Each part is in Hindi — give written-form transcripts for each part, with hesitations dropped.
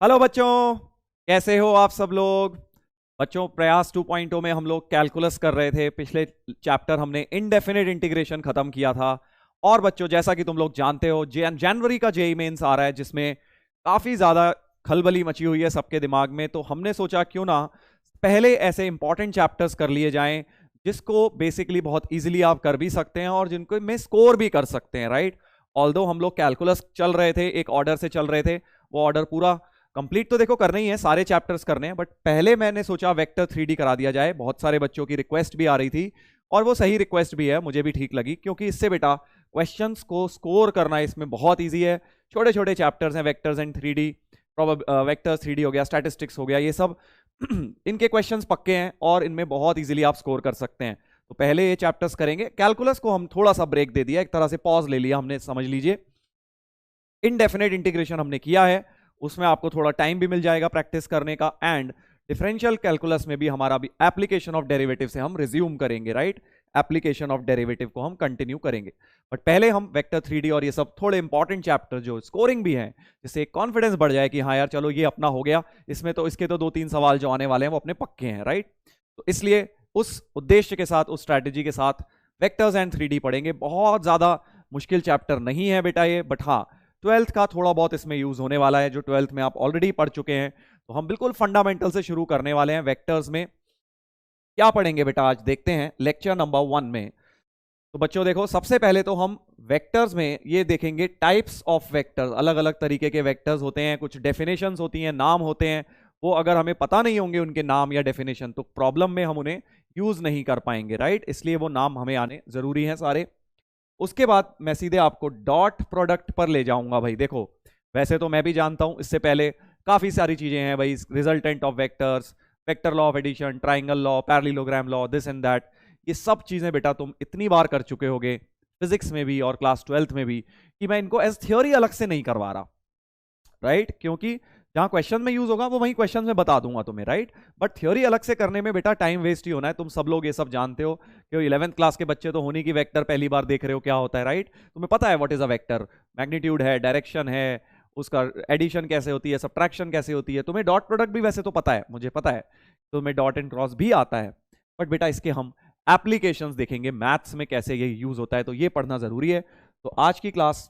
हेलो बच्चों, कैसे हो आप सब लोग। बच्चों, प्रयास 2.0 में हम लोग कैलकुलस कर रहे थे। पिछले चैप्टर हमने इनडेफिनिट इंटीग्रेशन खत्म किया था। और बच्चों, जैसा कि तुम लोग जानते हो, जनवरी का जेईई मेंस आ रहा है, जिसमें काफी ज्यादा खलबली मची हुई है सबके दिमाग में। तो हमने सोचा क्यों ना पहले ऐसे इंपॉर्टेंट चैप्टर्स कर लिए जाएं जिसको बेसिकली बहुत इजीली आप कर भी सकते हैं और जिनको में स्कोर भी कर सकते हैं, राइट। ऑल्दो हम लोग कैलकुलस चल रहे थे, एक ऑर्डर से चल रहे थे, वो ऑर्डर पूरा कंप्लीट तो देखो करना ही है, सारे चैप्टर्स करने हैं, बट पहले मैंने सोचा वेक्टर 3D करा दिया जाए। बहुत सारे बच्चों की रिक्वेस्ट भी आ रही थी और वो सही रिक्वेस्ट भी है, मुझे भी ठीक लगी, क्योंकि इससे बेटा क्वेश्चंस को स्कोर करना इसमें बहुत इजी है। छोटे छोटे चैप्टर्स हैं, vectors and 3D, vectors 3D हो गया, स्टैटिस्टिक्स हो गया, ये सब इनके क्वेश्चंस पक्के हैं और इनमें बहुत इजीली आप स्कोर कर सकते हैं। तो पहले ये चैप्टर्स करेंगे। कैलकुलस को हम थोड़ा सा ब्रेक दे दिया, एक तरह से पॉज ले लिया हमने, समझ लीजिए। इनडेफिनेट इंटीग्रेशन हमने किया है, उसमें आपको थोड़ा टाइम भी मिल जाएगा प्रैक्टिस करने का। एंड डिफरेंशियल कैलकुलस में भी हमारा भी एप्लीकेशन ऑफ डेरिवेटिव से हम रिज्यूम करेंगे, राइट। एप्लीकेशन ऑफ डेरिवेटिव को हम कंटिन्यू करेंगे, बट पहले हम वेक्टर 3D और ये सब थोड़े इंपॉर्टेंट चैप्टर जो स्कोरिंग भी हैं, जिससे कॉन्फिडेंस बढ़ जाए कि हाँ यार चलो ये अपना हो गया, इसमें तो इसके तो 2-3 सवाल जो आने वाले हैं वो अपने पक्के हैं, राइट। तो इसलिए उस उद्देश्य के साथ, उस स्ट्रैटेजी के साथ वेक्टर्स एंड 3D पढ़ेंगे। बहुत ज्यादा मुश्किल चैप्टर नहीं है बेटा ये, बट हाँ, ट्वेल्थ का थोड़ा बहुत इसमें यूज होने वाला है, जो ट्वेल्थ में आप ऑलरेडी पढ़ चुके हैं। तो हम बिल्कुल फंडामेंटल से शुरू करने वाले हैं। वेक्टर्स में क्या पढ़ेंगे बेटा, आज देखते हैं लेक्चर नंबर 1 में। तो बच्चों देखो, सबसे पहले तो हम वेक्टर्स में ये देखेंगे टाइप्स ऑफ वेक्टर्स। अलग अलग तरीके के वेक्टर्स होते हैं, कुछ डेफिनेशंस होती हैं, नाम होते हैं। वो अगर हमें पता नहीं होंगे उनके नाम या डेफिनेशन, तो प्रॉब्लम में हम उन्हें यूज नहीं कर पाएंगे, राइट। इसलिए वो नाम हमें आने जरूरी हैं सारे। उसके बाद मैं सीधे आपको डॉट प्रोडक्ट पर ले जाऊंगा। भाई देखो, वैसे तो मैं भी जानता हूं, इससे पहले काफी सारी चीजें हैं भाई, resultant of vectors, vector law of addition, triangle law, parallelogram law, this and that. ये सब चीजें बेटा तुम इतनी बार कर चुके होगे फिजिक्स में भी और क्लास 12th में भी, कि मैं इनको एज थ्योरी अलग से नहीं करवा रहा, राइट। क्योंकि जहां क्वेश्चन में यूज होगा वो वहीं क्वेश्चन में बता दूंगा तुम्हें, राइट। बट थ्योरी अलग से करने में बेटा टाइम वेस्ट ही होना है। तुम सब लोग ये सब जानते हो कि 11th क्लास के बच्चे तो होनी की वेक्टर पहली बार देख रहे हो क्या होता है, राइट। तुम्हें पता है what is a vector, magnitude है, डायरेक्शन है, उसका एडिशन कैसे होती है, सब्ट्रैक्शन कैसे होती है। तुम्हें डॉट प्रोडक्ट भी वैसे तो पता है, मुझे पता है, तुम्हें डॉट एंड क्रॉस भी आता है, बट बेटा इसके हम एप्लीकेशंस देखेंगे, मैथ्स में कैसे ये यूज होता है, तो ये पढ़ना जरूरी है। तो आज की क्लास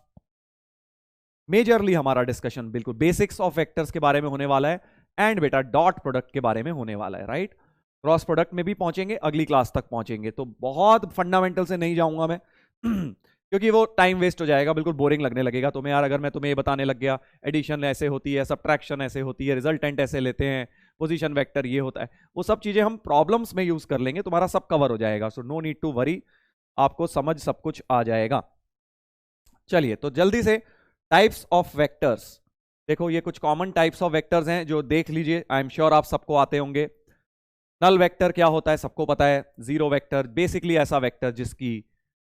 मेजरली हमारा डिस्कशन बिल्कुल बेसिक्स ऑफ वेक्टर्स के बारे में होने वाला है, एंड बेटा डॉट प्रोडक्ट के बारे में होने वाला है, राइट। क्रॉस प्रोडक्ट में भी पहुंचेंगे, अगली क्लास तक पहुंचेंगे। तो बहुत फंडामेंटल से नहीं जाऊंगा मैं क्योंकि वो टाइम वेस्ट हो जाएगा, बिल्कुल बोरिंग लगने लगेगा तुम्हें यार। अगर मैं तुम्हें ये बताने लग गया एडिशन ऐसे होती है, सब्ट्रैक्शन ऐसे होती है, रिजल्टेंट ऐसे लेते हैं, पोजीशन वेक्टर ये होता है, वो सब चीजें हम प्रॉब्लम्स में यूज कर लेंगे, तुम्हारा सब कवर हो जाएगा। So no need to worry, आपको समझ सब कुछ आ जाएगा। चलिए तो जल्दी से टाइप्स ऑफ वेक्टर्स देखो, ये कुछ कॉमन टाइप्स ऑफ वेक्टर्स हैं जो देख लीजिए, आई एम श्योर आप सबको आते होंगे। नल वेक्टर क्या होता है सबको पता है। जीरो वेक्टर बेसिकली ऐसा वेक्टर जिसकी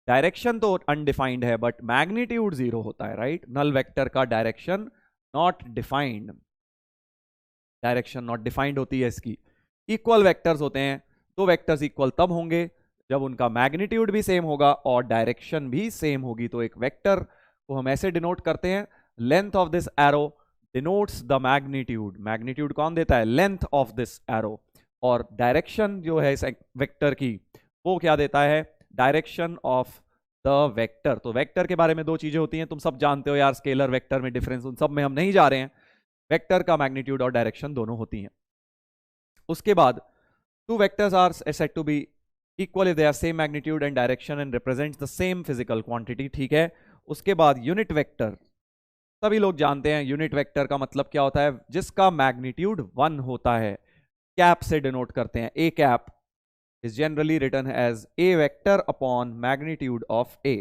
डायरेक्शन तो अनडिफाइंड है बट मैग्नीट्यूड जीरो होता है, राइट। नल वेक्टर का direction not defined, direction not defined होती है इसकी। इक्वल वेक्टर्स होते हैं, दो वेक्टर्स इक्वल तब होंगे जब उनका मैग्नीट्यूड भी सेम होगा और डायरेक्शन भी सेम होगी। तो एक वेक्टर को हम ऐसे डिनोट करते हैं, length of this arrow denotes the magnitude. Magnitude कौन देता है, लेंथ ऑफ दिस एरो। और डायरेक्शन जो है इस वेक्टर की, वो क्या देता है, डायरेक्शन ऑफ द वेक्टर। तो वेक्टर के बारे में दो चीजें होती हैं, तुम सब जानते हो यार, स्केलर वेक्टर में डिफरेंस, उन सब में हम नहीं जा रहे हैं। वेक्टर का मैग्नीट्यूड और डायरेक्शन दोनों होती हैं। उसके बाद two vectors are said to be equal if they have same magnitude and direction and represents the same physical quantity, ठीक है। उसके बाद यूनिट वेक्टर, सभी लोग जानते हैं यूनिट वेक्टर का मतलब क्या होता है, जिसका मैग्नीट्यूड 1 होता है। कैप से डिनोट करते हैं, A cap is generally written as a vector upon magnitude of a।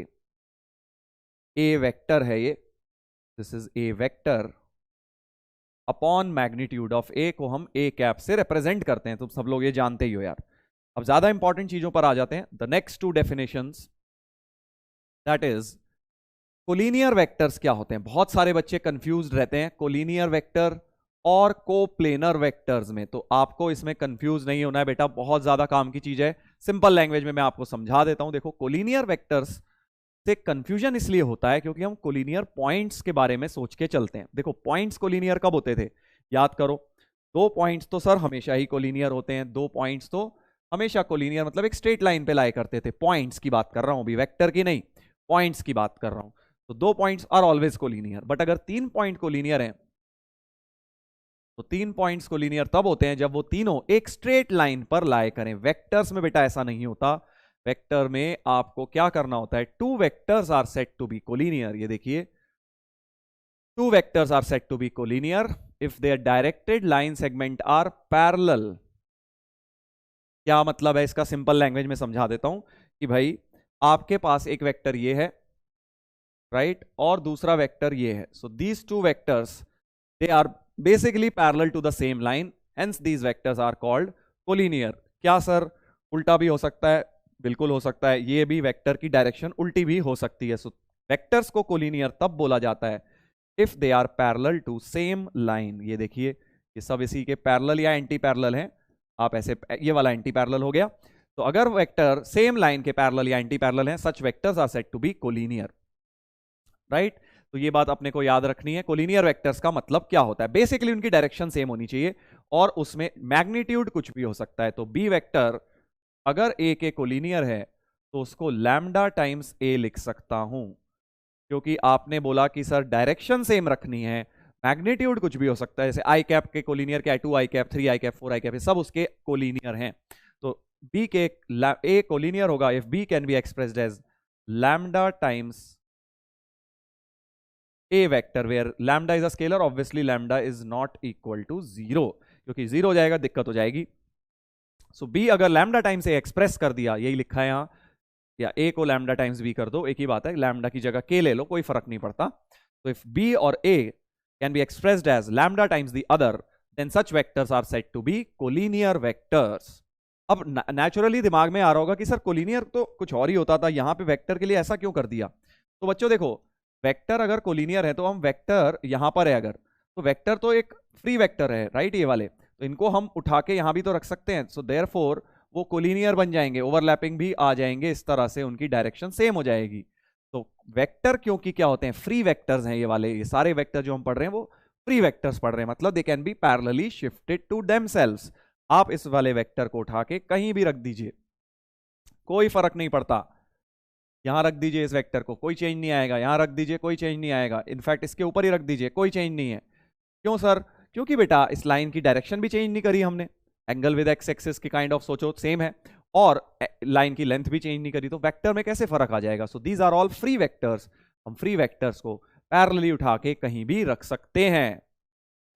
a vector है ये, this is a vector upon magnitude of A को हम ए कैप से रिप्रेजेंट करते हैं। तुम सब लोग ये जानते ही हो यार। अब ज्यादा इंपॉर्टेंट चीजों पर आ जाते हैं। The next to definitions, that is collinear vectors क्या होते हैं। बहुत सारे बच्चे कंफ्यूज रहते हैं कोलिनियर वेक्टर और कोप्लेनर वेक्टर्स में, तो आपको इसमें कंफ्यूज नहीं होना है बेटा, बहुत ज्यादा काम की चीज है। सिंपल लैंग्वेज में मैं आपको समझा देता हूं। देखो, कोलिनियर वेक्टर्स से कंफ्यूजन इसलिए होता है क्योंकि हम कोलिनियर पॉइंट्स के बारे में सोच के चलते हैं। देखो, पॉइंट्स कोलिनियर कब होते थे, याद करो, 2 पॉइंट्स तो सर हमेशा ही कोलिनियर होते हैं, 2 पॉइंट्स तो हमेशा कोलिनियर मतलब एक स्ट्रेट लाइन पे लाया करते थे। पॉइंट्स की बात कर रहा हूं अभी, वेक्टर की नहीं, पॉइंट्स की बात कर रहा हूं। तो 2 points are always collinear. But अगर 3 पॉइंट कोलिनियर हैं तो 3 पॉइंट्स कोलिनियर तब होते हैं जब वो तीनों एक स्ट्रेट लाइन पर लाए करें। वेक्टर्स में बेटा ऐसा नहीं होता। वेक्टर में आपको क्या करना होता है, 2 vectors are set to be collinear. ये देखिए, 2 vectors are said to be collinear if their directed line segment are parallel। क्या मतलब है इसका, सिंपल लैंग्वेज में समझा देता हूं कि भाई आपके पास एक वेक्टर ये है, राइट, और दूसरा वेक्टर ये है। So these 2 vectors they are basically parallel to the same line, hence these vectors are called collinear. क्या सर उल्टा भी हो सकता है? बिल्कुल हो सकता है, ये भी वेक्टर की डायरेक्शन उल्टी भी हो सकती है। सो वेक्टर्स को कोलिनियर तब बोला जाता है if they are parallel to same line. ये देखिए, ये सब इसी के पैरेलल या एंटी पैरेलल हैं। आप ऐसे, ये वाला एंटी पैरेलल हो गया। तो अगर वेक्टर सेम लाइन के पैरेलल या एंटी पैरेलल हैं, such vectors are said to be collinear, right. तो ये बात अपने को याद रखनी है। कोलिनियर वेक्टर्स का मतलब क्या होता है, बेसिकली उनकी डायरेक्शन सेम होनी चाहिए और उसमें मैग्नीट्यूड कुछ भी हो सकता है। तो बी वेक्टर अगर ए के कोलिनियर है तो उसको लैम्डा टाइम्स ए लिख सकता हूं, क्योंकि आपने बोला कि सर डायरेक्शन सेम रखनी है, मैग्नीट्यूड कुछ भी हो सकता है। जैसे आई कैप के कोलिनियर क्या है, 2 I cap, 3 I cap, 4 I cap, सब उसके कोलिनियर हैं। तो बी के ए कोलिनियर होगा if B can be expressed as lambda times A vector where lambda is a scalar. Obviously lambda is not equal to 0, क्योंकि 0 हो जाएगा दिक्कत हो जाएगी। सो बी अगर लैम्डा टाइम्स ए एक्सप्रेस कर दिया, यही लिखा है यहां, या ए को लैम्डा टाइम्स बी कर दो, एक ही बात है, लैम्डा की जगह के ले लो, कोई फर्क नहीं पड़ता। तो इफ बी और A can be expressed as lambda times the other, then such vectors are said to be collinear vectors. अब नेचुरली दिमाग में आ रहा होगा कि सर कोलिनियर तो कुछ और ही होता था, यहां पे वेक्टर के लिए ऐसा क्यों कर दिया? तो बच्चों देखो, वेक्टर अगर कोलिनियर है तो हम वेक्टर यहां पर है अगर, तो वेक्टर तो एक फ्री वेक्टर है, राइट, ये वाले, तो इनको हम उठा के यहां भी तो रख सकते हैं। सो देयरफॉर वो कोलिनियर बन जाएंगे, ओवरलैपिंग भी आ जाएंगे, इस तरह से उनकी डायरेक्शन सेम हो जाएगी। तो वेक्टर क्योंकि क्या होते हैं, फ्री वेक्टर्स हैं ये वाले, ये सारे वेक्टर जो हम पढ़ रहे हैं वो फ्री वेक्टर्स पढ़ रहे हैं, मतलब they can be parallelly shifted to themselves. आप इस वाले वेक्टर को उठा के कहीं भी रख दीजिए, कोई फर्क नहीं पड़ता। यहां रख दीजिए इस वेक्टर को, कोई चेंज नहीं आएगा, यहां रख दीजिए, कोई चेंज नहीं आएगा, इनफैक्ट इसके ऊपर ही रख दीजिए, कोई चेंज नहीं है। क्यों सर? क्योंकि बेटा इस लाइन की डायरेक्शन भी चेंज नहीं करी हमने, एंगल विद एक्स एक्सिस की काइंड ऑफ सोचो सेम है, और लाइन की लेंथ भी चेंज नहीं करी, तो वेक्टर में कैसे फर्क आ जाएगा? So these are all free vectors. हम फ्री वेक्टर्स को पैरेलली उठा के कहीं भी रख सकते हैं,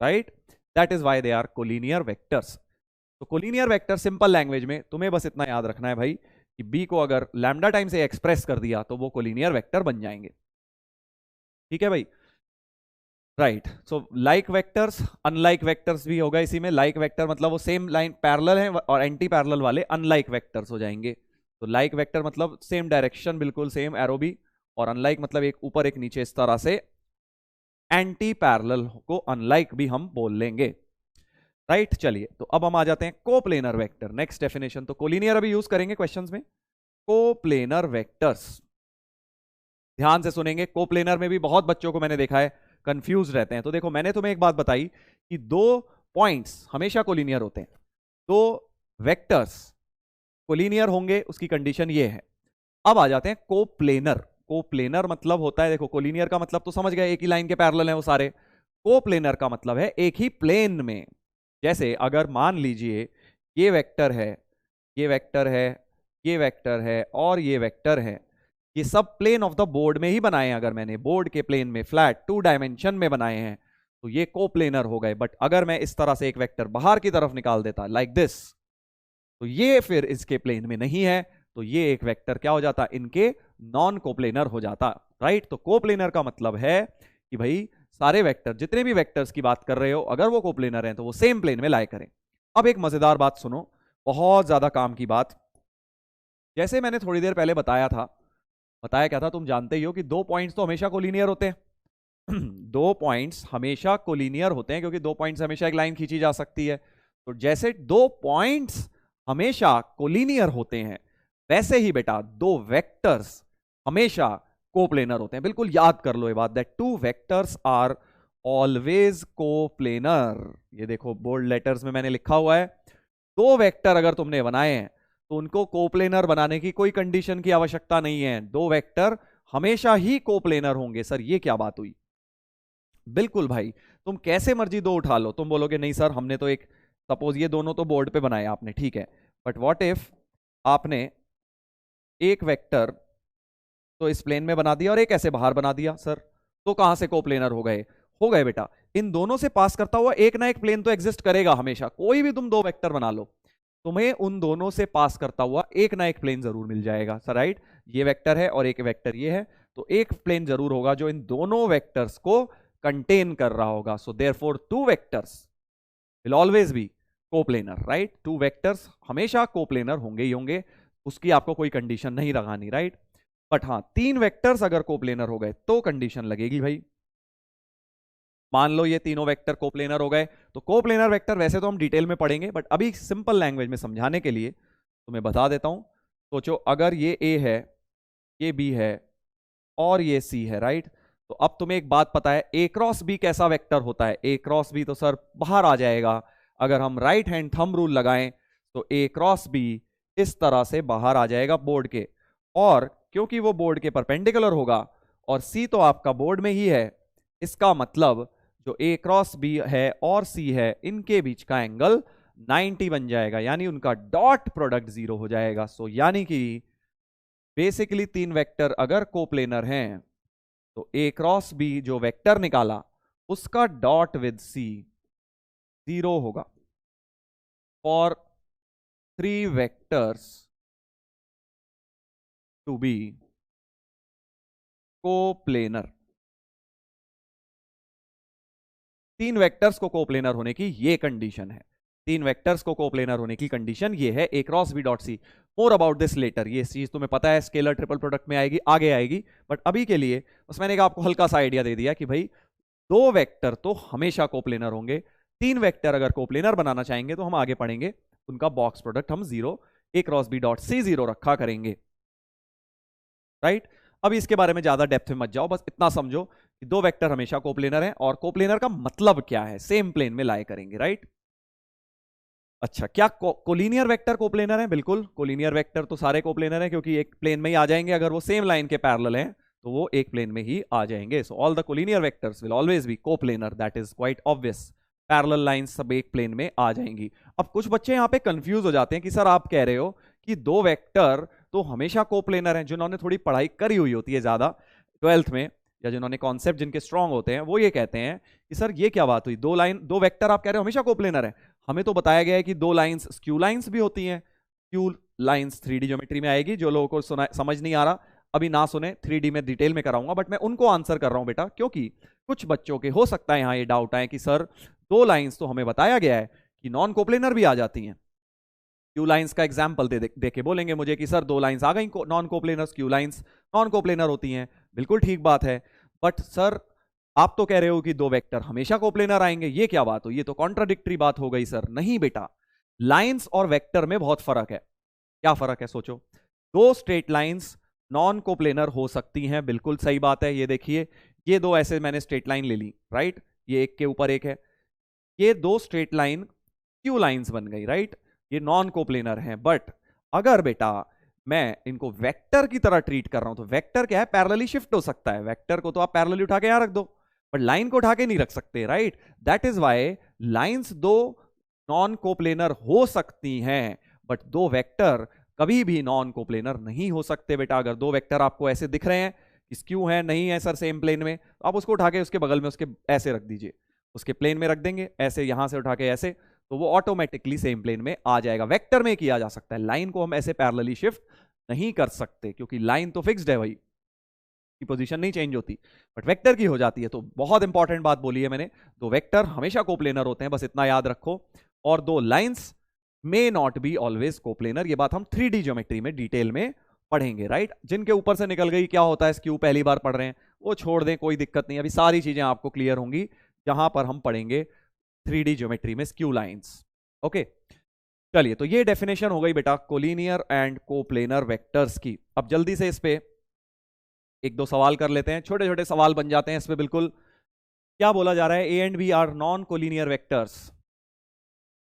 right, that is why they are collinear vectors. तो कोलिनियर वेक्टर सिंपल लैंग्वेज में तुम्हें बस इतना याद रखना है भाई कि बी को अगर लैम्डा टाइम से एक्सप्रेस कर दिया तो वो कोलिनियर वेक्टर बन जाएंगे, ठीक है भाई, right. So like vectors unlike vectors भी होगा इसी में। लाइक वेक्टर मतलब वो सेम लाइन पैरेलल है, और एंटी पैरेलल वाले अनलाइक वेक्टर्स हो जाएंगे। तो लाइक वेक्टर मतलब सेम डायरेक्शन, बिल्कुल सेम एरो भी, और अनलाइक मतलब एक ऊपर एक नीचे, इस तरह से एंटी पैरेलल को अनलाइक भी हम बोल लेंगे, राइट। चलिए, तो अब हम आ जाते हैं कोप्लेनर वेक्टर, नेक्स्ट डेफिनेशन। तो कोलिनियर अभी यूज करेंगे क्वेश्चंस में। कोप्लेनर वेक्टर्स ध्यान से सुनेंगे, कोप्लेनर में भी बहुत बच्चों को मैंने देखा है कंफ्यूज रहते हैं। तो देखो, मैंने तुम्हें एक बात बताई कि 2 पॉइंट्स हमेशा कोलिनियर होते हैं, 2 वेक्टर्स कोलिनियर होंगे, उसकी कंडीशन ये है। अब आ जाते हैं कोप्लेनर। कोप्लेनर मतलब होता है, देखो कोलिनियर का मतलब तो समझ गए, एक ही लाइन के पैरेलल हैं वो सारे। कोप्लेनर का मतलब है एक ही प्लेन में। जैसे अगर मान लीजिए ये वेक्टर है, ये वेक्टर है, ये वेक्टर है और ये वेक्टर है, ये सब प्लेन ऑफ द बोर्ड में ही बनाए हैं। अगर मैंने बोर्ड के प्लेन में फ्लैट 2 डायमेंशन में बनाए हैं तो ये कोप्लेनर हो गए। बट अगर मैं इस तरह से एक वेक्टर बाहर की तरफ निकाल देता लाइक दिस, तो ये फिर इसके प्लेन में नहीं है, तो ये एक वेक्टर क्या हो जाता, इनके नॉन कोप्लेनर हो जाता, राइट। तो कोप्लेनर का मतलब है कि भाई सारे वेक्टर, जितने भी वेक्टर्स की बात कर रहे हो, अगर वो कोप्लेनर हैं तो वो सेम प्लेन में लाए करें। अब एक मजेदार बात सुनो, बहुत ज्यादा काम की बात। जैसे मैंने थोड़ी देर पहले बताया था, बताया क्या था, तुम जानते ही हो कि 2 पॉइंट्स तो हमेशा कोलिनियर होते हैं। 2 पॉइंट्स हमेशा कोलिनियर होते हैं क्योंकि 2 पॉइंट्स हमेशा एक लाइन खींची जा सकती है। तो जैसे 2 पॉइंट्स हमेशा कोलिनियर होते हैं, वैसे ही बेटा 2 वेक्टर्स हमेशा कोप्लेनर होते हैं। बिल्कुल याद कर लो ये बात, that 2 vectors are always coplanar. ये देखो बोल्ड लेटर्स में मैंने लिखा हुआ है, दो वेक्टर अगर तुमने बनाए हैं तो उनको कोप्लेनर बनाने की कोई कंडीशन की आवश्यकता नहीं है, दो वेक्टर हमेशा ही कोप्लेनर होंगे। सर ये क्या बात हुई? बिल्कुल भाई, तुम कैसे मर्जी दो उठा लो, तुम बोलोगे नहीं सर हमने तो एक, सपोज ये दोनों तो बोर्ड पे बनाए आपने, ठीक है, बट व्हाट इफ आपने एक वेक्टर तो इस प्लेन में बना दिया और एक ऐसे बाहर बना दिया, सर तो कहां से कोप्लेनर हो गए? हो गए बेटा, इन दोनों से पास करता हुआ एक ना एक प्लेन तो एग्जिस्ट करेगा हमेशा, कोई भी तुम दो वेक्टर बना लो तुम्हें उन दोनों से पास करता हुआ एक ना एक प्लेन जरूर मिल जाएगा। सर राइट, ये वेक्टर है और एक वेक्टर ये है, तो एक प्लेन जरूर होगा जो इन दोनों वेक्टर्स को कंटेन कर रहा होगा। So therefore two vectors will always B coplanar, right? Two vectors हमेशा कोप्लेनर होंगे ही होंगे, उसकी आपको कोई कंडीशन नहीं लगानी, राइट? बट हाँ, तीन वेक्टर्स अगर कोप्लेनर हो गए तो कंडीशन लगेगी भाई। मान लो ये तीनों वेक्टर कोप्लेनर हो गए, तो कोप्लेनर वेक्टर वैसे तो हम डिटेल में पढ़ेंगे, बट अभी सिंपल लैंग्वेज में समझाने के लिए तो मैं बता देता हूं। सोचो अगर ये ए है, ये बी है और ये सी है, राइट? तो अब तुम्हें एक बात पता है, ए क्रॉस बी कैसा वेक्टर होता है? ए क्रॉस बी तो सर बाहर आ जाएगा, अगर हम राइट हैंड थंब रूल लगाएं तो ए क्रॉस बी इस तरह से बाहर आ जाएगा बोर्ड के, और क्योंकि वो बोर्ड के परपेंडिकुलर होगा और सी तो आपका बोर्ड में ही है, इसका मतलब जो ए क्रॉस बी है और सी है इनके बीच का एंगल 90 बन जाएगा, यानी उनका डॉट प्रोडक्ट 0 हो जाएगा। सो यानी कि बेसिकली तीन वेक्टर अगर कोप्लेनर हैं तो ए क्रॉस बी जो वेक्टर निकाला उसका डॉट विद सी 0 होगा। For three vectors to be coplanar, तीन वेक्टर्स को कोप्लेनर होने की ये कंडीशन है, तीन वेक्टर्स को कोप्लेनर होने की कंडीशन ये है A cross B dot C. More about this later, ये चीज तुम्हें पता है स्केलर ट्रिपल प्रोडक्ट में आएगी, आगे आएगी, बट अभी के लिए बस मैंने आपको हल्का सा आइडिया दे दिया कि भाई दो वेक्टर तो हमेशा कोप्लेनर होंगे, तीन वेक्टर अगर कोप्लेनर बनाना चाहेंगे तो हम आगे पढ़ेंगे, उनका बॉक्स प्रोडक्ट हम 0 ए क्रॉस बी डॉट सी 0 रखा करेंगे, राइट? अभी इसके बारे में ज्यादा डेप्थ में मत जाओ, बस इतना समझो कि दो वेक्टर हमेशा कोप्लेनर हैं और कोप्लेनर का मतलब क्या है, सेम प्लेन में लाए करेंगे, राइट? अच्छा, क्या कोलिनियर वेक्टर कोप्लेनर है? बिल्कुल, कोलिनियर वेक्टर तो सारे कोप्लेनर हैं क्योंकि एक प्लेन में ही आ जाएंगे, अगर वो सेम लाइन के पैरेलल हैं तो वो एक प्लेन में ही आ जाएंगे। So all the collinear vectors will always B coplanar, that is quite obvious, parallel lines सब एक प्लेन में आ जाएंगी। अब कुछ बच्चे यहाँ पे कंफ्यूज हो जाते हैं कि सर आप कह रहे हो कि दो वेक्टर तो हमेशा कोप्लेनर हैं, जिन्होंने थोड़ी पढ़ाई करी हुई होती है ज्यादा 12th में, या जिन्होंने कॉन्सेप्ट जिनके स्ट्रांग होते हैं वो ये कहते हैं कि सर ये क्या बात हुई, दो वेक्टर आप कह रहे हो हमेशा कोप्लेनर है, हमें तो बताया गया है कि दो लाइंस स्क्यू लाइंस भी होती हैं। स्क्यू लाइंस 3D ज्योमेट्री में आएगी, जो लोगों को समझ नहीं आ रहा अभी ना सुने, 3D में डिटेल में कराऊंगा, बट मैं उनको आंसर कर रहा हूं बेटा, क्योंकि कुछ बच्चों के हो सकता है यहाँ ये डाउट आए कि सर दो लाइंस तो हमें बताया गया है कि नॉन कोप्लेनर भी आ जाती हैं। क्यू लाइंस का एग्जाम्पल दे के बोलेंगे मुझे कि सर दो लाइंस आ गई non coplanar, Q lines non coplanar होती हैं, बिल्कुल ठीक बात है, बट सर आप तो कह रहे हो कि दो वेक्टर हमेशा कोप्लेनर आएंगे, ये क्या बात हो, ये तो कॉन्ट्राडिक्टरी बात हो गई सर। नहीं बेटा, लाइंस और वेक्टर में बहुत फर्क है। क्या फर्क है सोचो, दो स्ट्रेट लाइंस नॉन कोप्लेनर हो सकती हैं, बिल्कुल सही बात है। ये देखिए, ये दो ऐसे मैंने स्ट्रेट लाइन ले ली, राइट? ये एक के ऊपर एक है, ये दो स्ट्रेट लाइन क्यू लाइंस बन गई, राइट? ये नॉन कोप्लेनर हैं। बट अगर बेटा मैं इनको वेक्टर की तरह ट्रीट कर रहा हूं तो वेक्टर क्या है, पैरेलली शिफ्ट हो सकता है, वेक्टर को तो आप पैरेलली उठा के यहां रख दो, बट लाइन को उठा के नहीं रख सकते, right? That is why lines दो नॉन कोप्लेनर हो सकती हैं, बट दो वेक्टर कभी भी नॉन कोप्लेनर नहीं हो सकते बेटा। अगर दो वेक्टर आपको ऐसे दिख रहे हैं, स्क्यू है नहीं है सर सेम प्लेन में, तो आप उसको उठा के उसके बगल में उसके ऐसे रख दीजिए, उसके प्लेन में रख देंगे, ऐसे यहां से उठा के ऐसे, तो वो ऑटोमेटिकली सेम प्लेन में आ जाएगा। वेक्टर में किया जा सकता है, लाइन को हम ऐसे पैरेलली शिफ्ट नहीं कर सकते क्योंकि लाइन तो फिक्स्ड है भाई, की पोजीशन नहीं चेंज होती, बट वेक्टर की हो जाती है। तो बहुत इंपॉर्टेंट बात बोली है मैंने, दो वेक्टर हमेशा कोप्लेनर होते हैं, बस इतना याद रखो, और दो lines may not be always coplanar. ये बात हम 3D ज्योमेट्री में डिटेल में पढ़ेंगे, राइट? जिनके ऊपर से निकल गई क्या होता है, स्क्यू पहली बार पढ़ रहे हैं वो छोड़ दें, कोई दिक्कत नहीं, अभी सारी चीजें आपको क्लियर होंगी जहां पर हम पढ़ेंगे 3D ज्योमेट्री में स्क्यू लाइंस। ओके, चलिए, तो ये डेफिनेशन हो गई बेटा कोलिनियर एंड कोप्लेनर वेक्टर्स की। अब जल्दी से इस पे एक दो सवाल कर लेते हैं, छोटे छोटे सवाल बन जाते हैं इस पे बिल्कुल, क्या बोला जा रहा है, A and B are non collinear vectors,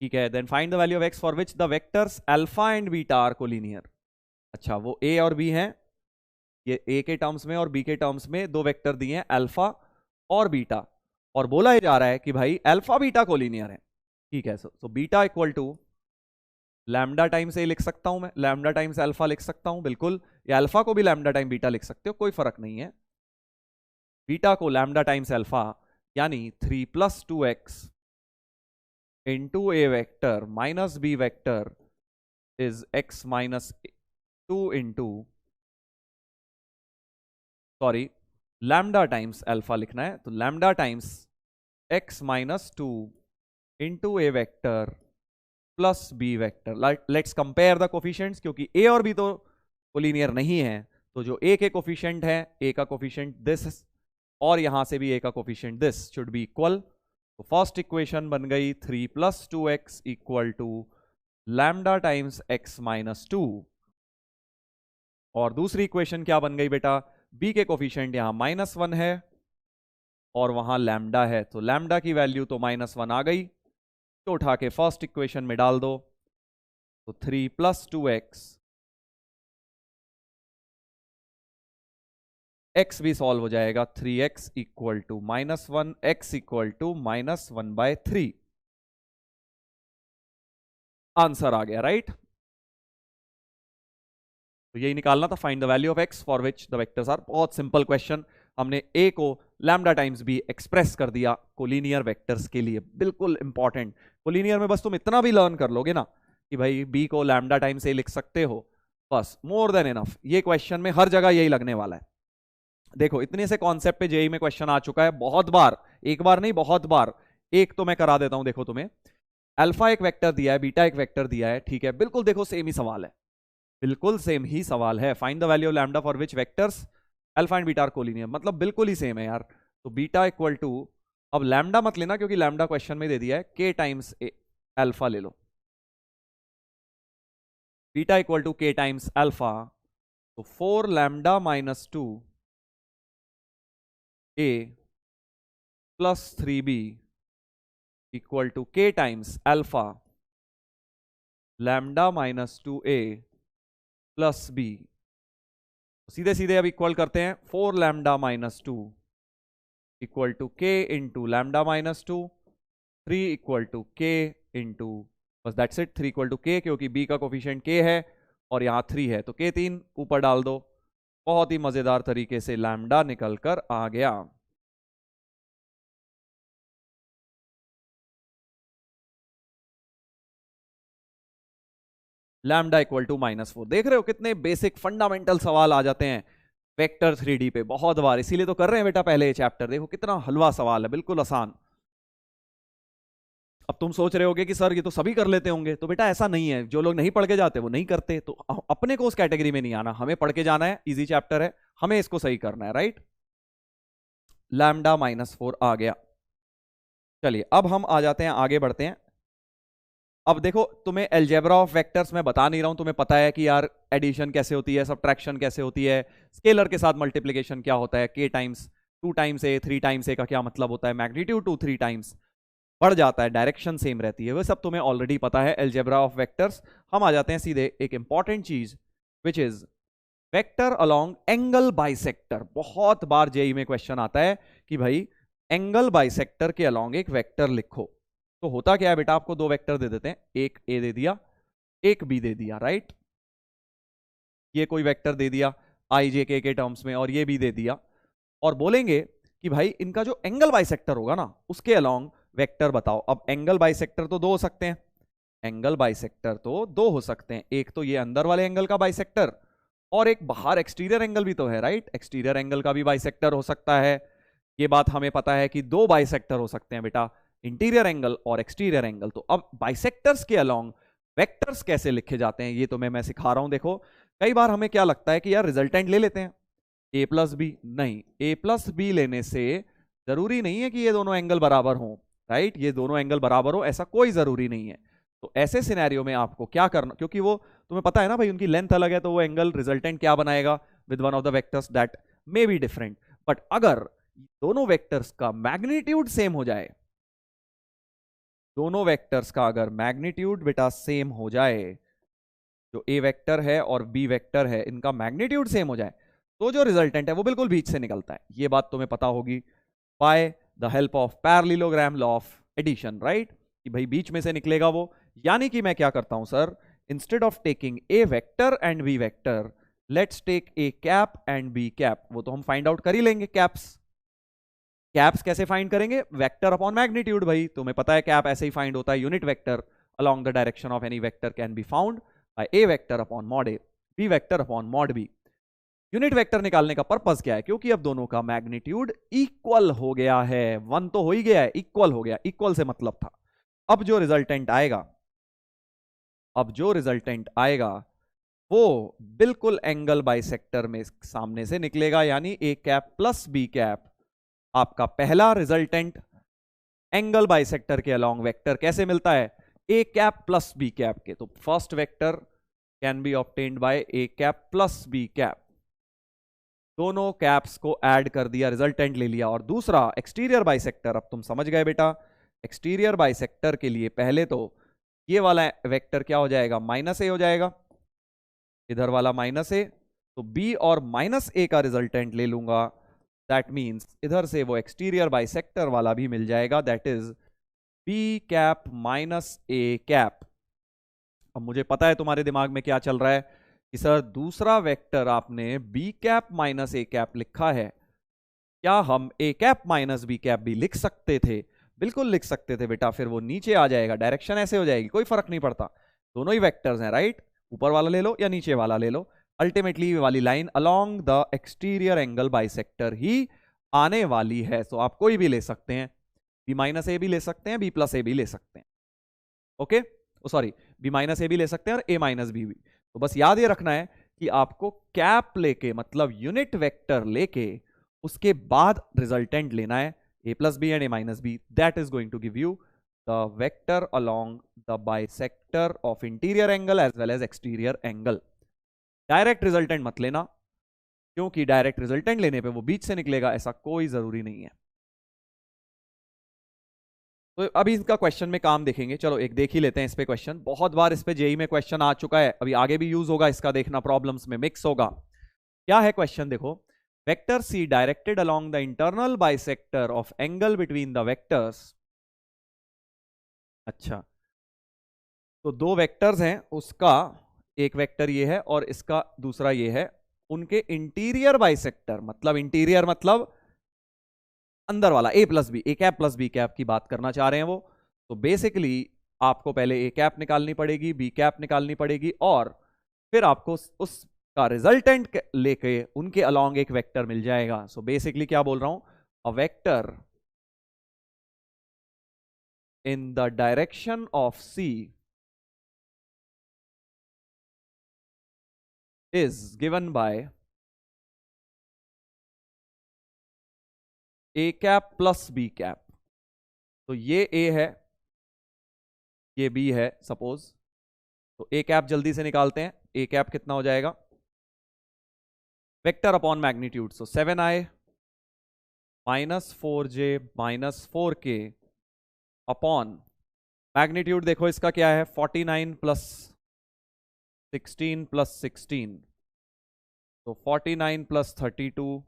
ठीक है। Then find the value of X for which the vectors alpha and beta are collinear. अच्छा, वो ए और बी हैं, ये ए के टर्म्स में और बी के टर्म्स में दो वेक्टर दिए हैं अल्फा और बीटा, और बोला जा रहा है कि भाई अल्फा बीटा कोलिनियर है, ठीक है। So beta equal to lambda times A लिख सकता हूं मैं, लैम्डा टाइम्स अल्फा लिख सकता हूं बिल्कुल, या अल्फा को भी लैम्डा टाइम बीटा लिख सकते हो, कोई फर्क नहीं है। बीटा को लैम्डा टाइम्स अल्फा, यानी 3+2x into A vector minus B vector is x minus 2 into, sorry lambda times alpha लिखना है, तो lambda times x minus 2 into A vector plus B vector. Let's compare the coefficients, क्योंकि ए और बी तो कोलिनियर नहीं है, तो जो ए के कोफिशिएंट है, ए का कोफिशिएंट दिस और यहां से भी ए का coefficient this should be equal. तो फर्स्ट इक्वेशन बन गई 3+2x equal to lambda times x minus 2, और दूसरी इक्वेशन क्या बन गई बेटा, b के कोफिशिएंट यहां -1 है और वहां लैम्डा है, तो लैम्डा की वैल्यू तो -1 आ गई, तो उठा के फर्स्ट इक्वेशन में डाल दो, तो 3+2x, x भी सॉल्व हो जाएगा, 3x equal to -1, x equal to -1/3, answer आ गया, राइट। तो यही निकालना था, find the value of x for which the vectors are. बहुत सिंपल क्वेश्चन, हमने a को लैम्डा टाइम्स b एक्सप्रेस कर दिया कोलिनियर वेक्टर्स के लिए, बिल्कुल इंपॉर्टेंट। कोलिनियर में बस तुम इतना भी लर्न कर लोगे ना कि भाई b को लैम्डा टाइम्स a लिख सकते हो, बस मोर देन इनफ। ये क्वेश्चन में हर जगह यही लगने वाला है। देखो इतने से कॉन्सेप्ट पे जेई में क्वेश्चन आ चुका है बहुत बार, एक बार नहीं बहुत बार। एक तो मैं करा देता हूं, देखो तुम्हें अल्फा एक वेक्टर दिया है, बीटा एक वेक्टर दिया है, ठीक है, बिल्कुल देखो सेम ही सवाल है, बिल्कुल सेम ही सवाल है। Find the value of lambda for which vectors alpha and beta are collinear, मतलब बिल्कुल ही सेम है यार। तो बीटा इक्वल टू, अब लैम्डा मत लेना क्योंकि लैम्डा क्वेश्चन में दे दिया है, k टाइम्स अल्फा ले लो, beta equal to k times alpha, तो 4 lambda minus 2 a plus 3b equal to k times alpha lambda minus 2a plus b। सीधे सीधे अब इक्वल करते हैं, 4 lambda minus 2 equal to k into lambda minus 2, 3 equal to k into, बस that's it, 3 equal to k, क्योंकि b का कोफिशिएंट k है और यहां 3 है, तो k 3 ऊपर डाल दो, बहुत ही मजेदार तरीके से लैम्डा निकल कर आ गया। Lambda equal to -4। देख रहे हो कितने बेसिक फंडामेंटल सवाल आ जाते हैं वेक्टर 3D पे बहुत बार, इसीलिए तो कर रहे हैं बेटा पहले ये चैप्टर। देखो कितना हलवा सवाल है, बिल्कुल आसान। अब तुम सोच रहे होगे कि सर ये तो सभी कर लेते होंगे, तो बेटा ऐसा नहीं है, जो लोग नहीं पढ़ के जाते वो नहीं करते, तो अपने को उस कैटेगरी में नहीं आना, हमें पढ़ के जाना है, इजी चैप्टर है, हमें इसको सही करना है, राइट। लैम्डा -4 आ गया। चलिए अब हम आ जाते हैं, आगे बढ़ते हैं। अब देखो तुम्हें अलजेब्रा ऑफ वेक्टर्स मैं बता नहीं रहा हूं, तुम्हें पता है कि यार एडिशन कैसे होती है, सब्ट्रैक्शन कैसे होती है, स्केलर के साथ मल्टीप्लिकेशन क्या होता है, k times 2 times a 3 times a का क्या मतलब होता है, मैग्नीट्यूड 2 3 टाइम्स बढ़ जाता है, डायरेक्शन सेम रहती है, वो सब तुम्हें ऑलरेडी पता है अलजेब्रा ऑफ वेक्टर्स। हम आ जाते हैं सीधे एक इंपॉर्टेंट चीज which is vector along angle bisector. बहुत बार जेई में क्वेश्चन आता है कि भाई एंगल बाइसेक्टर के अलोंग एक वेक्टर लिखो। तो होता क्या है बेटा, आपको दो वेक्टर दे देते हैं, एक ए दे दिया एक बी दे दिया, राइट। ये कोई वेक्टर दे दिया आई जे के टर्म्स में और ये भी दे दिया, और बोलेंगे कि भाई इनका जो एंगल बाइसेक्टर होगा ना उसके अलोंग वेक्टर बताओ। अब एंगल बाइसेक्टर तो दो हो सकते हैं, एंगल बाइसेक्टर तो दो हो सकते हैं, एक तो ये अंदर वाले एंगल का बाइसेक्टर और एक बाहर एक्सटीरियर एंगल भी तो है, राइट। एक्सटीरियर एंगल का भी बाइसेक्टर हो सकता है, ये बात हमें पता है कि दो बाइसेक्टर हो सकते हैं बेटा, इंटीरियर एंगल और एक्सटीरियर एंगल। तो अब बाइसेक्टर्स के अलोंग वेक्टर्स कैसे लिखे जाते हैं ये तो मैं सिखा रहा हूं। देखो कई बार हमें क्या लगता है कि यार रिजल्टेंट ले लेते हैं a प्लस बी, नहीं, a प्लस बी लेने से जरूरी नहीं है कि ये दोनों एंगल बराबर हों, राइट। ये दोनों एंगल बराबर हो ऐसा कोई जरूरी नहीं है। तो ऐसे सिनेरियो में आपको क्या करना, क्योंकि वो तुम्हें पता है ना भाई उनकी लेंथ अलग है, तो वो एंगल रिजल्टेंट क्या बनाएगा with one of the vectors that may be different. But अगर दोनों वेक्टर्स का मैग्नीट्यूड सेम हो जाए, दोनों वेक्टर्स का अगर मैग्नीट्यूड बेटा सेम हो जाए, जो ए वेक्टर है और बी वेक्टर है इनका मैग्नीट्यूड सेम हो जाए, तो जो रिजल्टेंट है वो बिल्कुल बीच से निकलता है। ये बात तुम्हें पता होगी by the help of parallelogram law of addition, right, कि भाई बीच में से निकलेगा वो। यानी कि मैं क्या करता हूं sir, instead of taking A vector and B vector, let's take A cap and B cap. वो तो हम फाइंड आउट कर ही लेंगे कैप्स। कैप्स कैसे फाइंड करेंगे, वेक्टर अपॉन मैग्नीट्यूड। भाई तुम्हें पता है कैप ऐसे ही फाइंड होता है, unit vector along the direction of any vector can be found by a vector upon mod a, b vector upon mod b। Unit vector निकालने का पर्पस क्या है, क्योंकि अब दोनों का मैग्नीट्यूड इक्वल हो गया है, वन तो हो ही गया है, इक्वल हो गया, इक्वल से मतलब था। अब जो रिजल्टेंट आएगा, अब जो रिजल्टेंट आएगा वो बिल्कुल एंगल बाइसेक्टर में सामने से निकलेगा, यानी A cap plus B cap. आपका पहला रिजल्टेंट एंगल बाइसेक्टर के अलोंग वेक्टर कैसे मिलता है, A cap plus B cap के। तो first vector can be obtained by A cap plus B cap, दोनों कैप्स को ऐड कर दिया, रिजल्टेंट ले लिया। और दूसरा एक्सटीरियर बाइसेक्टर, अब तुम समझ गए बेटा, एक्सटीरियर बाइसेक्टर के लिए पहले तो ये वाला वेक्टर क्या हो जाएगा, माइनस ए हो जाएगा, इधर वाला माइनस ए, तो बी और माइनस ए का रिजल्टेंट ले लूंगा, दैट मीन्स इधर से वो एक्सटीरियर बाइसेक्टर वाला भी मिल जाएगा, that is B cap minus A cap. अब मुझे पता है तुम्हारे दिमाग में क्या चल रहा है कि सर दूसरा वेक्टर आपने B cap minus A cap लिखा है, क्या हम A cap minus B cap भी लिख सकते थे? बिल्कुल लिख सकते थे बेटा, फिर वो नीचे आ जाएगा, डायरेक्शन ऐसे हो जाएगी, कोई फर्क नहीं पड़ता, दोनों ही वेक्टर्स हैं, राइट, ऊपर वाला ले लो या नीचे वाला ले लो, अल्टीमेटली वाली line along the exterior angle bisector ही आने वाली है। तो आप कोई भी ले सकते हैं, बी माइनस ए भी ले सकते हैं, बी प्लस ए भी ले सकते हैं, ओके, सॉरी बी माइनस ए भी ले सकते हैं और ए माइनस बी भी। तो बस याद ये रखना है कि आपको कैप लेके, मतलब यूनिट वेक्टर लेके, उसके बाद रिजल्टेंट लेना है a plus b and a minus b, that is going to give you the vector along the bisector of interior angle as well as exterior angle। Direct resultant मत लेना, क्योंकि डायरेक्ट रिजल्टेंट लेने पे वो बीच से निकलेगा, ऐसा कोई जरूरी नहीं है। तो अभी इसका क्वेश्चन में काम देखेंगे, चलो एक देख ही लेते हैं इस पे क्वेश्चन, बहुत बार इस पे जेई में क्वेश्चन आ चुका है, अभी आगे भी यूज होगा इसका, देखना प्रॉब्लम्स में मिक्स होगा। क्या है क्वेश्चन, देखो, vector c directed along the internal bisector of angle between the vectors। अच्छा, तो दो वेक्टर्स हैं, उसका एक वेक्टर ये है और इसका दूसरा ये है, उनके इंटीरियर बाइसेक्टर, मतलब इंटीरियर मतलब अंदर वाला, ए प्लस बी, ए कैप प्लस बी कैप की बात करना चाह रहे हैं वो। तो बेसिकली आपको पहले ए कैप निकालनी पड़ेगी, बी कैप निकालनी पड़ेगी, और फिर आपको उस का रिजल्टेंट लेके उनके अलोंग एक वेक्टर मिल जाएगा। सो बेसिकली क्या बोल रहा हूं, a vector in the direction of C is given by A cap plus B cap. तो ये ए है, ये बी है सपोज, तो ए कैप जल्दी से निकालते हैं, ए कैप कितना हो जाएगा, वेक्टर अपॉन मैग्नीट्यूड, सो 7i minus 4j minus 4k upon magnitude, देखो इसका क्या है, 49 प्लस 16 प्लस 16, तो 49 प्लस 32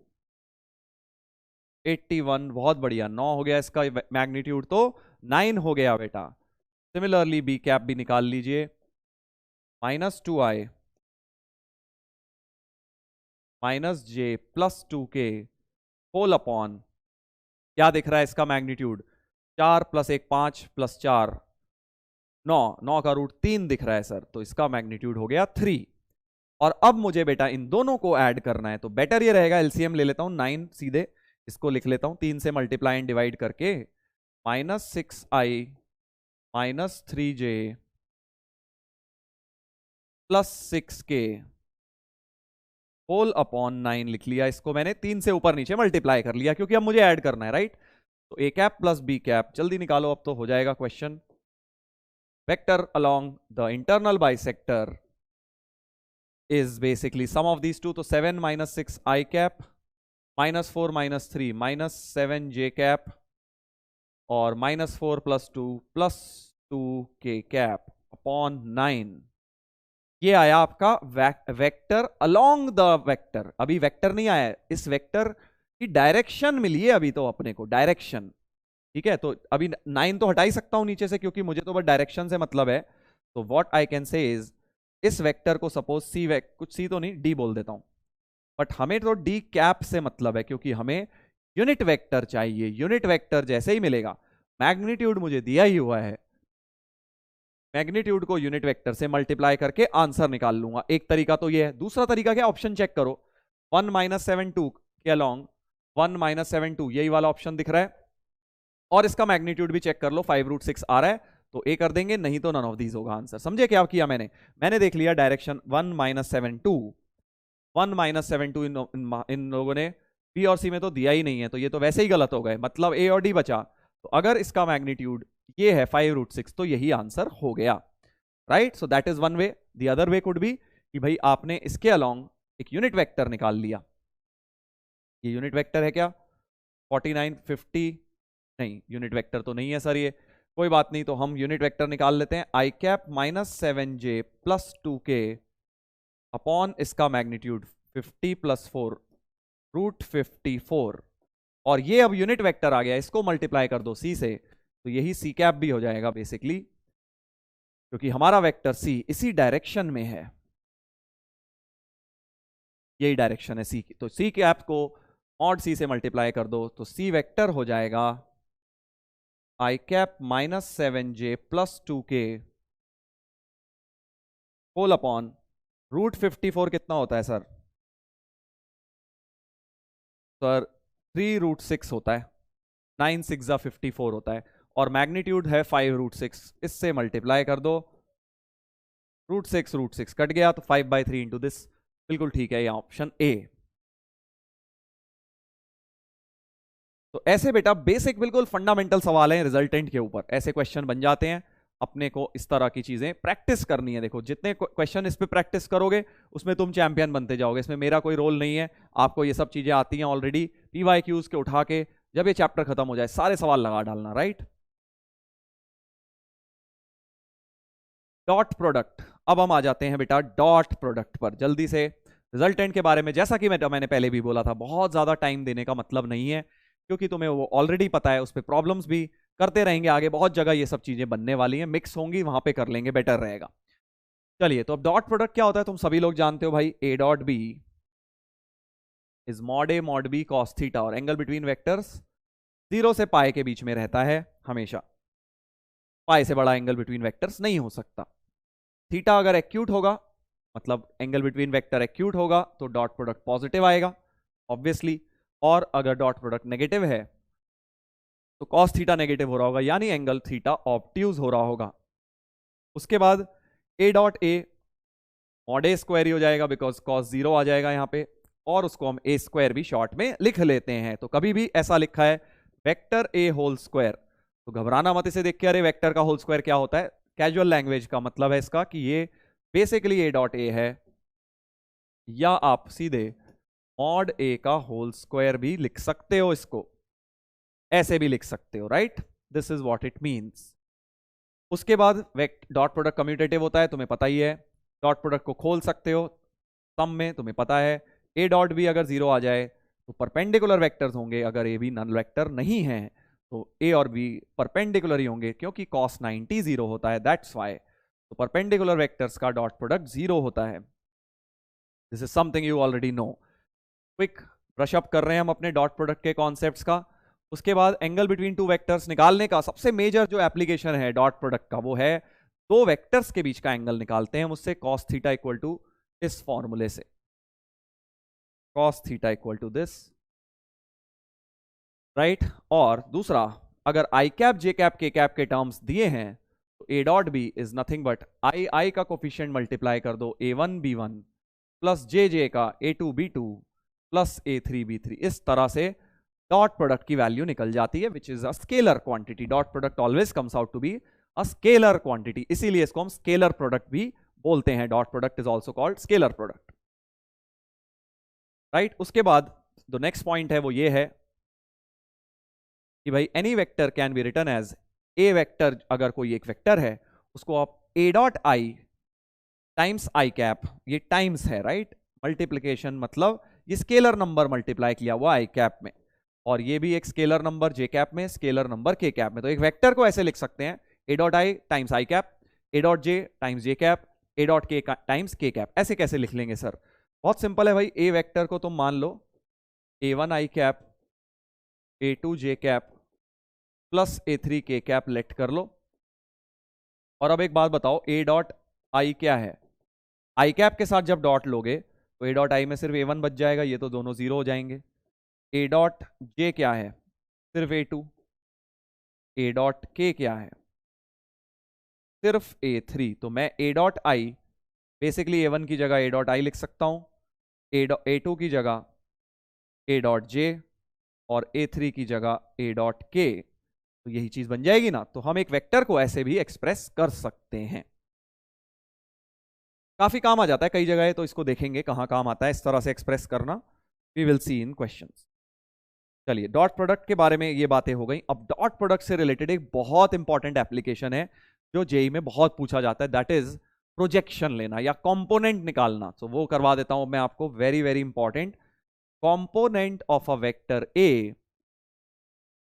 81, बहुत बढ़िया, 9 हो गया इसका मैग्नीट्यूड, तो 9 हो गया बेटा। सिमिलरली बी कैप भी निकाल लीजिए, माइनस 2i माइनस जे प्लस 2k होल अपॉन, क्या दिख रहा है इसका मैग्नीट्यूड, 4 प्लस 1 5 प्लस 4 9, 9 का रूट 3 दिख रहा है सर, तो इसका मैग्नीट्यूड हो गया 3। और अब मुझे बेटा इन दोनों को ऐड करना है, तो बेटर ये रहेगा, एलसीएम ले लेता हूं 9, सीधे इसको लिख लेता हूं 3 से मल्टीप्लाई एंड डिवाइड करके, minus 6i minus 3j plus 6k whole upon 9 लिख लिया, इसको मैंने 3 से ऊपर नीचे मल्टीप्लाई कर लिया, क्योंकि अब मुझे ऐड करना है, राइट। तो A cap plus B cap जल्दी निकालो, अब तो हो जाएगा question. Vector along the internal bisector is basically sum of these two, तो 7 minus 6 I cap -4 -3 -7j cap और -4 + 2 k कैप अपॉन 9। ये आया आपका वेक्टर अलोंग द वेक्टर। अभी वेक्टर नहीं आया है, इस वेक्टर की डायरेक्शन मिली है अभी तो अपने को, डायरेक्शन। ठीक है, तो अभी 9 तो हटा ही सकता हूं नीचे से क्योंकि मुझे तो बस डायरेक्शन से मतलब है। तो what I can say is, इस वेक्टर को सपोज सी कुछ सी तो नहीं, डी बोल देता हूं, बट हमें तो डी कैप से मतलब है क्योंकि हमें यूनिट वेक्टर चाहिए। यूनिट वेक्टर जैसे ही मिलेगा, मैग्नीट्यूड मुझे दिया ही हुआ है, मैग्नीट्यूड को यूनिट वेक्टर से मल्टीप्लाई करके आंसर निकाल लूंगा। एक तरीका तो ये है। दूसरा तरीका क्या, ऑप्शन चेक करो, 1 -7 2 के अलोंग 1 -7 2, यही वाला ऑप्शन दिख रहा है। और इसका मैग्नीट्यूड भी चेक कर लो, 5√6 आ रहा है तो ए कर देंगे, नहीं तो नन ऑफ दीज होगा आंसर। समझे क्या किया मैंने देख लिया डायरेक्शन 1 -7 2, 1 -7 2 इन लोगों ने बी और सी में तो दिया ही नहीं है, तो ये तो वैसे ही गलत हो गए, मतलब ए और डी बचा। तो अगर इसका मैग्नीट्यूड ये है 5√6 तो यही आंसर हो गया, right. So that is one way. The other way could be कि भाई आपने इसके अलोंग एक यूनिट वेक्टर निकाल लिया। ये यूनिट वेक्टर है क्या, 49 50, नहीं यूनिट वेक्टर तो नहीं है सर ये, कोई बात नहीं, तो हम यूनिट वेक्टर निकाल लेते हैं। आई कैप -7j + 2k अपॉन इसका मैग्नीट्यूड 50 + 4 √54, और ये अब यूनिट वेक्टर आ गया, इसको मल्टीप्लाई कर दो सी से, तो यही सी कैप भी हो जाएगा बेसिकली, क्योंकि हमारा वेक्टर सी इसी डायरेक्शन में है, यही डायरेक्शन है सी की। तो सी कैप को मॉड सी से मल्टीप्लाई कर दो तो सी वेक्टर हो जाएगा आई cap -7j + 2k whole upon √54 कितना होता है सर? सर 3√6 होता है, 9 6 54 होता है, और मैग्नीट्यूड है 5√6, इससे मल्टीप्लाई कर दो, √6 कट गया तो 5/3 इंटू दिस, बिल्कुल ठीक है, ये ऑप्शन ए। तो ऐसे बेटा बेसिक बिल्कुल फंडामेंटल सवाल हैं रिजल्टेंट के ऊपर, ऐसे क्वेश्चन बन जाते हैं। अपने को इस तरह की चीजें प्रैक्टिस करनी है। देखो जितने क्वेश्चन इस पे प्रैक्टिस करोगे उसमें तुम चैंपियन बनते जाओगे, इसमें मेरा कोई रोल नहीं है, आपको ये सब चीजें आती हैं ऑलरेडी। PYQs के उठा के जब ये चैप्टर खत्म हो जाए सारे सवाल लगा डालना, राइट। डॉट प्रोडक्ट, अब हम आ जाते हैं बेटा डॉट प्रोडक्ट पर जल्दी से। रिजल्टेंट के बारे में जैसा कि मैंने पहले भी बोला था, बहुत ज्यादा टाइम देने का मतलब नहीं है क्योंकि तुम्हें वो ऑलरेडी पता है, उस पर प्रॉब्लम्स भी करते रहेंगे आगे, बहुत जगह ये सब चीजें बनने वाली हैं, मिक्स होंगी, वहां पे कर लेंगे, बेटर रहेगा। चलिए, तो अब डॉट प्रोडक्ट क्या होता है तुम सभी लोग जानते हो भाई, A dot B is mod A mod B cos theta, और एंगल बिटवीन वेक्टर्स 0 से पाई के बीच में रहता है हमेशा, पाई से बड़ा एंगल बिटवीन वेक्टर्स नहीं हो सकता। थीटा अगर एक्यूट होगा, मतलब एंगल बिटवीन वेक्टर एक्यूट होगा, तो डॉट प्रोडक्ट पॉजिटिव आएगा ऑब्वियसली, और अगर डॉट प्रोडक्ट नेगेटिव है तो कॉस थीटा नेगेटिव हो रहा होगा, यानी एंगल थीटा ऑब्ट्यूज हो रहा होगा। उसके बाद A dot A mod A square ही हो जाएगा बिकॉज कॉस 0 आ जाएगा यहाँ पे, और उसको हम A स्क्वायर भी शॉर्ट में लिख लेते हैं। तो कभी भी ऐसा लिखा है वेक्टर A होल स्क्वायर, तो घबराना मत इसे देख के, अरे वेक्टर का होल स्क्वायर क्या होता है, कैजुअल लैंग्वेज का मतलब है इसका कि ये बेसिकली A डॉट A है, या आप सीधे मॉड A का होल स्क्वायर भी लिख सकते हो, इसको ऐसे भी लिख सकते हो, right. This is what it means. उसके बाद डॉट प्रोडक्ट कम्यूटेटिव होता है, तुम्हें पता ही है, डॉट प्रोडक्ट को खोल सकते हो सम में, तुम्हें पता है। A डॉट B अगर 0 आ जाए तो परपेंडिकुलर वेक्टर्स होंगे, अगर A B नन वेक्टर नहीं है तो A और B परपेंडिकुलर ही होंगे, क्योंकि cos 90 0 होता है, दैट्स वाई। तो परपेंडिकुलर वेक्टर्स का डॉट प्रोडक्ट 0 होता है। This is something you already know. Quick brush up कर रहे हैं हम अपने डॉट प्रोडक्ट के कॉन्सेप्ट्स का। उसके बाद एंगल बिटवीन टू वेक्टर्स निकालने का सबसे मेजर जो एप्लीकेशन है डॉट प्रोडक्ट का, वो है दो वेक्टर्स के बीच का एंगल निकालते हैं उससे, cos थीटा इक्वल टू इस फॉर्मूले से, cos theta equal to this, right. और दूसरा, अगर I cap J cap K cap के टर्म्स दिए हैं तो A dot B is nothing but I का कोफिशिएंट मल्टीप्लाई कर दो A1 B1 प्लस जे का A2 B2 plus A3 B3, इस तरह से डॉट प्रोडक्ट की वैल्यू निकल जाती है, which is a scalar quantity. Dot product always comes out to be a scalar quantity, इसीलिए इसको हम स्केलर प्रोडक्ट भी बोलते हैं। Dot product is also called scalar product, right. उसके बाद जो नेक्स्ट पॉइंट है वो ये है कि भाई any vector can be written as A vector. अगर कोई एक वेक्टर है उसको आप A dot I times I cap, ये टाइम्स है राइट, मल्टीप्लीकेशन मतलब ये स्केलर नंबर मल्टीप्लाई किया हुआ आई कैप में, और ये भी एक स्केलर नंबर जे कैप में, स्केलर नंबर के कैप में। तो एक वेक्टर को ऐसे लिख सकते हैं ए dot I times I cap, A dot J times J cap, A dot के टाइम्स के कैप। ऐसे कैसे लिख लेंगे सर? बहुत सिंपल है भाई। ए वेक्टर को तुम मान लो A1 आई कैप, A2 जे कैप प्लस A3 के कैप लेट कर लो। और अब एक बात बताओ, ए डॉट आई क्या है? आई कैप के साथ जब डॉट लोगे तो ए डॉट आई में सिर्फ A1 बच जाएगा, ये तो दोनों जीरो हो जाएंगे। ए डॉट जे क्या है? सिर्फ A2। ए डॉट के क्या है? सिर्फ A3। तो मैं ए डॉट आई बेसिकली A1 की जगह ए डॉट आई लिख सकता हूं, A2 की जगह ए डॉट जे, और A3 की जगह ए डॉट के। तो यही चीज बन जाएगी ना। तो हम एक वेक्टर को ऐसे भी एक्सप्रेस कर सकते हैं। काफी काम आ जाता है कई जगह, तो इसको देखेंगे कहां काम आता है इस तरह से एक्सप्रेस करना। We will see in questions. चलिए, डॉट प्रोडक्ट के बारे में ये बातें हो गई। अब डॉट प्रोडक्ट से रिलेटेड एक बहुत इंपॉर्टेंट एप्लीकेशन है जो जेई में बहुत पूछा जाता है, दैट इज प्रोजेक्शन लेना या कंपोनेंट निकालना। तो वो करवा देता हूं मैं आपको, very very important. Component of a vector A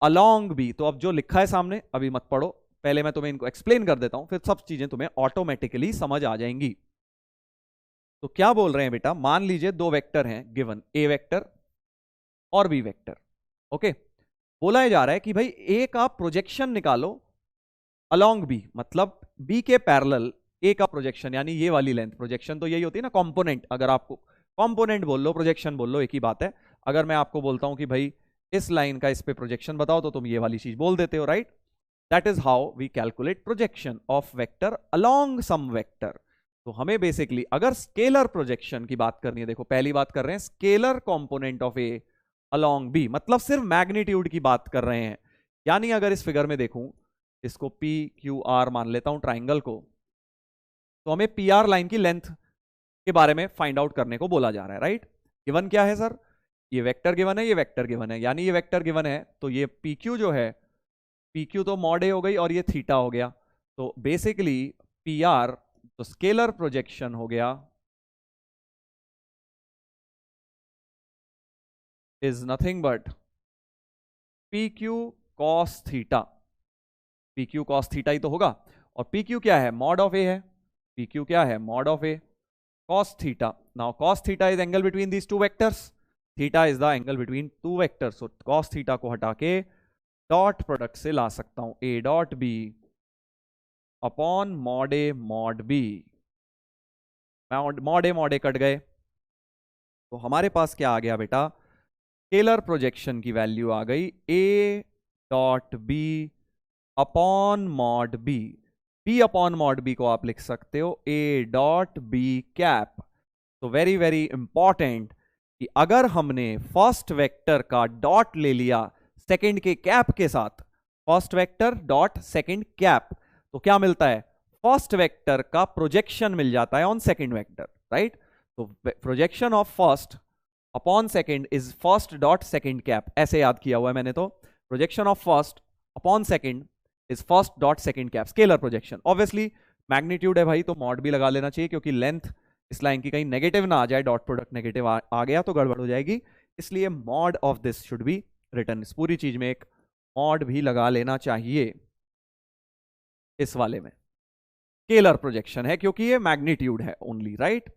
along B. तो अब जो लिखा है सामने अभी मत पढ़ो, पहले मैं तुम्हें इनको एक्सप्लेन कर देता हूं, फिर सब चीजें तुम्हें ऑटोमेटिकली समझ आ जाएंगी। तो क्या बोल रहे हैं बेटा, मान लीजिए दो वेक्टर हैं गिवन, ए वेक्टर और बी वेक्टर। ओके, बोला जा रहा है कि भाई ए का प्रोजेक्शन निकालो अलोंग बी, मतलब बी के पैरेलल ए का प्रोजेक्शन, यानी ये वाली लेंथ। प्रोजेक्शन तो यही होती है ना, कंपोनेंट। अगर आपको कंपोनेंट बोल लो, प्रोजेक्शन बोल लो, एक ही बात है। अगर मैं आपको बोलता हूं कि भाई इस लाइन का इस पे प्रोजेक्शन बताओ, तो तुम ये वाली चीज बोल देते हो, right? That is how we calculate projection of vector along some vector. तो हमें बेसिकली अगर स्केलर प्रोजेक्शन की बात करनी है, देखो पहली बात कर रहे हैं scalar component of A along B, मतलब सिर्फ मैग्नीट्यूड की बात कर रहे हैं। यानी अगर इस फिगर में देखूं, इसको पी क्यू आर मान लेता हूं ट्राइंगल को, तो हमें पी आर लाइन की लेंथ के बारे में फाइंड आउट करने को बोला जा रहा है, राइट? गिवन क्या है सर? ये वेक्टर गिवन है, ये वेक्टर गिवन है, यानी ये वेक्टर गिवन है तो ये पी क्यू जो है, पी क्यू तो मॉड ए हो गई और ये थीटा हो गया। तो बेसिकली पी आर तो स्केलर प्रोजेक्शन हो गया is nothing but P Q cos theta. P Q cos theta ही तो होगा, और पी क्यू क्या है? मॉड ऑफ ए है। पी क्यू क्या है? Mod of A cos theta. Now cos theta is angle between these two vectors. Theta is the angle between two vectors. So cos theta को हटा के डॉट प्रोडक्ट से ला सकता हूं a dot b upon mod a mod b। Mod A cut गए, तो हमारे पास क्या आ गया बेटा? स्केलर प्रोजेक्शन की वैल्यू आ गई a dot b upon mod b। b upon mod b को आप लिख सकते हो a डॉट b कैप। तो वेरी वेरी इंपॉर्टेंट कि अगर हमने फर्स्ट वेक्टर का डॉट ले लिया सेकंड के कैप के साथ, first vector dot second cap, तो क्या मिलता है? फर्स्ट वेक्टर का प्रोजेक्शन मिल जाता है ऑन सेकंड वेक्टर, राइट? तो projection of first upon second is first dot second cap, ऐसे याद किया हुआ है मैंने। तो projection of first upon second is first dot second cap, scalar projection. Obviously magnitude है भाई, तो मॉड भी लगा लेना चाहिए, क्योंकि लेंथ इस लाइन की कहीं नेगेटिव ना आ जाए, डॉट प्रोडक्ट नेगेटिव आ गया तो गड़बड़ हो जाएगी। इसलिए mod of this should be written. इस पूरी चीज में एक मॉड भी लगा लेना चाहिए इस वाले में। स्केलर प्रोजेक्शन है क्योंकि ये मैग्नीट्यूड है ओनली, राइट?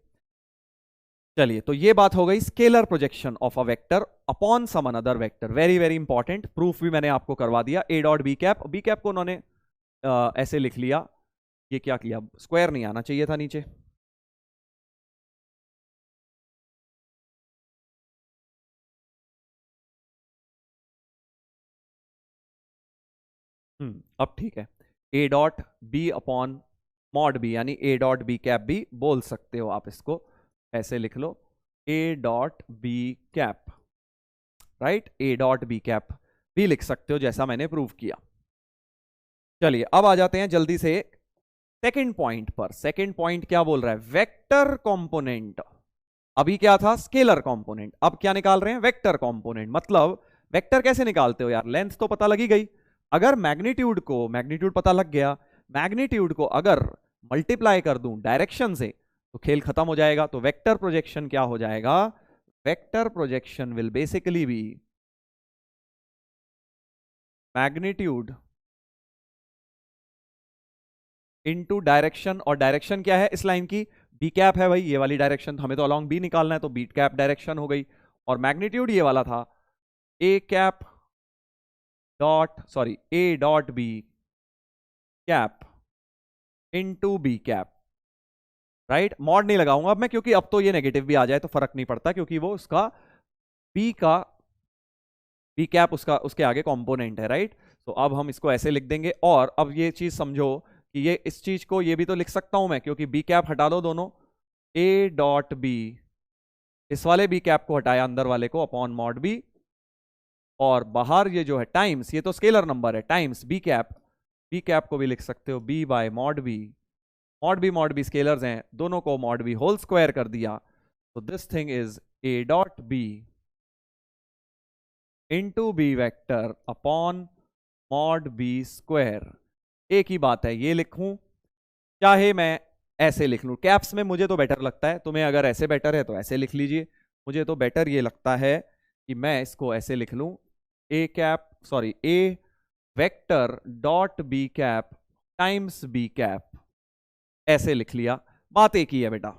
चलिए, तो ये बात हो गई scalar projection of a vector upon some another vector. Very very important, proof भी मैंने आपको करवा दिया। A dot B cap, B cap को उन्होंने ऐसे लिख लिया, ये क्या किया? स्क्वायर नहीं आना चाहिए था नीचे। अब ठीक है। A dot B upon mod B, यानी ए डॉट बी कैप भी बोल सकते हो आप इसको, ऐसे लिख लो A dot B cap, right? A dot B cap भी लिख सकते हो, जैसा मैंने प्रूव किया। चलिए, अब आ जाते हैं जल्दी से सेकंड पॉइंट पर। सेकंड पॉइंट क्या बोल रहा है? वेक्टर कंपोनेंट अभी क्या था, स्केलर कंपोनेंट, अब क्या निकाल रहे हैं, वेक्टर कंपोनेंट। मतलब वेक्टर कैसे निकालते हो यार, लेंथ तो पता लगी गई, अगर मैग्नीट्यूड पता लग गया, मैग्नीट्यूड को अगर मल्टीप्लाई कर दूं डायरेक्शन से तो खेल खत्म हो जाएगा। तो वेक्टर प्रोजेक्शन क्या हो जाएगा, vector projection will basically be magnitude into direction, और डायरेक्शन क्या है इस लाइन की, बी कैप है भाई, ये वाली डायरेक्शन, हमें तो अलोंग बी निकालना है, तो बी कैप डायरेक्शन हो गई। और मैग्नीट्यूड ये वाला था, A cap dot sorry A dot B cap into B cap, right. Mod नहीं लगाऊंगा अब मैं, क्योंकि अब तो ये नेगेटिव भी आ जाए तो फर्क नहीं पड़ता, क्योंकि वो उसका बी का बी कैप उसका उसके आगे कंपोनेंट है, राइट। तो अब हम इसको ऐसे लिख देंगे। और अब ये चीज समझो कि ये इस चीज को ये भी तो लिख सकता हूं मैं, क्योंकि बी कैप हटा दो दोनों, ए डॉट बी, इस वाले बी कैप को हटाया अंदर वाले को, अपॉन मॉड बी, और बाहर ये जो है टाइम्स, ये तो स्केलर नंबर है, टाइम्स बी कैप को भी लिख सकते हो B by mod B, mod B scalars हैं, दोनों को मॉड बी होल स्क्वायर कर दिया। तो this thing is A dot B into B vector upon mod B square. एक ही बात है, ये लिखूं चाहे मैं ऐसे लिख लूं, कैप्स में मुझे तो बेटर लगता है, तुम्हें अगर ऐसे बेटर है तो ऐसे लिख लीजिए, मुझे तो बेटर ये लगता है कि मैं इसको ऐसे लिख लूं, A vector dot B cap times B cap, ऐसे लिख लिया, बात एक ही है बेटा,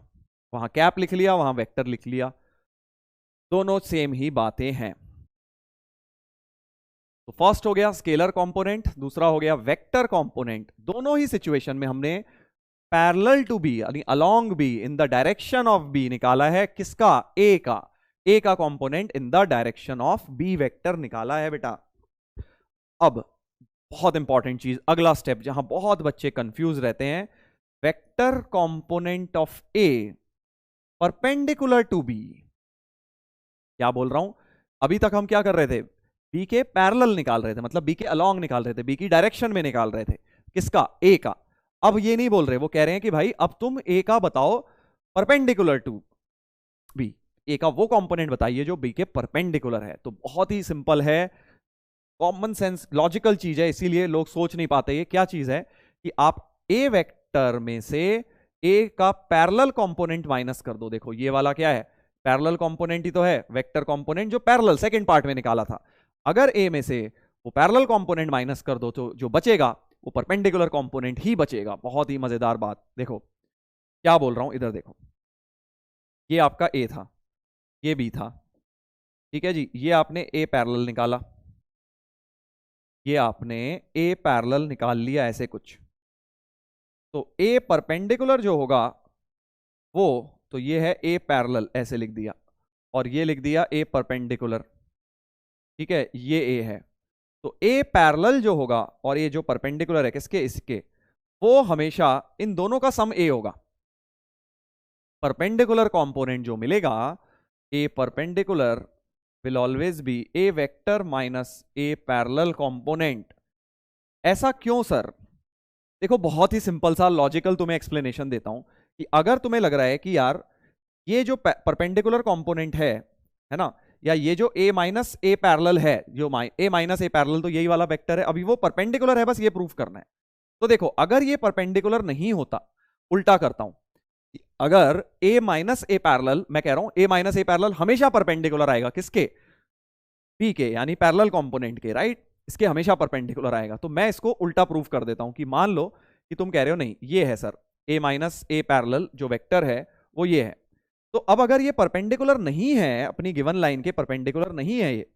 वहां कैप लिख लिया वहां वेक्टर लिख लिया, दोनों सेम ही बातें हैं। तो फर्स्ट हो गया स्केलर कंपोनेंट, दूसरा हो गया वेक्टर कंपोनेंट। दोनों ही सिचुएशन में हमने पैरेलल टू बी यानी along B in the direction of B निकाला है, किसका, ए का component in the direction of B vector निकाला है बेटा। अब बहुत इंपॉर्टेंट चीज, अगला स्टेप जहां बहुत बच्चे कंफ्यूज रहते हैं, vector component of A perpendicular to B. क्या बोल रहा हूं, अभी तक हम क्या कर रहे थे, बी के पैरेलल निकाल रहे थे, मतलब बी के अलोंग निकाल रहे थे, बी की डायरेक्शन में निकाल रहे थे, किसका, ए का। अब ये नहीं बोल रहे, वो कह रहे हैं कि भाई अब तुम ए का बताओ परपेंडिकुलर टू बी, ए का वो कंपोनेंट बताइए जो बी के परपेंडिकुलर है। तो बहुत ही सिंपल है, कॉमन सेंस लॉजिकल चीज है, इसीलिए लोग सोच नहीं पाते ये क्या चीज है, कि आप ए वेक्टर में से ए का पैरेलल कंपोनेंट माइनस कर दो। देखो ये वाला क्या है, पैरेलल कंपोनेंट ही तो है, वेक्टर कंपोनेंट जो पैरेलल सेकंड पार्ट में निकाला था, अगर ए में से वो पैरेलल कंपोनेंट माइनस कर दो तो जो बचेगा वो परपेंडिकुलर कंपोनेंट ही बचेगा। बहुत ही मजेदार बात, देखो क्या बोल रहा हूं, इधर देखो, ये आपका ए था, ये बी था, ठीक है जी, ये आपने ए पैरेलल निकाला, ये आपने ए पैरेलल निकाल लिया ऐसे कुछ, तो ए परपेंडिकुलर जो होगा वो, तो ये है ए पैरेलल ऐसे लिख दिया, और ये लिख दिया ए परपेंडिकुलर, ठीक है, ये ए है। तो ए पैरेलल जो होगा और ये जो परपेंडिकुलर है किसके, इसके, वो हमेशा इन दोनों का सम ए होगा। परपेंडिकुलर कंपोनेंट जो मिलेगा, A perpendicular will always be A vector minus A parallel component. ऐसा क्यों सर, देखो बहुत ही सिंपल सा लॉजिकल तुम्हें एक्सप्लेनेशन देता हूं, कि अगर तुम्हें लग रहा है कि यार ये जो परपेंडिकुलर कंपोनेंट है ना, या ये जो a माइनस ए पैरेलल है, जो a माइनस ए पैरेलल, तो यही वाला वेक्टर है, अभी वो परपेंडिकुलर है, बस ये प्रूफ करना है। तो देखो अगर ये परपेंडिकुलर नहीं होता, उल्टा करता हूं, अगर a माइनस ए पैरेलल, मैं कह रहा हूं a माइनस ए पैरेलल हमेशा परपेंडिकुलर आएगा, किसके, p के, यानी पैरेलल कंपोनेंट के, राइट, इसके हमेशा परपेंडिकुलर आएगा। तो मैं इसको उल्टा प्रूफ कर देता हूं, कि मान लो कि तुम कह रहे हो नहीं ये है sir, a minus A parallel जो वेक्टर है वो ये है, तो अब अगर ये परपेंडिकुलर नहीं है, अपनी गिवन लाइन के परपेंडिकुलर नहीं है ये,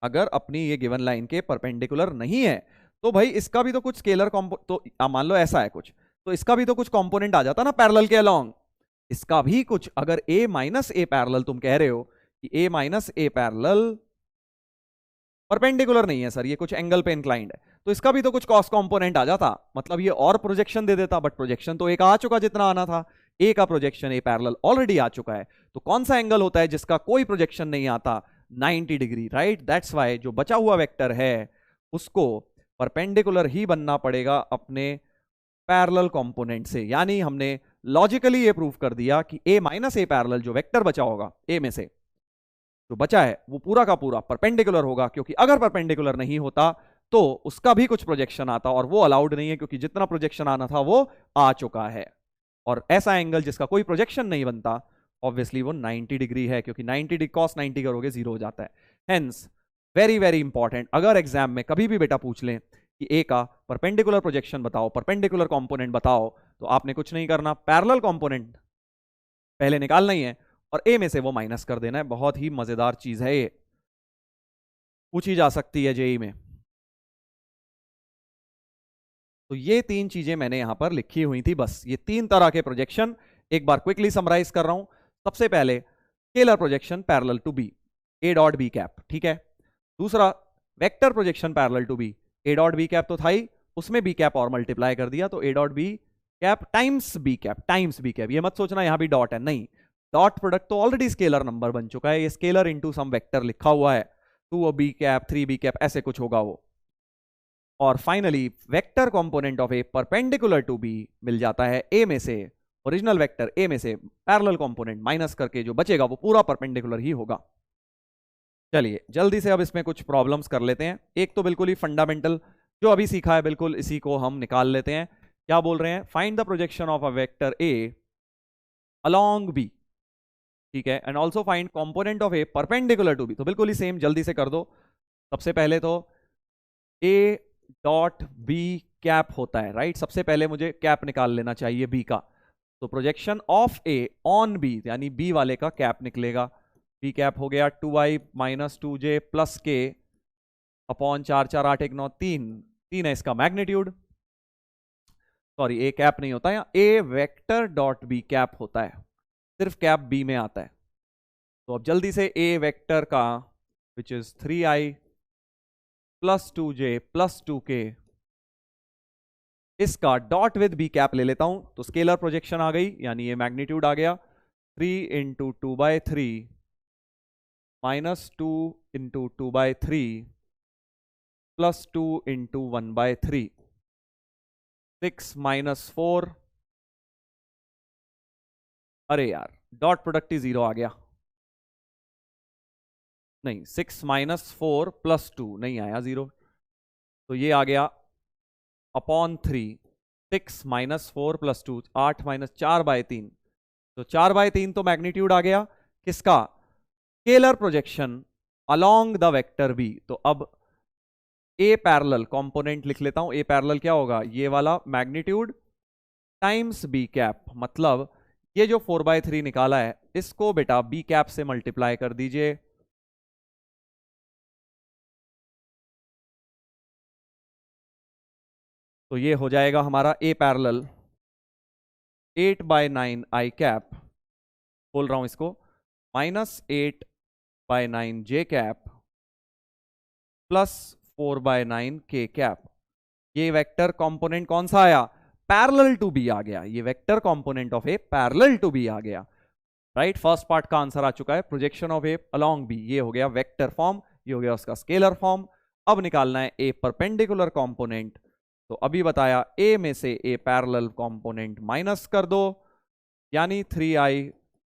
अगर अपनी ये गिवन लाइन के परपेंडिकुलर नहीं है, तो भाई इसका भी तो कुछ स्केलर तो मान लो ऐसा है कुछ, तो इसका भी तो कुछ कंपोनेंट आ जाता ना पैरेलल के अलोंग, इसका भी कुछ, अगर a माइनस ए पैरेलल तुम कह रहे हो कि a minus A parallel perpendicular नहीं है सर, ये कुछ एंगल पे इंक्लाइंड है, तो इसका भी तो कुछ कॉस कंपोनेंट आ जाता, मतलब ये और प्रोजेक्शन दे देता, बट प्रोजेक्शन तो एक आ चुका जितना आना था, ए का प्रोजेक्शन ए पैरेलल ऑलरेडी आ चुका है। तो कौन सा एंगल होता है जिसका कोई प्रोजेक्शन नहीं आता, 90 डिग्री, राइट। दैट्स वाई जो बचा हुआ वेक्टर है उसको परपेंडिकुलर ही बनना पड़ेगा अपने पैरेलल कंपोनेंट से, यानी हमने लॉजिकली ये प्रूव कर दिया कि a माइनस ए पैरेलल जो वेक्टर बचा होगा a में से जो बचा है वो पूरा का पूरा परपेंडिकुलर होगा, क्योंकि अगर परपेंडिकुलर नहीं होता तो उसका भी कुछ प्रोजेक्शन आता और वो अलाउड नहीं है, क्योंकि जितना प्रोजेक्शन आना था वो आ चुका है। और ऐसा एंगल जिसका कोई प्रोजेक्शन नहीं बनता ऑब्वियसली वो 90 डिग्री है, क्योंकि 90 डिग्री cos 90 करोगे 0 हो जाता है। हेंस वेरी वेरी इंपॉर्टेंट, अगर एग्जाम में कभी भी बेटा पूछ लें कि ए का परपेंडिकुलर प्रोजेक्शन बताओ, परपेंडिकुलर कंपोनेंट बताओ, तो आपने कुछ नहीं करना, पैरेलल कंपोनेंट पहले निकालना ही है और ए में से वो माइनस कर देना है। बहुत ही मजेदार चीज है ये, पूछी जा सकती है जेई में। तो ये तीन चीजें मैंने यहां पर लिखी हुई थी, बस ये तीन तरह के प्रोजेक्शन एक बार क्विकली समराइज कर रहा हूं। सबसे पहले scalar projection parallel to B, A dot B cap, ठीक है। दूसरा vector projection parallel to B, A dot B cap तो था ही, उसमें बी कैप और मल्टीप्लाई कर दिया तो A dot B cap times B cap, times B cap. ये मत सोचना यहां भी डॉट है, नहीं, डॉट प्रोडक्ट तो ऑलरेडी स्केलर नंबर बन चुका है, ये स्केलर इनटू सम वेक्टर लिखा हुआ है, 2 बी कैप 3 बी कैप ऐसे कुछ होगा वो। और finally vector component of A perpendicular to B मिल जाता है ए में से, ओरिजिनल वेक्टर ए में से पैरेलल कंपोनेंट माइनस करके जो बचेगा वो पूरा परपेंडिकुलर ही होगा। चलिए जल्दी से अब इसमें कुछ प्रॉब्लम्स कर लेते हैं। एक तो बिल्कुल ही फंडामेंटल जो अभी सीखा है बिल्कुल इसी को हम निकाल लेते हैं। क्या बोल रहे हैं, find the projection of a vector A along B, ठीक है, and also find component of A perpendicular to B. तो बिल्कुल ही सेम, जल्दी से कर दो। सबसे पहले तो ए डॉट बी कैप होता है, राइट, सबसे पहले मुझे कैप निकाल लेना चाहिए बी का। तो projection of A on B यानी बी वाले का कैप निकलेगा, बी कैप हो गया 2i माइनस 2j प्लस के अपॉन 4 4 8 1 9 3, 3 है इसका मैग्नीट्यूड, सॉरी ए कैप नहीं होता है, ए वेक्टर डॉट बी कैप होता है, सिर्फ कैप बी में आता है। तो अब जल्दी से ए वेक्टर का which is 3i plus 2j plus 2k, इसका डॉट विद बी कैप ले लेता हूं तो स्केलर प्रोजेक्शन आ गई, यानी ये मैग्नीट्यूड आ गया 3 into 2/3 minus 2 into 2/3 plus 2 into 1/3, 6 minus 4, अरे यार डॉट प्रोडक्ट ही 0 आ गया, नहीं 6 माइनस 4 प्लस 2 नहीं आया 0, तो ये आ गया अपॉन 3, 6 माइनस 4 प्लस 2 8 माइनस 4/3, तो 4/3 तो मैग्नीट्यूड आ गया किसका, scalar projection along the vector B. तो अब ए पैरेलल कंपोनेंट लिख लेता हूं, ए पैरेलल क्या होगा, ये वाला मैग्नीट्यूड टाइम्स बी कैप, मतलब ये जो 4/3 निकाला है इसको बेटा बी कैप से मल्टीप्लाई कर दीजिए, तो ये हो जाएगा हमारा ए पैरेलल 8/9 आई कैप, बोल रहा हूं इसको, माइनस 8/9 जे कैप प्लस 4/9 के कैप। ये वेक्टर कंपोनेंट कौन सा आया, पैरेलल टू बी आ गया, ये vector component of A parallel to B आ गया, राइट। फर्स्ट पार्ट का आंसर आ चुका है, projection of A along B, ये हो गया वेक्टर फॉर्म, ये हो गया उसका स्केलर फॉर्म। अब निकालना है ए परपेंडिकुलर कंपोनेंट, तो अभी बताया ए में से ए पैरेलल कंपोनेंट माइनस कर दो, यानी 3i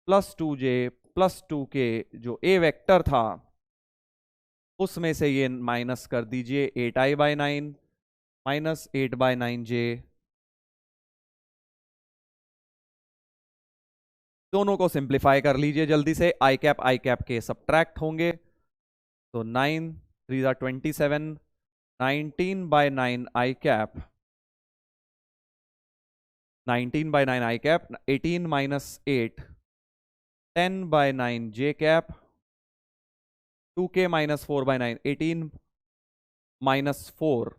plus 2j plus 2k जो ए वेक्टर था उसमें से ये माइनस कर दीजिए 8i/9 माइनस 8/9j, दोनों को सिंप्लीफाई कर लीजिए जल्दी से, आई कैप के सब्ट्रैक्ट होंगे, तो 9 3 27, 19/9 आई कैप, 19/9 आई कैप, 18 माइनस 8 10/9 जे कैप, 2k माइनस 4/9 18 माइनस 4,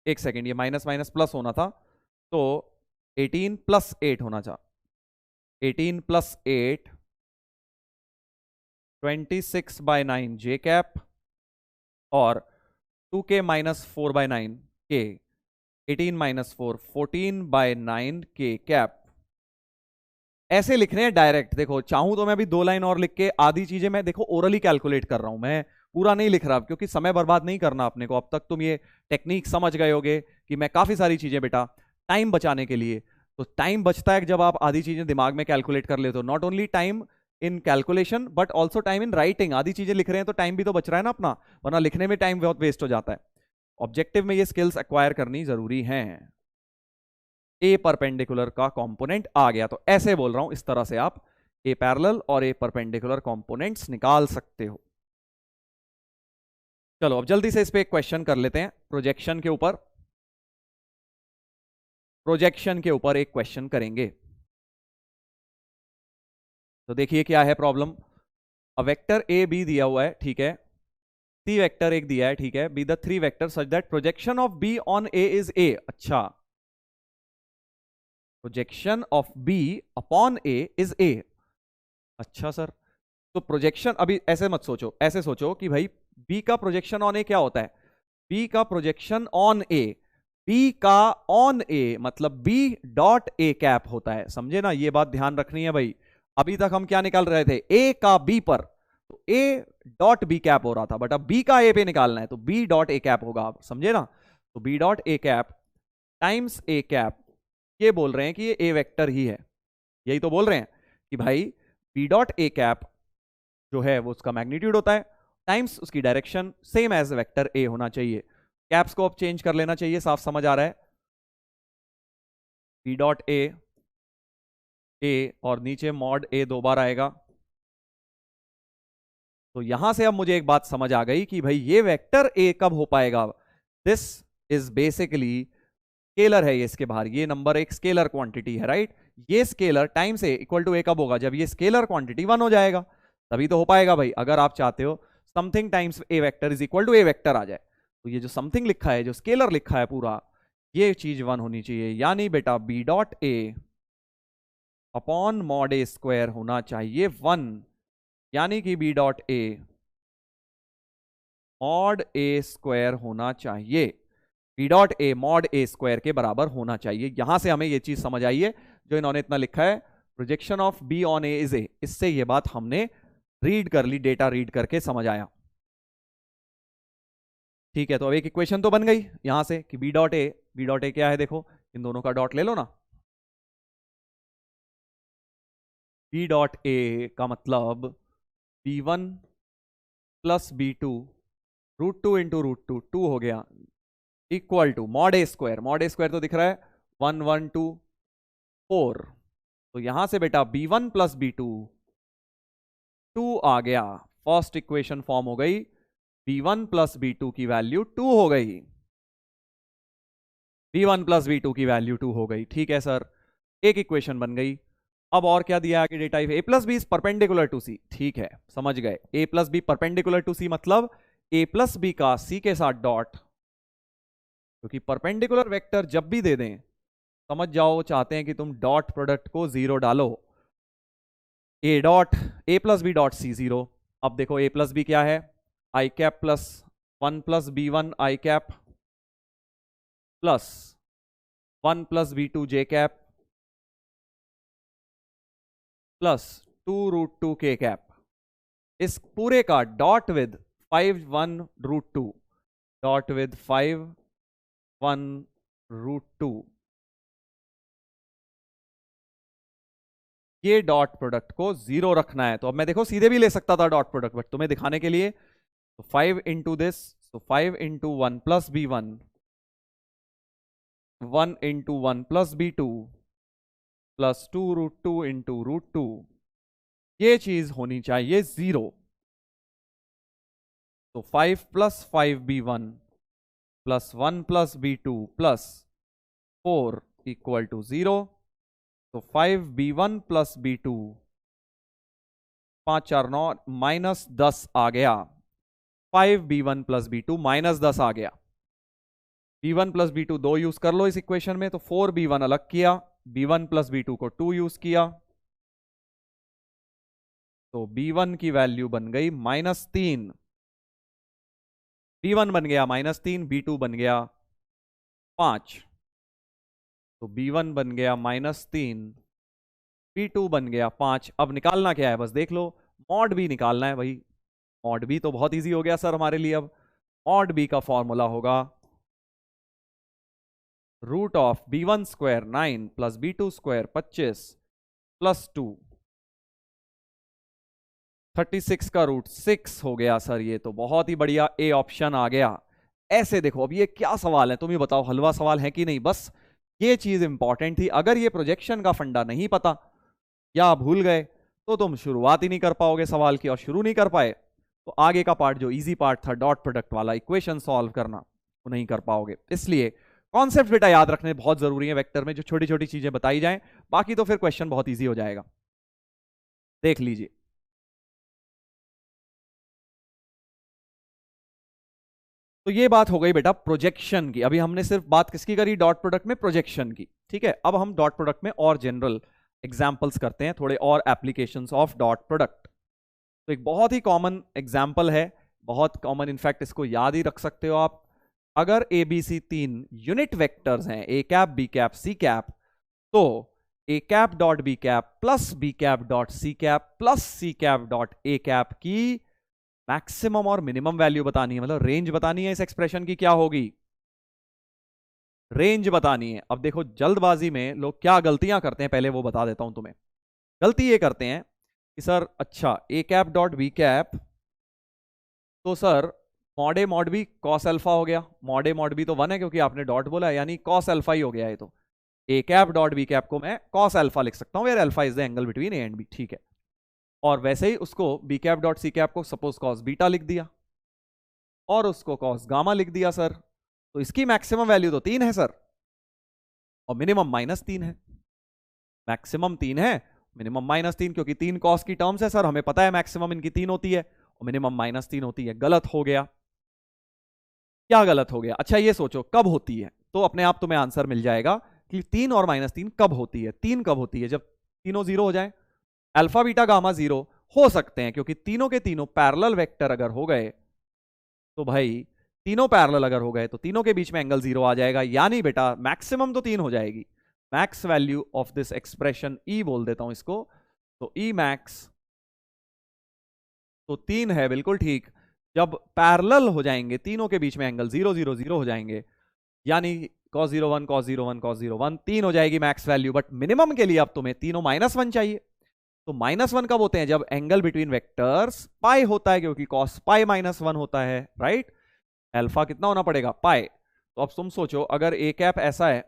एक सेकेंड ये माइनस माइनस प्लस होना था, तो 18 प्लस 8 होना था, 18 प्लस 8 26/9 जे कैप, और 2k माइनस 4/9 के, 18 माइनस 4 14/9 के कैप। ऐसे लिखने हैं डायरेक्ट, देखो चाहूं तो मैं अभी 2 लाइन और लिख के आधी चीजें मैं देखो ओरली कैलकुलेट कर रहा हूं, मैं पूरा नहीं लिख रहा क्योंकि समय बर्बाद नहीं करना अपने को। अब तक तुम ये टेक्निक समझ गए होगे कि मैं काफी सारी चीजें बेटा टाइम बचाने के लिए तो टाइम बचता है जब आप आधी चीजें दिमाग में कैलकुलेट कर लेते हो, not only time in calculation but also time in writing. आधी चीजें लिख रहे हैं तो टाइम भी तो बच रहा है ना अपना, वरना लिखने में टाइम बहुत वेस्ट हो जाता है। ऑब्जेक्टिव में ये स्किल्स एक्वायर करनी जरूरी है। ए परपेंडिकुलर का कंपोनेंट आ गया, तो ऐसे बोल रहा हूं, इस तरह से आप ए पैरेलल और ए परपेंडिकुलर कंपोनेंट्स निकाल सकते हो। चलो अब जल्दी से इस पे एक क्वेश्चन कर लेते हैं, प्रोजेक्शन के ऊपर। प्रोजेक्शन के ऊपर एक क्वेश्चन करेंगे। तो देखिए क्या है problem. A vector A B दिया हुआ है, ठीक है, सी वेक्टर एक दिया है, ठीक है, be the three vector such that projection of B on A is A. अच्छा, projection of B upon A is A. अच्छा सर, तो प्रोजेक्शन, अभी ऐसे मत सोचो, ऐसे सोचो कि भाई बी का प्रोजेक्शन ऑन ए क्या होता है, बी का प्रोजेक्शन ऑन ए, बी का ऑन ए मतलब बी डॉट ए कैप होता है, समझे ना, ये बात ध्यान रखनी है भाई। अभी तक हम क्या निकाल रहे थे, ए का बी पर, तो ए डॉट बी कैप हो रहा था, बट अब बी का ए पे निकालना है तो बी डॉट ए कैप होगा, आप समझे ना। तो B dot A cap times A cap, ये बोल रहे हैं कि ये ए वेक्टर ही है, यही तो बोल रहे हैं कि भाई बी डॉट ए कैप जो है वो उसका मैग्नीट्यूड होता है टाइम्स उसकी direction, same as vector A होना चाहिए। कैप्स को अब चेंज कर लेना चाहिए, साफ समझ आ रहा है। बी डॉट ए और नीचे मॉड ए दो बार आएगा। तो यहां से अब मुझे एक बात समझ आ गई कि भाई ये वेक्टर ए कब हो पाएगा। दिस इज बेसिकली स्केलर है, ये इसके बाहर ये नंबर एक स्केलर क्वांटिटी है, राइट। ये स्केलर टाइम से इक्वल टू ए कब होगा, जब ये स्केलर क्वांटिटी 1 हो जाएगा, तभी तो हो पाएगा भाई। अगर आप चाहते हो something times A vector is equal to A vector आ जाए, तो ये जो समथिंग लिखा है, जो स्केलर लिखा है पूरा, ये चीज 1 होनी चाहिए, यानी बेटा B dot A upon mod A square होना चाहिए 1, यानी कि B dot A mod A square होना चाहिए, B dot A mod A square के बराबर होना चाहिए। यहां से हमें ये चीज समझ आई है जो इन्होंने इतना लिखा है, projection of B on A is ए, इससे ये बात हमने रीड कर ली, डेटा रीड करके समझ आया। ठीक है, तो अब एक इक्वेशन तो बन गई यहां से कि बी डॉट ए क्या है, देखो इन दोनों का डॉट ले लो ना। बी डॉट ए का मतलब B one plus B two root two into root two, two हो गया, equal to mod A square, mod A square तो दिख रहा है 1 1 2 4। तो यहां से बेटा B one plus B two 2 आ गया, फर्स्ट इक्वेशन फॉर्म हो गई, B one plus B two की वैल्यू 2 हो गई, B one plus B two की वैल्यू 2 हो गई। ठीक है सर, एक इक्वेशन बन गई। अब और क्या दिया आगे data, A plus B is perpendicular to C, ठीक है समझ गए, A plus B perpendicular to C मतलब ए प्लस बी का सी के साथ डॉट, क्योंकि परपेंडिकुलर वेक्टर जब भी दे दें, समझ जाओ चाहते हैं कि तुम डॉट प्रोडक्ट को 0 डालो, A dot A plus B dot C 0। अब देखो ए प्लस बी क्या है, I cap plus 1 plus B one I cap plus 1 plus B two J cap plus 2 root 2 के कैप, इस पूरे का dot with 5 1 root 2, dot with 5 1 root 2, ये डॉट प्रोडक्ट को 0 रखना है। तो अब मैं देखो सीधे भी ले सकता था डॉट प्रोडक्ट, बट तुम्हें दिखाने के लिए, तो 5 इंटू दिस, तो 5 into 1 plus B one, 1 into 1 plus B two plus 2 root 2 into root 2, ये चीज होनी चाहिए 0। तो 5 plus 5 B one plus 1 plus B two plus 4 equal to 0। तो 5 B one plus B two, 5 4 9 minus 10 आ गया, 5 B one plus B two minus 10 आ गया। B one plus B two 2 use कर लो इस इक्वेशन में, तो 4 बी वन अलग किया, B one plus B two को 2 यूज किया, तो बी वन की वैल्यू बन गई -3, बी वन बन गया -3, बी टू बन गया 5, तो बी वन बन गया -3, बी टू बन गया 5। अब निकालना क्या है, बस देख लो, मॉड बी निकालना है भाई। मॉड बी तो बहुत इजी हो गया सर हमारे लिए। अब मॉड बी का फॉर्मूला होगा root of b1 square 9 plus b2 square 25 plus 2 36 का रूट 6 हो गया सर। ये तो बहुत ही बढ़िया, ए ऑप्शन आ गया। ऐसे देखो, अब ये क्या सवाल है तुम ही बताओ, हलवा सवाल है कि नहीं? बस ये चीज इंपॉर्टेंट थी। अगर ये प्रोजेक्शन का फंडा नहीं पता या भूल गए तो तुम शुरुआत ही नहीं कर पाओगे सवाल की, और शुरू नहीं कर पाए तो आगे का पार्ट जो इजी पार्ट था डॉट प्रोडक्ट वाला इक्वेशन सॉल्व करना वो नहीं कर पाओगे। इसलिए कॉन्सेप्ट बेटा याद रखने बहुत जरूरी है वेक्टर में, जो छोटी छोटी चीजें बताई जाएं, बाकी तो फिर क्वेश्चन बहुत इजी हो जाएगा। देख लीजिए, तो ये बात हो गई बेटा प्रोजेक्शन की। अभी हमने सिर्फ बात किसकी करी? डॉट प्रोडक्ट में प्रोजेक्शन की। ठीक है, अब हम डॉट प्रोडक्ट में और जनरल एग्जाम्पल्स करते हैं, थोड़े और एप्लीकेशंस ऑफ डॉट प्रोडक्ट। तो एक बहुत ही कॉमन एग्जाम्पल है, बहुत कॉमन, इनफैक्ट इसको याद ही रख सकते हो आप। अगर A B C 3 unit vectors हैं, A cap B cap C cap, तो A cap dot B cap plus B cap dot C cap plus C cap dot A cap की मैक्सिमम और मिनिमम वैल्यू बतानी है, मतलब रेंज बतानी है। इस एक्सप्रेशन की क्या होगी? रेंज बतानी है। अब देखो जल्दबाजी में लोग क्या गलतियां करते हैं, पहले वो बता देता हूं तुम्हें। गलती ये करते हैं कि सर अच्छा ए कैप डॉट बी कैप, तो sir mod A mod B cos alpha हो गया। मॉड ए मॉड बी तो 1 है क्योंकि आपने डॉट बोला, यानी कॉस अल्फा ही हो गया है। तो A cap dot B cap को मैं कॉस अल्फा लिख सकता हूं, where alpha is the angle between A and B. ठीक है, और वैसे ही उसको B cap dot C cap को सपोज कॉस बीटा लिख दिया और उसको कॉस गामा लिख दिया सर। तो इसकी मैक्सिमम वैल्यू तो 3 है सर, और मिनिमम -3 है। मैक्सिमम 3 है, मिनिमम -3, क्योंकि 3 कॉस की टर्म्स है सर, हमें पता है मैक्सिमम इनकी 3 होती है और मिनिमम -3 होती है। गलत हो गया। क्या गलत हो गया? अच्छा ये सोचो कब होती है, तो अपने आप तुम्हें आंसर मिल जाएगा कि 3 और -3 कब होती है। 3 कब होती है? जब तीनों जीरो हो जाए। अल्फा बीटा गामा जीरो हो सकते हैं क्योंकि तीनों के तीनों पैरेलल वेक्टर अगर हो गए तो भाई, तीनों पैरेलल अगर हो गए तो तीनों के बीच में एंगल 0 आ जाएगा, यानी बेटा मैक्सिमम तो 3 हो जाएगी। Max value of this expression E बोल देता हूं इसको, तो ई मैक्स तो 3 है, बिल्कुल ठीक। जब पैरेलल हो जाएंगे तीनों के बीच में एंगल 0 0 0 हो जाएंगे, यानी cos 0 1 cos 0 1 cos 0 1, 3 हो जाएगी मैक्स वैल्यू। बट मिनिमम के लिए अब तुम्हें तीनों -1 चाहिए। तो -1 कब होते हैं? जब एंगल बिटवीन वेक्टर्स पाई होता है, क्योंकि cos पाई -1 होता है, राइट। अल्फा कितना होना पड़ेगा? पाई। तो अब तुम सोचो, अगर ए कैप ऐसा है,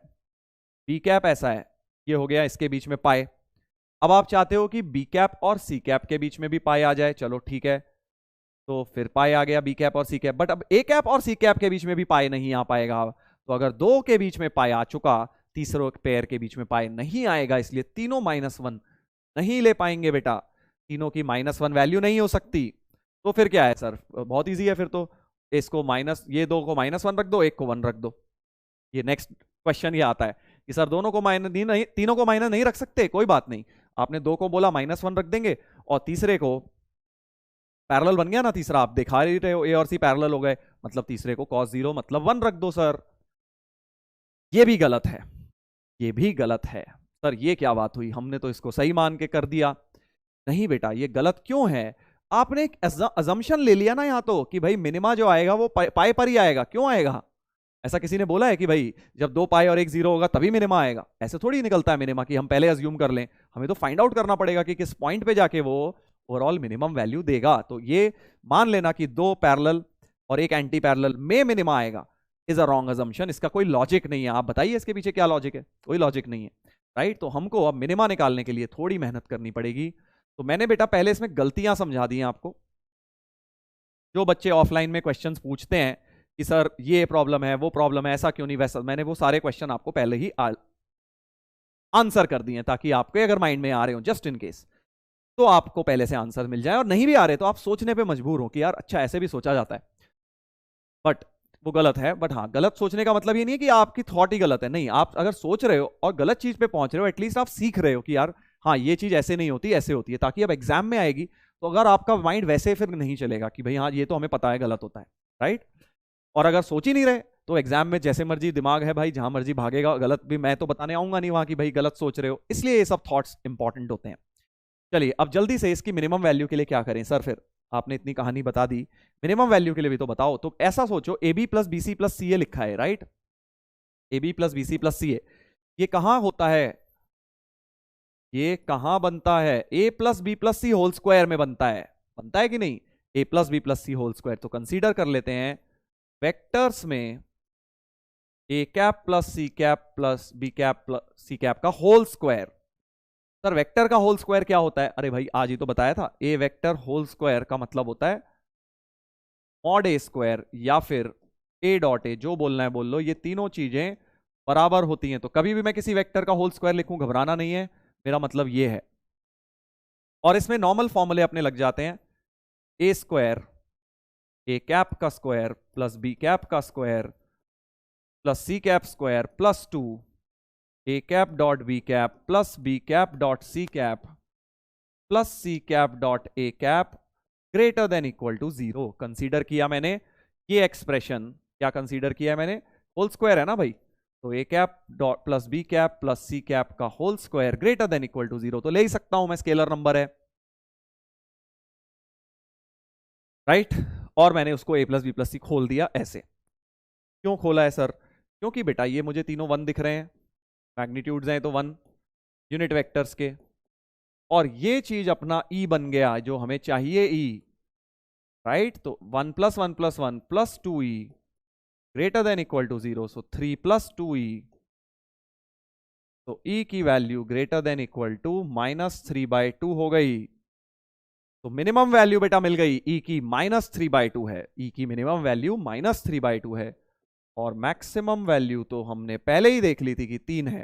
बी कैप ऐसा है, ये हो गया इसके बीच में पाई। अब आप चाहते हो कि बी कैप और सी कैप के बीच में भी पाई आ जाए, चलो ठीक है, तो फिर पाई आ गया बी कैप और सी कैप। बट अब ए कैप और सी कैप के बीच में भी पाई नहीं आ पाएगा। तो अगर दो के बीच में पाई आ चुका, तीसरे पेयर के बीच में पाई नहीं आएगा, इसलिए तीनों -1 नहीं ले पाएंगे बेटा। तीनों की -1 वैल्यू नहीं हो सकती। तो फिर क्या है सर? बहुत इजी है फिर तो। इसको माइनस, ये दो को -1 रख दो, एक को 1 रख दो। ये नेक्स्ट क्वेश्चन ये आता है कि सर दोनों को माइनस नहीं, तीनों को माइनस नहीं रख सकते। कोई बात नहीं, आपने दो को बोला -1 रख देंगे, और तीसरे को पैरेलल बन गया ना तीसरा, आप दिखा ही रहे हो ए और सी पैरेलल हो गए, मतलब तीसरे को cos 0 मतलब 1 रख दो सर। ये भी गलत है, ये भी गलत है सर। ये क्या बात हुई, हमने तो इसको सही मान के कर दिया। नहीं बेटा, ये गलत क्यों है? आपने एक अजम्पशन ले लिया ना यहाँ तो, कि भाई मिनिमा जो आएगा वो पाई पर ही आएगा। क्यों आएगा? ऐसा किसी ने बोला है कि भाई जब 2 पाई और 1 0 होगा तभी मिनिमा आएगा? ऐसे थोड़ी निकलता है मिनिमा कि हम पहले अज्यूम कर लें। हमें तो फाइंड आउट करना पड़ेगा कि किस पॉइंट पे जाके वो ओवरऑल मिनिमम वैल्यू देगा। तो ये मान लेना कि 2 पैरेलल और 1 एंटी पैरेलल में मिनिमा आएगा इज अ रॉन्ग अजम्पशन। इसका कोई लॉजिक नहीं है। आप बताइए इसके पीछे क्या लॉजिक है? कोई लॉजिक नहीं है, राइट। तो हमको अब मिनिमा निकालने के लिए थोड़ी मेहनत करनी पड़ेगी। तो मैंने बेटा पहले इसमें गलतियां समझा दी हैं आपको। जो बच्चे ऑफलाइन में क्वेश्चंस पूछते हैं कि सर ये प्रॉब्लम है, वो प्रॉब्लम है, ऐसा क्यों नहीं वैसा, मैंने वो सारे क्वेश्चन आपको पहले ही आंसर कर दिए, ताकि आपके अगर माइंड में आ रहे हो जस्ट इन केस, तो आपको पहले से आंसर मिल जाए। और नहीं भी आ रहे तो आप सोचने पे मजबूर हो कि यार अच्छा ऐसे भी सोचा जाता है, बट वो गलत है। बट हाँ, गलत सोचने का मतलब ये नहीं है कि आपकी थॉट ही गलत है। नहीं, आप अगर सोच रहे हो और गलत चीज पे पहुंच रहे हो, एटलीस्ट आप सीख रहे हो कि यार हाँ ये चीज ऐसे नहीं होती, ऐसे होती है, ताकि अब एग्जाम में आएगी तो अगर आपका माइंड वैसे फिर नहीं चलेगा कि भाई हाँ ये तो हमें पता है गलत होता है, राइट। और अगर सोच ही नहीं रहे तो एग्जाम में जैसे मर्जी दिमाग है भाई, जहां मर्जी भागेगा। गलत भी मैं तो बताने आऊंगा नहीं वहां की भाई गलत सोच रहे हो, इसलिए ये सब थॉट्स इंपॉर्टेंट होते हैं। चलिए अब जल्दी से इसकी मिनिमम वैल्यू के लिए क्या करें सर? फिर आपने इतनी कहानी बता दी, मिनिमम वैल्यू के लिए भी तो बताओ। तो ऐसा सोचो, A B plus B C plus C A लिखा है, right. A B plus B C plus C है, ये कहां होता है, ये कहां बनता है, A plus B plus C whole square में बनता है कि नहीं, A plus B plus C whole square. तो कंसीडर कर लेते हैं वेक्टर्स में A cap plus C cap plus B cap plus C cap का होल स्क्वायर। सर वेक्टर का होल स्क्वायर क्या होता है, अरे भाई आज ही तो बताया था, ए वेक्टर होल स्क्वायर का मतलब होता है मॉड ए स्क्वायर या फिर ए डॉट ए, जो बोलना है बोल लो, ये तीनों चीजें बराबर होती हैं। तो कभी भी मैं किसी वेक्टर का होल स्क्वायर लिखूं घबराना नहीं है, मेरा मतलब ये है। और इसमें नॉर्मल फॉर्मूले अपने लग जाते हैं, ए स्क्वायर ए कैप का स्क्वायर प्लस बी कैप का square plus C cap square plus 2 A cap dot B cap plus B cap dot C cap plus C cap dot A cap greater than equal to 0। Consider किया मैंने ये एक्सप्रेशन, क्या कंसीडर किया मैंने, होल स्क्वायर है ना भाई, तो A cap dot plus B cap plus C cap का whole square greater than equal to 0, तो ले ही सकता हूं मैं, स्केलर नंबर है, राइट। और मैंने उसको ए प्लस बी प्लस सी खोल दिया ऐसे। क्यों खोला है सर, क्योंकि बेटा ये मुझे तीनों 1 दिख रहे हैं, मैग्नीट्यूड्स हैं तो 1 यूनिट वेक्टर्स के, और ये चीज अपना ई बन गया जो हमें चाहिए, ई, राइट। तो 1 plus 1 plus 1 plus 2e greater than equal to 0, so 3 plus 2e, तो e की value greater than equal to -3/2 हो गई। तो मिनिमम वैल्यू बेटा मिल गई e की -3/2 है, e की मिनिमम वैल्यू -3/2 है, और मैक्सिमम वैल्यू तो हमने पहले ही देख ली थी कि 3 है।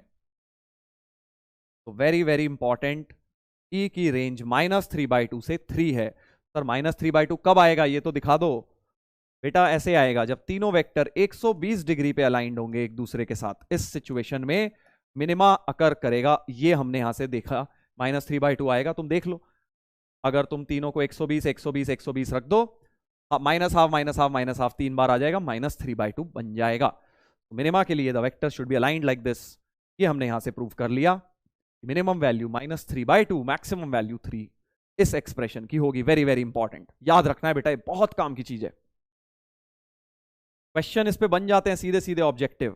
तो वेरी वेरी इंपॉर्टेंट, e की रेंज -3/2 से 3 है। सर -3/2 कब आएगा ये तो दिखा दो बेटा, ऐसे आएगा जब तीनों वेक्टर 120 डिग्री पे अलाइंड होंगे एक दूसरे के साथ, इस सिचुएशन में मिनिमा अकर करेगा, ये हमने यहां से देखा, -3/2 आएगा। तुम देख लो, अगर तुम तीनों को 120 120 120 रख दो, -12 -12 3 बार आ जाएगा, -3/2 बन जाएगा। तो मिनिमा के लिए the vector should be aligned like this, ये हमने यहां से प्रूव कर लिया। मिनिमम वैल्यू -3/2, मैक्सिमम वैल्यू 3 इस एक्सप्रेशन की होगी। वेरी वेरी इंपॉर्टेंट, याद रखना है बेटा, ये बहुत काम की चीज है। क्वेश्चन इस पे बन जाते हैं सीधे सीधे ऑब्जेक्टिव।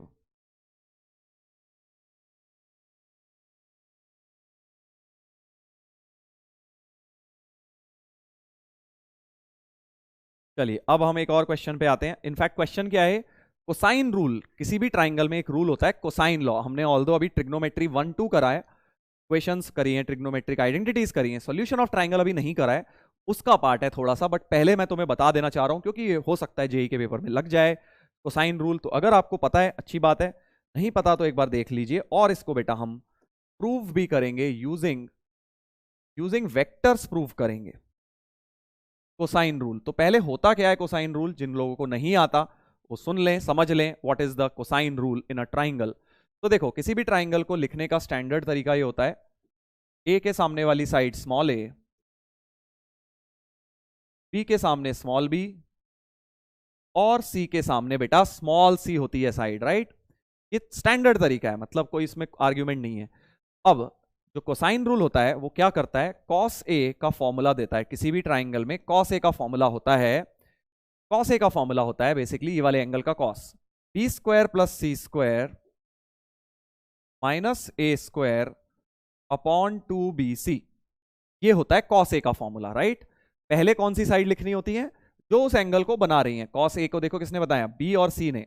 चलिए अब हम एक और क्वेश्चन पे आते हैं। इनफैक्ट क्वेश्चन क्या है, कोसाइन रूल, किसी भी ट्राइंगल में एक रूल होता है कोसाइन लॉ। हमने ऑल्दो अभी ट्रिग्नोमेट्री 1 2 करा है, इक्वेशंस करी हैं, ट्रिग्नोमेट्रिक आइडेंटिटीज करी हैं, सॉल्यूशन ऑफ ट्राइंगल अभी नहीं करा है, उसका पार्ट है थोड़ा सा, बट पहले मैं तुम्हें बता देना चाह रहा हूं क्योंकि ये हो सकता है जेई के पेपर में लग जाए कोसाइन रूल। तो अगर आपको पता है अच्छी बात है, नहीं पता तो एक बार देख लीजिए। और इसको बेटा हम प्रूव भी करेंगे यूजिंग वेक्टर्स, प्रूव करेंगे कोसाइन रूल। तो पहले होता क्या है कोसाइन रूल, जिन लोगों को नहीं आता वो सुन लें, समझ लें what is the cosine rule in a triangle. तो देखो किसी भी ट्राइंगल को लिखने का स्टैंडर्ड तरीका ये होता है, ए के सामने वाली साइड स्मॉल ए, बी के सामने स्मॉल बी, और सी के सामने बेटा स्मॉल सी होती है साइड, राइट। ये स्टैंडर्ड तरीका है, मतलब कोई इसमें आर्ग्यूमेंट नहीं है। अब जो कोसाइन रूल होता है वो क्या करता है, कॉस ए का फॉर्मूला देता है। किसी भी ट्राइंगल में कॉस ए का फॉर्मूला होता है, कॉस ए का फॉर्मूला होता है बेसिकली ये वाले एंगल का cos, B square plus C square minus ए स्क्वायर अपॉन 2bc, ये होता है कॉस ए का फॉर्मूला, राइट। पहले कौन सी साइड लिखनी होती है, जो उस एंगल को बना रही है। कॉस ए को देखो किसने बताया, बी और सी ने,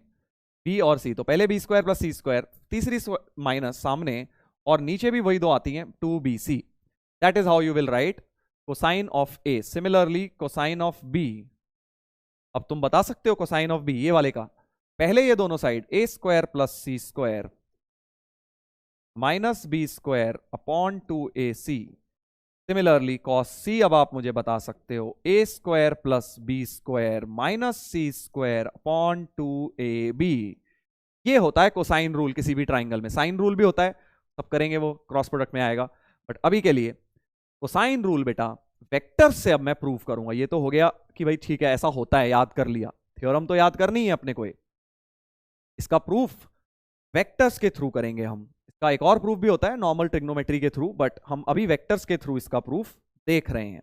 बी और सी, तो पहले B square plus C square, तीसरी माइनस सामने, और नीचे भी वही दो आती हैं 2bc। That is how you will write cosine of A. Similarly cosine of B, अब तुम बता सकते हो कोसाइन ऑफ बी ये वाले का, पहले ये दोनों side A square plus C square minus B square upon 2ac। Similarly cos C, अब आप मुझे बता सकते हो A square plus B square minus C square upon 2ab। ये होता है कोसाइन रूल किसी भी ट्राइंगल में। साइन रूल भी होता है, सब करेंगे वो क्रॉस प्रोडक्ट में आएगा, बट अभी के लिए कोसाइन रूल बेटा वेक्टर्स से अब मैं प्रूव करूंगा। ये तो हो गया कि भाई ठीक है ऐसा होता है, याद कर लिया, थ्योरम तो याद करनी है अपने को, इसका प्रूफ वेक्टर्स के थ्रू करेंगे हम। इसका एक और प्रूफ भी होता है नॉर्मल ट्रिग्नोमेट्री के थ्रू, बट हम अभी वेक्टर्स के थ्रू इसका प्रूफ देख रहे हैं।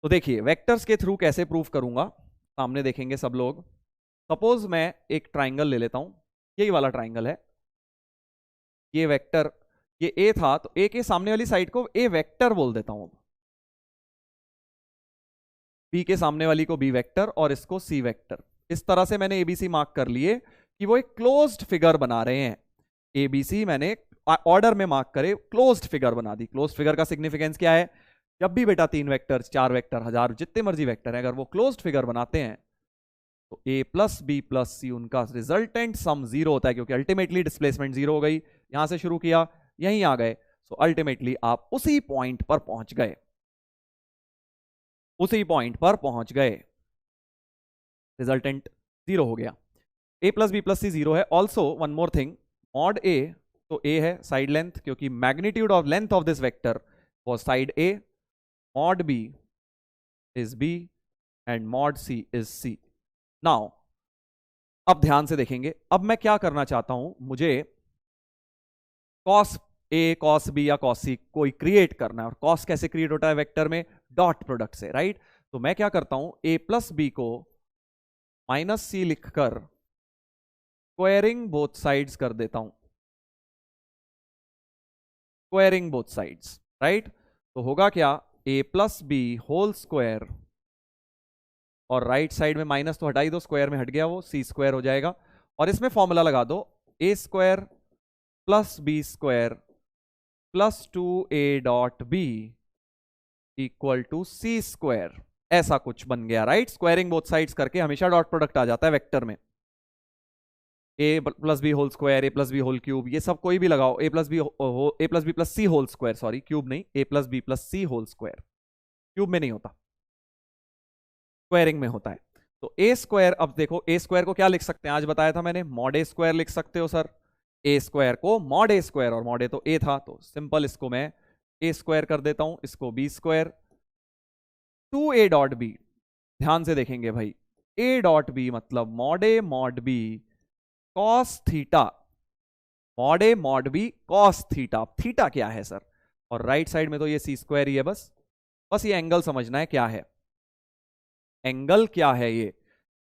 तो देखिए वेक्टर्स के थ्रू कैसे प्रूफ करूंगा, सामने देखेंगे सब लोग। सपोज मैं एक ट्राइंगल ले लेता हूं, यही वाला ट्राइंगल है, ये वेक्टर, ये ए था, तो ए के सामने वाली साइड को ए वेक्टर बोल देता हूं, बी के सामने वाली को बी वेक्टर और इसको सी वेक्टर। इस तरह से मैंने एबीसी मार्क कर लिए कि वो एक क्लोज्ड फिगर बना रहे हैं। एबीसी मैंने ऑर्डर में मार्क करे, क्लोज्ड फिगर बना दी। क्लोज्ड फिगर का सिग्निफिकेंस क्या है? जब भी बेटा 3 वेक्टर, 4 वेक्टर, 1000 जितने मर्जी वेक्टर हैं, अगर वो क्लोज्ड फिगर बनाते हैं तो ए प्लस बी प्लस सी उनका रिजल्टेंट सम 0 होता है, क्योंकि अल्टीमेटली डिस्प्लेसमेंट 0 हो गई। यहां से शुरू किया, यहीं आ गए, सो अल्टीमेटली आप उसी पॉइंट पर पहुंच गए, उसी पॉइंट पर पहुंच गए, रिजल्टेंट 0 हो गया। A plus B plus C 0 है। Also one more thing, mod A, तो ए है साइड लेंथ, क्योंकि magnitude of length of this vector was side A, mod B is B and mod C is C. Now अब ध्यान से देखेंगे, अब मैं क्या करना चाहता हूं, मुझे कॉस ए कॉस बी या कॉस सी कोई क्रिएट करना है। और कॉस कैसे क्रिएट होता है वेक्टर में? डॉट प्रोडक्ट से, राइट? तो मैं क्या करता हूं, ए प्लस बी को माइनस सी लिखकर स्क्वायरिंग बोथ साइड्स कर देता हूं, स्क्वायरिंग बोथ साइड्स, राइट? तो होगा क्या, ए प्लस बी होल स्क्वायर, और राइट साइड में माइनस तो हटा ही दो, स्क्वायर में हट गया वो, सी स्क्वायर हो जाएगा। और इसमें फॉर्मूला लगा दो, A square plus B square plus 2a dot B equal to C square, ऐसा कुछ बन गया, राइट? स्क्वायरिंग बोथ साइड्स करके हमेशा डॉट प्रोडक्ट आ जाता है वेक्टर में। ए प्लस बी होल स्क्वायर, ए प्लस बी होल क्यूब, ये सब कोई भी लगाओ, ए plus B plus C whole square, sorry cube नहीं, A plus B plus C whole square, cube में नहीं होता, स्क्वायरिंग में होता है। तो ए स्क्वायर, अब देखो ए स्क्वायर को क्या लिख सकते हैं, आज बताया था मैंने, मॉड ए स्क्वायर लिख सकते हो सर। ए स्क्वायर को मॉड ए स्क्वायर, और मॉड ए तो ए था, तो सिंपल इसको मैं ए स्क्वायर कर देता हूं, इसको B square, 2a dot B, ध्यान से देखेंगे भाई, ए डॉट बी मतलब mod A mod B cos theta, mod A mod B cos theta. Theta क्या है सर? और राइट साइड में तो ये सी स्क्वायर ही है, बस बस ये एंगल समझना है क्या है, एंगल क्या है ये।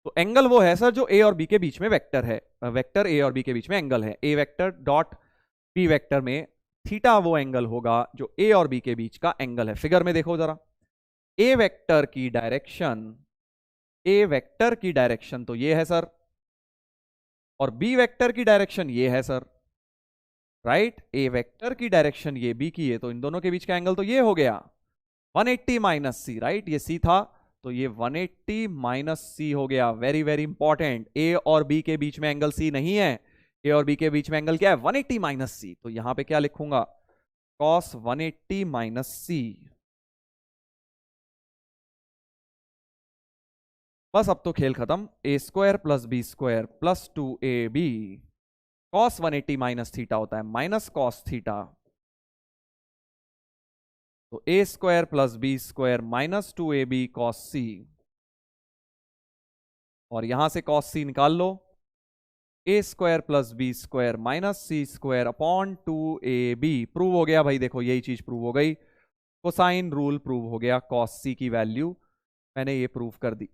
तो एंगल वो है सर जो ए और बी के बीच में वेक्टर है, वेक्टर ए और बी के बीच में एंगल है। ए वेक्टर डॉट बी वेक्टर में थीटा वो एंगल होगा जो ए और बी के बीच का एंगल है। फिगर में देखो जरा, ए वेक्टर की डायरेक्शन, ए वेक्टर की डायरेक्शन तो ये है सर, और बी वेक्टर की डायरेक्शन ये है सर, राइट? ए वेक्टर की डायरेक्शन ये, बी की ये, तो इन दोनों के बीच का एंगल तो ये हो गया 180 माइनस सी, राइट? ये सी था, तो ये 180 माइनस सी हो गया। वेरी वेरी इंपॉर्टेंट, ए और बी के बीच में एंगल सी नहीं है, ए और बी के बीच में एंगल क्या है? 180 माइनस सी। तो यहां पे क्या लिखूंगा, कॉस 180 माइनस सी। बस अब तो खेल खत्म, A square plus B square plus 2ab cos 180 minus theta होता है माइनस कॉस थीटा, तो A square plus B square minus 2ab cos C, और यहां से कॉस सी निकाल लो, A square plus B square minus C square upon 2ab। Prove हो गया भाई, देखो यही चीज प्रूव हो गई, कोसाइन रूल प्रूव हो गया, कॉस सी की वैल्यू मैंने ये प्रूव कर दी।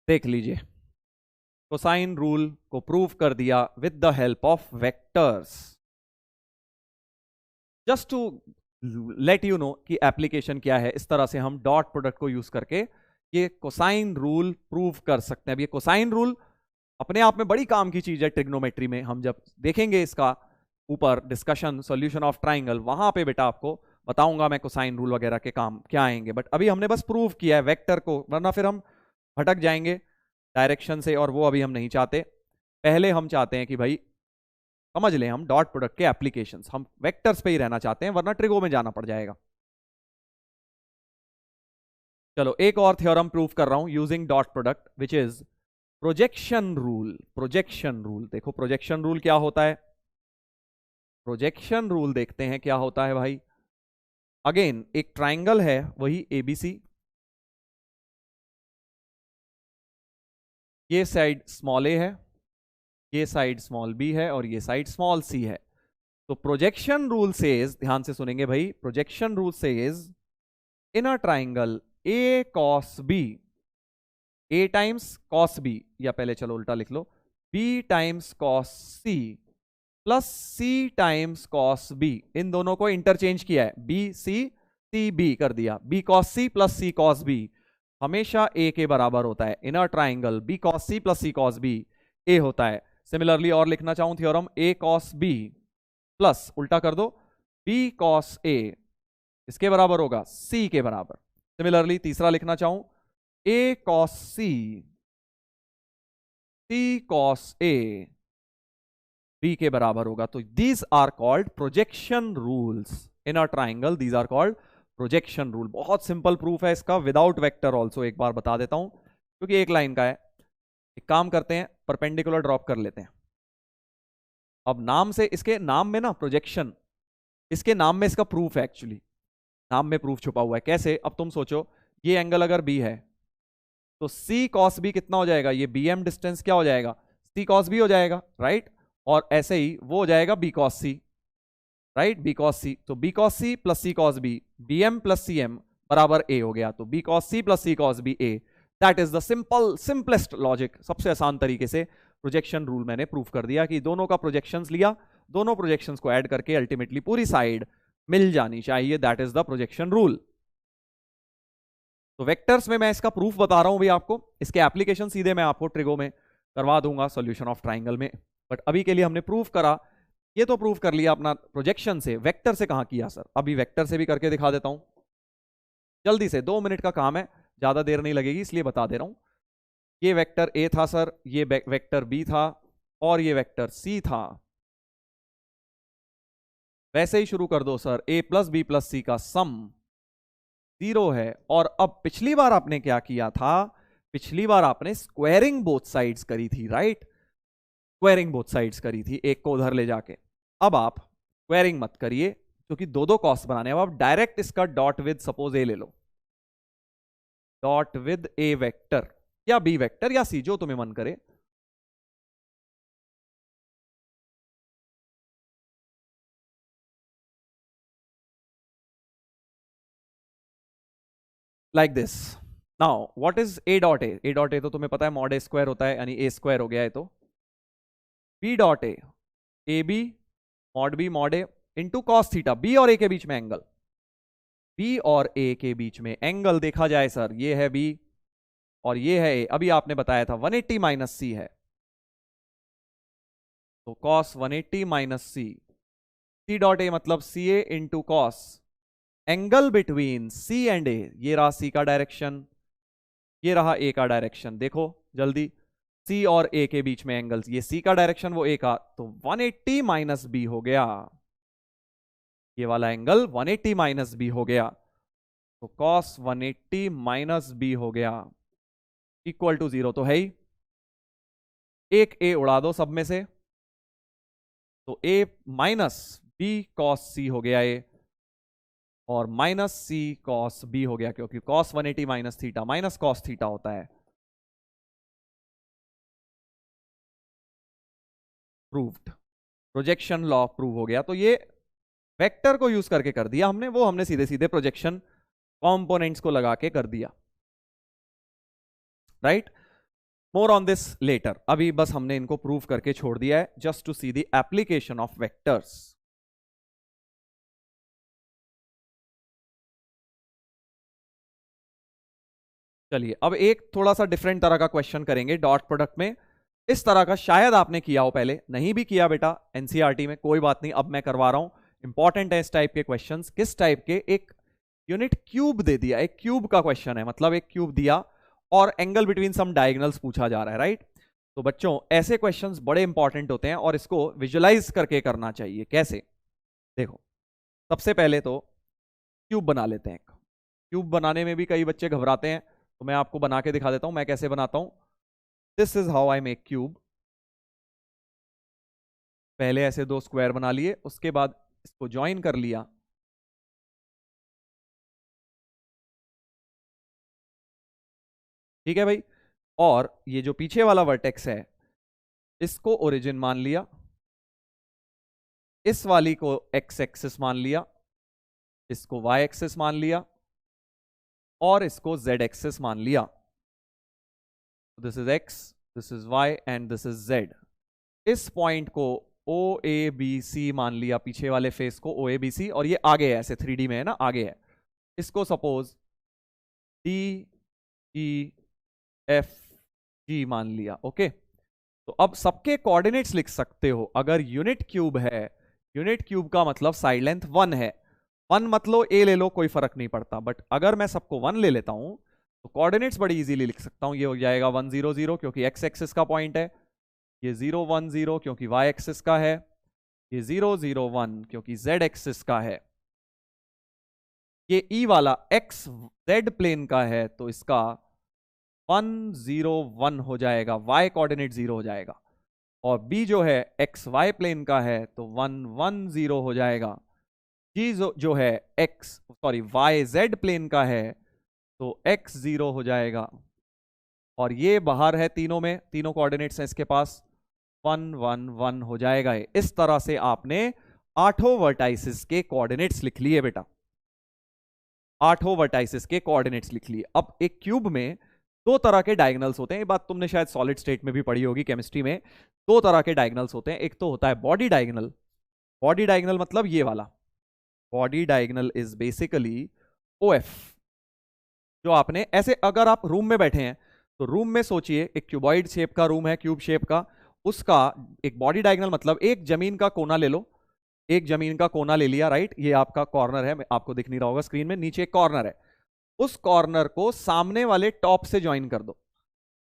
देख लीजिए, कोसाइन रूल को प्रूव कर दिया with the help of vectors. Just to let you know कि एप्लीकेशन क्या है, इस तरह से हम डॉट प्रोडक्ट को यूज करके ये कोसाइन रूल प्रूव कर सकते हैं। अब ये कोसाइन रूल अपने आप में बड़ी काम की चीज है ट्रिग्नोमेट्री में, हम जब देखेंगे इसका ऊपर डिस्कशन सॉल्यूशन ऑफ ट्राइंगल, वहां पे बेटा आपको बताऊंगा मैं कोसाइन रूल वगैरह के काम क्या आएंगे। बट अभी हमने बस प्रूव किया है वेक्टर को, वरना फिर हम भटक जाएंगे डायरेक्शन से, और वो अभी हम नहीं चाहते। पहले हम चाहते हैं कि भाई समझ लें हम डॉट प्रोडक्ट के एप्लीकेशंस, हम वेक्टर्स पे ही रहना चाहते हैं, वरना ट्रिगो में जाना पड़ जाएगा। चलो एक और थ्योरम प्रूव कर रहा हूं using dot product, which is projection rule. Projection rule देखो, प्रोजेक्शन रूल क्या होता है, प्रोजेक्शन रूल देखते हैं क्या होता है भाई। अगेन एक ट्राइंगल है वही एबीसी, ये साइड स्मॉल ए है, ये साइड स्मॉल बी है, और ये साइड स्मॉल सी है। तो प्रोजेक्शन रूल सेज, ध्यान से सुनेंगे भाई, projection rule says in a triangle A cos B, A times cos B, या पहले चलो उल्टा लिख लो, B times cos C plus C times cos B, इन दोनों को इंटरचेंज किया है, बी सी बी कर दिया, B cos C plus C cos B हमेशा ए के बराबर होता है। In a triangle B cos C plus C cos B A होता है। सिमिलरली और लिखना चाहूं theorem, A cos B plus उल्टा कर दो बी कॉस ए, इसके बराबर होगा सी के बराबर। सिमिलरली तीसरा लिखना चाहूं, A cos C cos A B के बराबर होगा। तो these are called projection rules in a triangle, these are called projection rule. बहुत सिंपल प्रूफ है इसका, विदाउट वेक्टर ऑल्सो, एक बार बता देता हूं क्योंकि एक लाइन का है। एक काम करते हैं, परपेंडिकुलर ड्रॉप कर लेते हैं। अब नाम से, इसके नाम में ना प्रोजेक्शन, इसके नाम में इसका प्रूफ है, एक्चुअली नाम में प्रूफ छुपा हुआ है। कैसे? अब तुम सोचो, ये एंगल अगर बी है तो सी कॉस बी कितना हो जाएगा, ये बी एम डिस्टेंस क्या हो जाएगा, सी कॉस बी हो जाएगा, राइट। और ऐसे ही वो हो जाएगा B cos C, right, B cos C. तो B cos C plus C cos B, B M plus C M बराबर ए हो गया। तो B cos C plus C cos B A, that is the simplest logic, सबसे आसान तरीके से प्रोजेक्शन रूल मैंने प्रूफ कर दिया कि दोनों का प्रोजेक्शंस लिया, दोनों प्रोजेक्शंस को ऐड करके अल्टीमेटली पूरी साइड मिल जानी चाहिए, that is the projection rule. तो वेक्टर्स में मैं इसका प्रूफ बता रहा हूं भी आपको, इसके एप्लीकेशन सीधे मैं आपको ट्रिगो में करवा दूंगा सॉल्यूशन ऑफ ट्राइंगल में, बट अभी के लिए हमने प्रूफ करा, ये तो प्रूफ कर लिया अपना प्रोजेक्शन से। वेक्टर से कहां किया सर? अभी वेक्टर से भी करके दिखा देता हूं जल्दी से, 2 मिनट का काम है, ज्यादा देर नहीं लगेगी इसलिए बता दे रहा हूं। ये वेक्टर ए था सर, ये वेक्टर बी था, और ये वेक्टर सी था। वैसे ही शुरू कर दो सर, ए प्लस बी प्लस सी का सम 0 है। और अब पिछली बार आपने क्या किया था, पिछली बार आपने स्क्वायरिंग बोथ साइड्स करी थी, राइट, स्क्वायरिंग बोथ साइड्स करी थी, एक को उधर ले जाके। अब आप स्क्वायरिंग मत करिए क्योंकि दो दो कॉस्ट बनाने, अब आप डायरेक्ट इसका डॉट विद सपोज ए ले लो, डॉट विद ए वेक्टर या बी वेक्टर या सी, जो तुम्हें मन करे। Like this. Now what is A dot A? A dot ए तो तुम्हें पता है मॉड ए स्क्वायर होता है, यानी ए स्क्वायर हो गया है। तो B dot A B mod A into cos theta, B और ए के बीच में एंगल, बी और ए के बीच में एंगल देखा जाए सर, ये है बी और ये है ए। अभी आपने बताया था 180 माइनस सी है, तो cos 180 minus C, C dot A मतलब C A into cos angle between C and A, ये रहा सी का डायरेक्शन, ये रहा ए का डायरेक्शन। देखो जल्दी, सी और ए के बीच में एंगल्स, ये सी का डायरेक्शन वो ए का, तो 180 माइनस बी हो गया, ये वाला एंगल 180 माइनस बी हो गया। तो कॉस 180 माइनस बी हो गया इक्वल टू 0 तो है ही। एक ए उड़ा दो सब में से, तो ए माइनस बी कॉस सी हो गया ए, और माइनस सी कॉस बी हो गया, क्योंकि cos 180 minus theta minus cos theta होता है। प्रूव्ड, प्रोजेक्शन लॉ प्रूव हो गया। तो ये वेक्टर को यूज करके कर दिया हमने, वो हमने सीधे सीधे प्रोजेक्शन कंपोनेंट्स को लगा के कर दिया, right. More on this later, अभी बस हमने इनको प्रूव करके छोड़ दिया है, just to see the application of vectors. चलिए अब एक थोड़ा सा डिफरेंट तरह का क्वेश्चन करेंगे डॉट प्रोडक्ट में। इस तरह का शायद आपने किया हो पहले, नहीं भी किया बेटा एनसीईआरटी में, कोई बात नहीं, अब मैं करवा रहा हूं। इंपॉर्टेंट है इस टाइप के क्वेश्चंस। किस टाइप के? एक यूनिट क्यूब दे दिया, एक क्यूब का क्वेश्चन है, मतलब एक क्यूब दिया और एंगल बिटवीन सम डायगोनल्स पूछा जा रहा है, राइट। तो बच्चों ऐसे क्वेश्चंस बड़े इंपॉर्टेंट होते हैं और इसको विजुअलाइज करके करना चाहिए। कैसे? देखो, सबसे पहले तो क्यूब बना लेते हैं। क्यूब बनाने में भी कई बच्चे घबराते हैं, तो मैं आपको बना के दिखा देता हूं मैं कैसे बनाता हूं। This is how I make cube. पहले ऐसे दो स्क्वायर बना लिए, उसके बाद इसको ज्वाइन कर लिया, ठीक है भाई। और ये जो पीछे वाला वर्टेक्स है इसको ओरिजिन मान लिया, इस वाली को x एक्सिस मान लिया, इसको y एक्सिस मान लिया और इसको z एक्सिस मान लिया। This is x, this is y and this is z। इस पॉइंट को OABC मान लिया, पीछे वाले फेस को OABC, और ये आगे है, ऐसे 3D में है ना, आगे है। इसको सपोज DEFG मान लिया। ओके, तो अब सबके कोऑर्डिनेट्स लिख सकते हो। अगर यूनिट क्यूब है, यूनिट क्यूब का मतलब साइड लेंथ 1 है, 1 मतलब A ले लो, कोई फर्क नहीं पड़ता, बट अगर मैं सबको 1 ले लेता हूं तो कोऑर्डिनेट्स बड़ी इजीली लिख सकता हूं। ये हो जाएगा 1 0 0 क्योंकि x एक्सिस का पॉइंट है, ये 0 1 0 क्योंकि y एक्सिस का है, ये 0 0 1 क्योंकि z एक्सिस का है। ये E वाला x z प्लेन का है तो इसका 1 0 1 हो जाएगा, y कोऑर्डिनेट 0 हो जाएगा। और B जो है x y प्लेन का है तो 1 1 0 हो जाएगा। G जो है y z प्लेन का है तो x 0 हो जाएगा। और ये बाहर है तीनों में, तीनों कोऑर्डिनेट्स हैं इसके पास, 1 1 1 हो जाएगा। इस तरह से आपने 8 वर्टाइसिस के कोऑर्डिनेट्स लिख लिए बेटा, 8 वर्टाइसिस के कोऑर्डिनेट्स लिख लिए। अब एक क्यूब में 2 तरह के डायगोनल्स होते हैं, ये बात तुमने शायद सॉलिड स्टेट में भी पढ़ी होगी केमिस्ट्री में। 2 तरह के डायगोनल्स होते हैं, एक तो होता है बॉडी डायगोनल। बॉडी डायगोनल मतलब ये वाला, body diagonal is basically OF। जो आपने ऐसे, अगर आप रूम में बैठे हैं तो रूम में सोचिए एक क्यूबॉइड शेप का रूम है, क्यूब शेप का, उसका एक बॉडी डायगोनल मतलब एक जमीन का कोना ले लो, एक जमीन का कोना ले लिया, राइट, ये आपका कॉर्नर है, आपको दिख नहीं रहा होगा स्क्रीन में, नीचे एक कॉर्नर है, उस कॉर्नर को सामने वाले टॉप से ज्वाइन कर दो,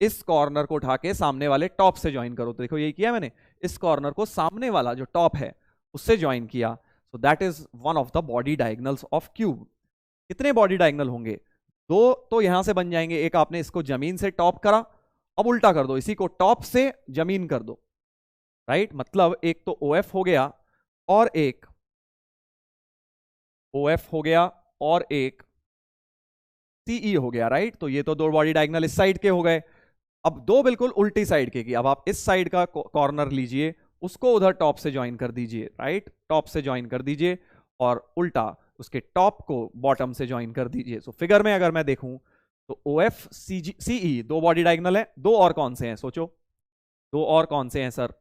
इस कॉर्नर को उठा के सामने वाले टॉप से ज्वाइन करो। तो देखो यही किया मैंने, इस कॉर्नर को सामने वाला जो टॉप है उससे ज्वाइन किया। So that is one of the body diagonals of cube. कितने बॉडी डायगोनल होंगे? 2 तो यहां से बन जाएंगे, एक आपने इसको जमीन से टॉप करा, अब उल्टा कर दो, इसी को टॉप से जमीन कर दो, राइट, मतलब एक तो OF हो गया और एक OF हो गया और एक CE हो गया, राइट। तो ये तो 2 बॉडी डायगोनल इस साइड के हो गए। अब 2 बिल्कुल उल्टी साइड के की, अब आप इस साइड का कॉर्नर लीजिए, उसको उधर टॉप से ज्वाइन कर दीजिए, राइट, टॉप से ज्वाइन कर दीजिए, और उल्टा उसके टॉप को बॉटम से ज्वाइन कर दीजिए। सो फिगर में अगर मैं देखूं तो OF CE 2 बॉडी डायगोनल है, 2 और कौन से हैं सोचो, 2 और कौन से हैं सर?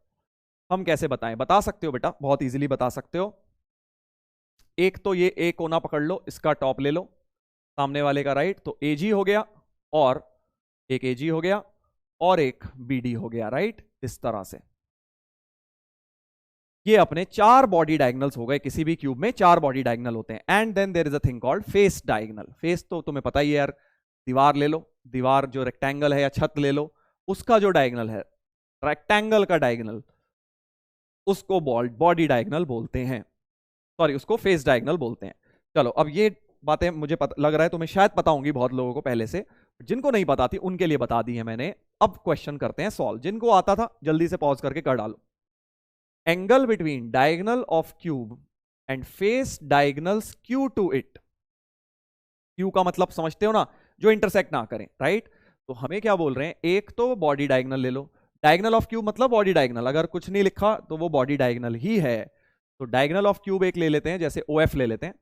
हम कैसे बताएं? बता सकते हो बेटा, बहुत इजीली बता सकते हो। एक तो ये एक कोना पकड़ लो, इसका टॉप ले लो सामने वाले का, राइट, तो AG हो गया, और एक AG हो गया, और एक BD हो गया, राइट, इस तरह से। ये अपने 4 बॉडी डायगोनल्स हो गए, किसी भी क्यूब में 4 बॉडी डायगोनल होते हैं। And then there is a thing called face diagonal. Face तो तुम्हें पता ही है यार, दीवार ले लो, दीवार जो रेक्टेंगल है या छत ले लो, उसका जो डायगोनल है, रेक्टेंगल का डायगोनल, उसको बॉडी डायगोनल बोलते हैं, सॉरी उसको फेस डायगोनल बोलते हैं। चलो, अब ये बातें मुझे लग रहा है तुम्हें शायद पता होंगी बहुत लोगों को पहले से, जिनको नहीं पता थी उनके लिए बता दी है मैंने। अब क्वेश्चन करते हैं सॉल्व, जिनको आता था जल्दी से पॉज करके कर डालो। Angle between diagonal of cube and face diagonals Q to it. Q का मतलब समझते हो ना, जो इंटरसेक्ट ना करें, राइट। तो हमें क्या बोल रहे हैं, एक तो बॉडी डायगोनल ले लो, डायगोनल ऑफ क्यूब मतलब बॉडी डायगोनल, अगर कुछ नहीं लिखा तो वो बॉडी डायगोनल ही है। तो डायगोनल ऑफ क्यूब एक ले लेते हैं, जैसे OF ले लेते हैं।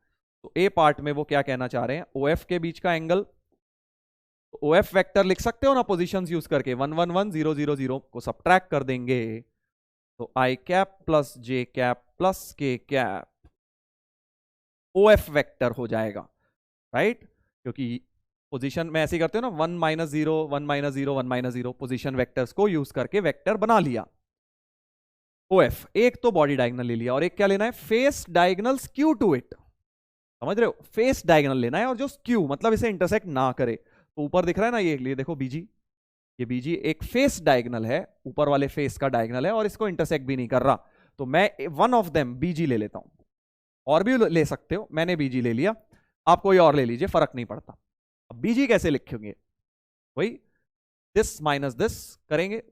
तो ए पार्ट में वो क्या कहना चाह रहे हैं, OF के बीच का एंगल, तो OF वेक्टर लिख सकते हो ना पोजीशंस यूज करके, 1 1 1 0 0 0 को सब्ट्रैक्ट कर देंगे, तो I cap plus J cap plus K cap OF vector हो जाएगा, राइट, क्योंकि पोजीशन में ऐसे ही करते हो ना, 1 minus 0 1 minus 0 1 minus 0, position vectors को यूज करके वेक्टर बना लिया। OF एक तो बॉडी डायगोनल ले लिया, और एक क्या लेना है, face diagonals Q to it. समझ रहे हो, फेस डायगोनल लेना है, और जो क्यू मतलब इसे इंटरसेक्ट ना करे। तो ऊपर दिख रहा है ना ये देखो BG, ये BG एक फेस डायगोनल है, ऊपर वाले फेस का डायगोनल है, और इसको इंटरसेक्ट भी नहीं कर रहा। तो मैं वन ऑफ देम BG ले लेता हूं, और भी ले सकते हो, मैंने BG ले लिया, आप कोई और ले लीजिए, फर्क नहीं पड़ता। अब BG कैसे लिखेंगे, वही दिस माइनस दिस करेंगे,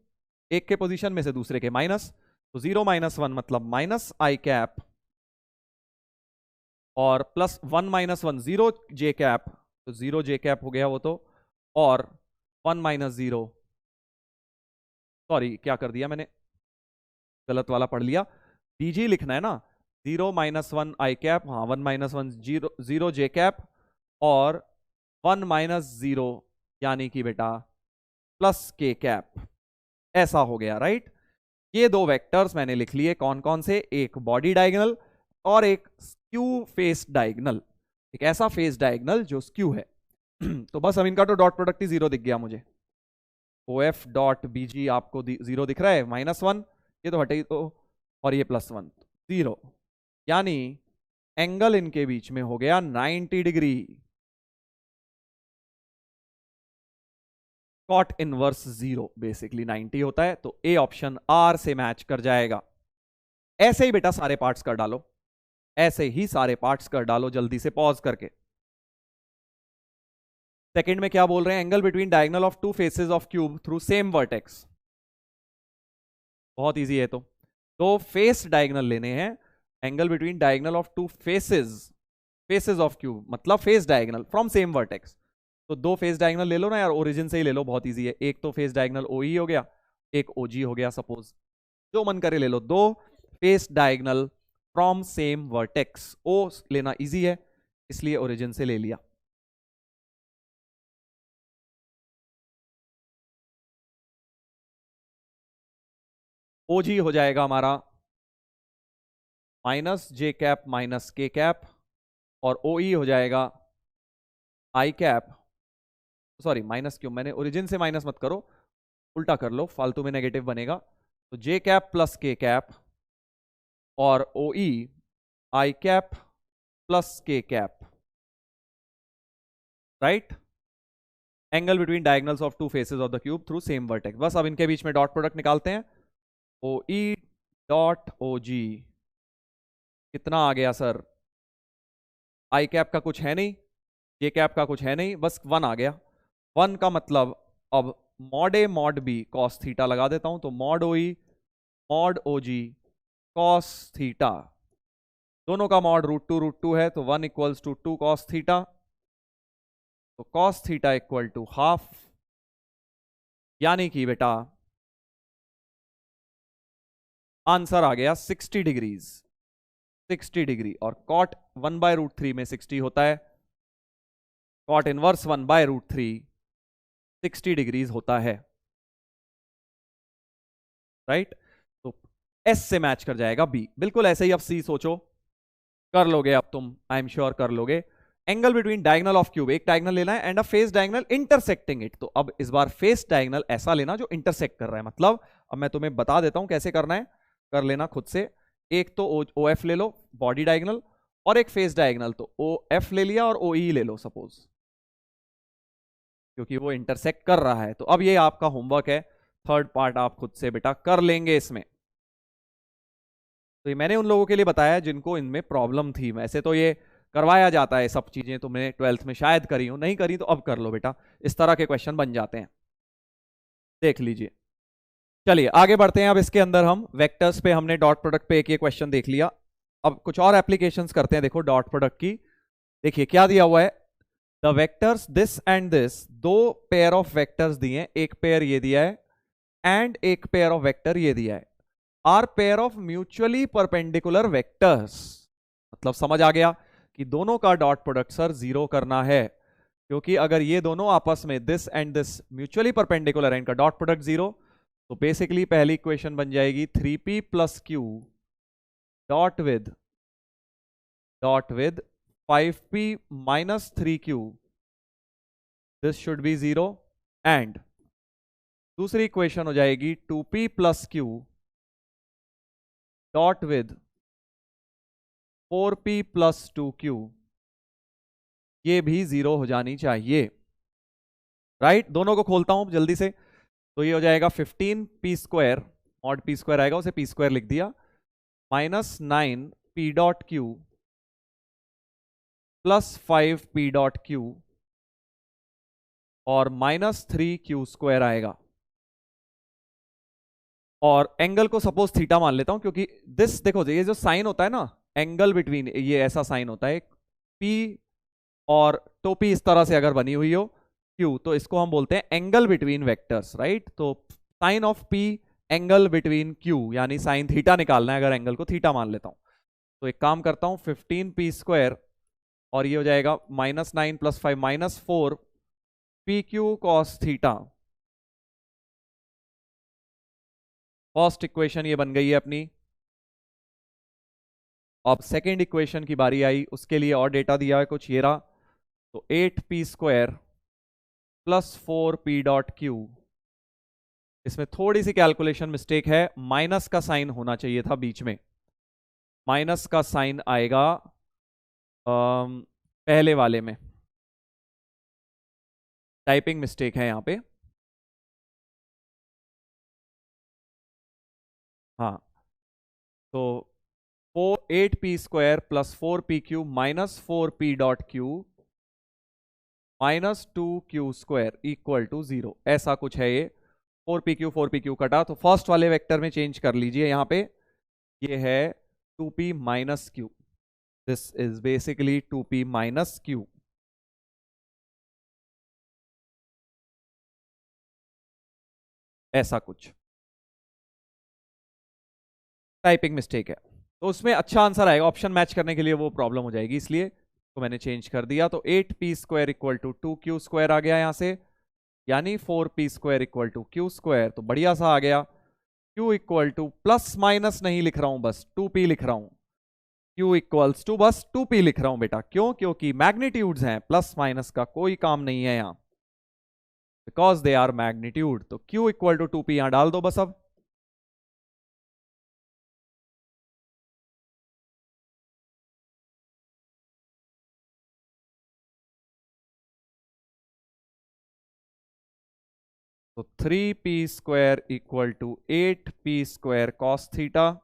एक के पोजीशन में से दूसरे के माइनस, तो 0 माइनस 1 मतलब माइनस I कैप, और प्लस 1 माइनस 1 0 J कैप, तो 0 J कैप हो गया वो तो, और 1 माइनस 0, सॉरी क्या कर दिया मैंने, गलत वाला पढ़ लिया, BG लिखना है ना, 0 -1 आई कैप, हाँ 1 -1 0 जे कैप, और 1 -0 यानी कि बेटा प्लस के कैप, ऐसा हो गया राइट। ये दो वेक्टर्स मैंने लिख लिए, कौन कौन से, एक बॉडी डायगोनल और एक स्क्यू फेस डायगोनल, एक ऐसा फेस डायगोनल जो स्क्यू है। तो बस अब इनका तो डॉट प्रोडक्ट ही 0 दिख गया मुझे। ओ एफ डॉट बी जी आपको 0 दिख रहा है, -1, ये तो हटे तो, और ये +1, 0, यानी एंगल इनके बीच में हो गया 90 डिग्री। कॉट इनवर्स 0 बेसिकली 90 होता है, तो ए ऑप्शन आर से मैच कर जाएगा। ऐसे ही बेटा सारे पार्ट्स कर डालो, ऐसे ही सारे पार्ट्स कर डालो जल्दी से पॉज करके। सेकंड में क्या बोल रहे हैं, angle between diagonal of two faces of cube through same vertex. बहुत इजी है, तो फेस डायगोनल लेने हैं, angle between diagonal of two faces of cube, मतलब face diagonal from same vertex. तो दो फेस डायगोनल ले लो ना यार, ओरिजिन से ही ले लो, बहुत इजी है। एक तो फेस डायगोनल ओ ई हो गया, एक ओ जी हो गया, सपोज जो मन करे ले लो। दो face diagonal from same vertex, O लेना इजी है इसलिए ओरिजिन से ले लिया। ओ जी हो जाएगा हमारा -j कैप -k कैप, और ओ ई हो जाएगा आई कैप, सॉरी माइनस क्यों, मैंने ओरिजिन से माइनस मत करो, उल्टा कर लो, फालतू में नेगेटिव बनेगा। तो j cap plus k cap, और O E I cap plus k cap, right. Angle between diagonals of two faces of the cube through same vertex. बस अब इनके बीच में डॉट प्रोडक्ट निकालते हैं। ओ ई डॉट ओ जी कितना आ गया सर, आई कैप का कुछ है नहीं, जे कैप का कुछ है नहीं, बस 1 आ गया। 1 का मतलब अब mod A mod B cos theta लगा देता हूं, तो mod O E mod O G cos theta, दोनों का मॉड √2 है, तो 1 इक्वल्स टू 2 कॉस थीटा, तो cos theta equal to half, यानी कि बेटा आंसर आ गया 60 डिग्रीज, 60 डिग्री। और कॉट 1/√3 में 60 होता है, कॉट इनवर्स 1/√3 60 डिग्रीज होता है, राइट। तो एस से मैच कर जाएगा बी, बिल्कुल ऐसे ही। अब सी सोचो, कर लोगे अब तुम, आई एम श्योर कर लोगे। Angle between diagonal of cube, एक डायगोनल लेना है and a face diagonal intersecting it. तो अब इस बार फेस डायगोनल ऐसा लेना जो इंटरसेक्ट कर रहा है, मतलब अब मैं तुम्हें बता देता हूं कैसे करना है, कर लेना खुद से। एक तो ओ एफ ले लो बॉडी डायगोनल, और एक फेस डायगोनल, तो ओ एफ ले लिया और ओ ई ले लो सपोज, क्योंकि वो इंटरसेक्ट कर रहा है। तो अब ये आपका होमवर्क है, थर्ड पार्ट आप खुद से बेटा कर लेंगे इसमें। तो ये मैंने उन लोगों के लिए बताया जिनको इनमें प्रॉब्लम थी, वैसे तो ये करवाया जाता है सब चीजें, तुमने 12th में शायद करी हो, नहीं करी तो अब कर लो बेटा, इस तरह के क्वेश्चन बन जाते हैं, देख लीजिए। चलिए आगे बढ़ते हैं। अब इसके अंदर हम वेक्टर्स पे, हमने डॉट प्रोडक्ट पे एक ये क्वेश्चन देख लिया, अब कुछ और एप्लीकेशंस करते हैं। देखो डॉट प्रोडक्ट की, देखिए क्या दिया हुआ है, the vectors this and this, दो पेयर ऑफ वेक्टर्स दिए हैं, एक पेयर ये दिया है एंड एक पेयर ऑफ वेक्टर ये दिया है, are pair of mutually perpendicular vectors. मतलब समझ आ गया कि दोनों का डॉट प्रोडक्ट सर 0 करना है, क्योंकि अगर ये दोनों आपस में this and this mutually perpendicular है, इनका डॉट प्रोडक्ट 0, तो बेसिकली पहली इक्वेशन बन जाएगी 3p + q dot with 5p - 3q, this should B 0, and दूसरी इक्वेशन हो जाएगी 2p + q dot with 4p + 2q, ये भी 0 हो जानी चाहिए, राइट। दोनों को खोलता हूं जल्दी से, तो ये हो जाएगा 15p², मॉड p² आएगा, उसे p² लिख दिया, -9p dot q + 5p dot q, और -3q² आएगा। और एंगल को सपोज थीटा मान लेता हूं, क्योंकि दिस देखो ये जो साइन होता है ना, एंगल बिटवीन, ये ऐसा साइन होता है, P और टोपी इस तरह से अगर बनी हुई हो Q, तो इसको हम बोलते हैं एंगल बिटवीन वेक्टर्स, राइट। तो sine of P angle between Q, यानी साइन थीटा निकालना है अगर एंगल को थीटा मान लेता हूं, तो एक काम करता हूं, 15p² और ये हो जाएगा -9 + 5 -4 PQ cos theta. First equation ये बन गई है अपनी। अब सेकेंड इक्वेशन की बारी आई, उसके लिए और डेटा दिया है कुछ, ये रहा। तो 8p² + 4p.q। इसमें थोड़ी सी कैलकुलेशन मिस्टेक है, माइनस का साइन होना चाहिए था बीच में, माइनस का साइन आएगा पहले वाले में, टाइपिंग मिस्टेक है यहां पे। हाँ, तो 8p² + 4pq - 4p.q -2q² = 0, ऐसा कुछ है ये। 4pq कटा तो फर्स्ट वाले वेक्टर में चेंज कर लीजिए यहां पे, ये है 2p - q। This is basically 2p - q। ऐसा कुछ टाइपिंग मिस्टेक है, तो उसमें अच्छा आंसर आएगा, ऑप्शन मैच करने के लिए वो प्रॉब्लम हो जाएगी, इसलिए तो मैंने चेंज कर दिया। तो 8p² = 2q² आ गया यहां से, यानी 4p² = q²। तो बढ़िया सा आ गया। q = प्लस माइनस नहीं लिख रहा हूं, बस 2p लिख रहा हूं। q = बस 2p लिख रहा हूं बेटा, क्यों? क्योंकि मैग्नीट्यूड्स हैं, प्लस माइनस का कोई काम नहीं है यहां, बिकॉज दे आर मैग्नीट्यूड। तो q = 2p यहां डाल दो बस अब। तो 3p² = 8p² cos theta,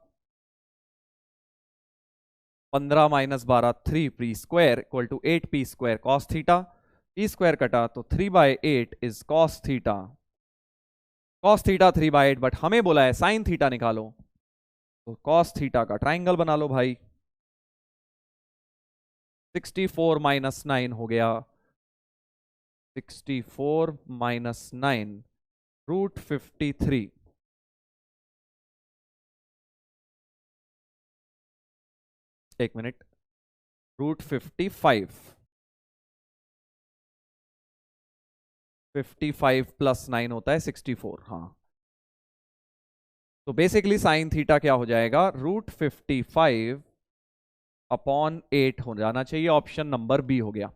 15 - 12 3p² = 8p² cos theta. p² कटा तो 3/8 is cos theta. cos theta 3/8, but हमें बोला है sin थीटा निकालो, तो cos थीटा का ट्राइंगल बना लो भाई। 64 - 9 हो गया, 64 - 9 √53। एक मिनट, √55। 55 + 9 होता है 64। हाँ, तो बेसिकली साइन थीटा क्या हो जाएगा, √55/8 हो जाना चाहिए। ऑप्शन नंबर बी हो गया।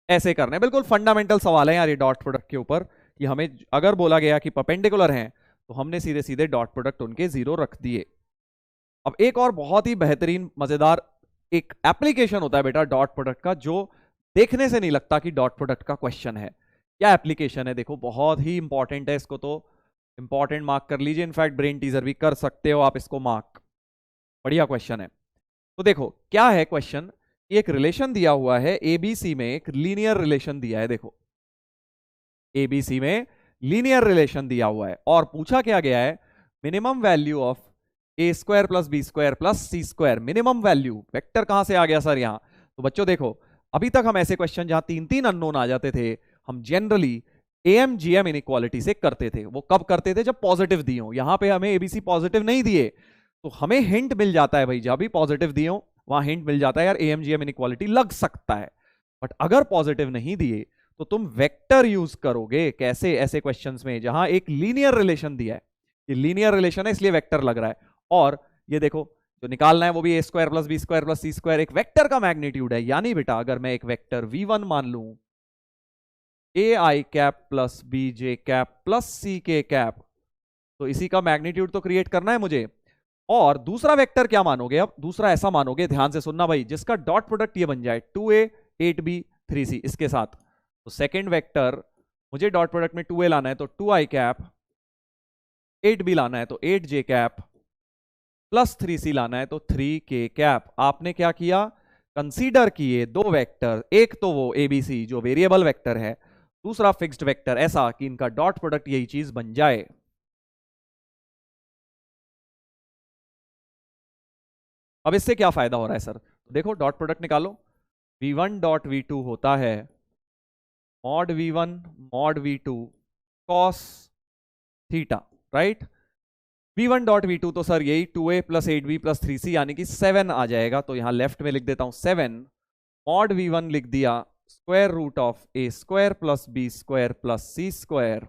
ऐसे करने बिल्कुल फंडामेंटल सवाल है यार ये डॉट प्रोडक्ट के ऊपर, कि हमें अगर बोला गया कि परपेंडिकुलर हैं तो हमने सीधे सीधे डॉट प्रोडक्ट उनके 0 रख दिए। अब एक और बहुत ही बेहतरीन मजेदार एक एप्लीकेशन होता है बेटा डॉट प्रोडक्ट का, जो देखने से नहीं लगता कि डॉट प्रोडक्ट का क्वेश्चन है। क्या एप्लीकेशन है, देखो बहुत ही इंपॉर्टेंट है, इसको तो इंपॉर्टेंट मार्क कर लीजिए, इनफैक्ट ब्रेन टीजर भी कर सकते हो आप इसको मार्क। बढ़िया क्वेश्चन है। तो देखो क्या है क्वेश्चन, एक रिलेशन दिया हुआ है एबीसी में, एक लीनियर रिलेशन दिया है। देखो एबीसी में लीनियर रिलेशन दिया हुआ है और पूछा क्या गया है, minimum value of a² + b² + c²। Minimum value vector कहां से आ गया सर यहां? तो बच्चों देखो, अभी तक हम ऐसे क्वेश्चन जहां 3 अननोन आ जाते थे, हम जनरली AMGM इनइक्वालिटी से करते थे। वो कब करते थे? जब पॉजिटिव दिए हो। यहां पे हमें एबीसी पॉजिटिव नहीं दिए, तो हमें हिंट मिल जाता है भाई, जब भी पॉजिटिव दिए हो वहां हिंट मिल जाता है यार AMGM इनइक्वालिटी लग सकता है। बट अगर पॉजिटिव नहीं दिए तो तुम वेक्टर यूज करोगे। कैसे? ऐसे क्वेश्चंस में जहां एक लीनियर रिलेशन दिया है, ये लीनियर रिलेशन है इसलिए वेक्टर लग रहा है। और ये देखो जो निकालना है वो भी a² + b² + c², एक वेक्टर का मैग्नीट्यूड है। यानी बेटा अगर मैं एक वेक्टर v1 मान लूं, ai cap plus bj cap plus ck cap, तो इसी का मैग्नीट्यूड तो क्रिएट करना है मुझे। और दूसरा वेक्टर क्या मानोगे? अब दूसरा ऐसा मानोगे, ध्यान से सुनना भाई, जिसका डॉट प्रोडक्ट ये बन जाए 2a 8b 3c इसके साथ। तो सेकेंड वेक्टर मुझे डॉट प्रोडक्ट में 2a लाना है तो 2i कैप, 8b लाना है तो 8j कैप, प्लस 3c लाना है तो 3k कैप। आपने क्या किया? कंसीडर किए दो वेक्टर, एक तो वो एबीसी जो वेरिएबल वेक्टर है, दूसरा फिक्स्ड वेक्टर, ऐसा कि इनका डॉट प्रोडक्ट यही चीज बन जाए। अब इससे क्या फायदा हो रहा है सर? तो देखो डॉट प्रोडक्ट निकालो, v1.v2 होता है mod v1 mod v2 cos theta, right? v1 dot v2 तो सर यही 2a plus 8b plus 3c यानी कि 7 आ जाएगा, तो यहां लेफ्ट में लिख देता हूं 7 मॉड v1 लिख दिया square root of a square plus b square plus c square.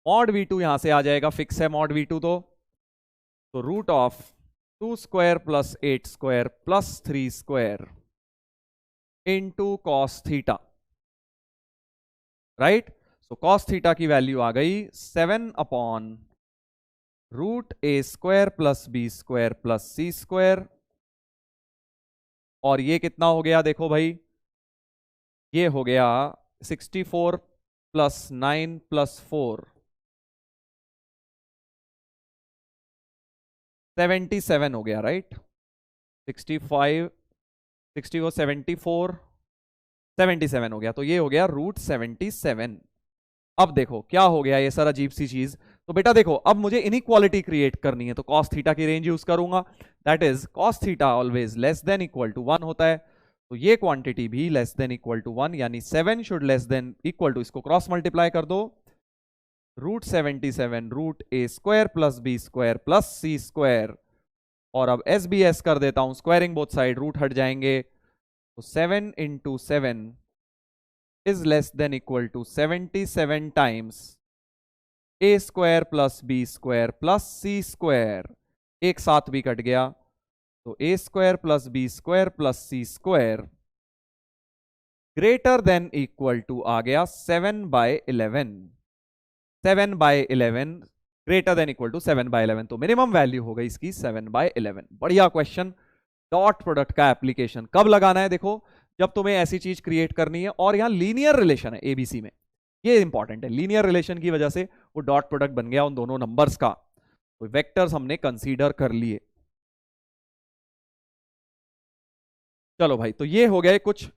Mod v2 यहां से आ जाएगा, फिक्स है मॉड v2 तो root of 2 square plus 8 square plus 3 square into cos theta, right. So cos theta की वैल्यू आ गई 7 upon root A square plus B square plus C square. और ये कितना हो गया देखो भाई, ये हो गया 64 प्लस 9 प्लस 4 77 हो गया, राइट। 65 64 74 77 हो गया, तो ये हो गया रूट 77। अब देखो क्या हो गया ये सर अजीब सी चीज। तो बेटा देखो अब मुझे इनइक्वालिटी क्रिएट करनी है, तो कॉस थीटा की रेंज यूज करूंगा, that is cos theta always less than equal to 1 होता है, तो ये क्वांटिटी भी लेस देन इक्वल टू 1, यानी 7 should less than equal to, इसको क्रॉस मल्टीप्लाई कर दो, root 77 root A square plus B square plus C square. और अब एस बी एस कर देता हूं, स्क्वायरिंग बोथ साइड, रूट हट जाएंगे, तो 7 into 7 is less than equal to 77 times a square plus b square plus c square, एक साथ भी कट गया, तो a square plus b square plus c square greater than equal to आ गया 7/11, 7/11 ग्रेटर देन इक्वल टू 7/11, तो मिनिमम वैल्यू हो गई इसकी 7/11। बढ़िया क्वेश्चन। डॉट प्रोडक्ट का एप्लीकेशन कब लगाना है, देखो जब तुम्हें ऐसी चीज क्रिएट करनी है और यहां लीनियर रिलेशन है एबीसी में, ये इंपॉर्टेंट है, लीनियर रिलेशन की वजह से वो डॉट प्रोडक्ट बन गया उन दोनों नंबर्स का, तो वेक्टर्स हमने कंसीडर कर लिए। चलो भाई, तो ये हो गए कुछ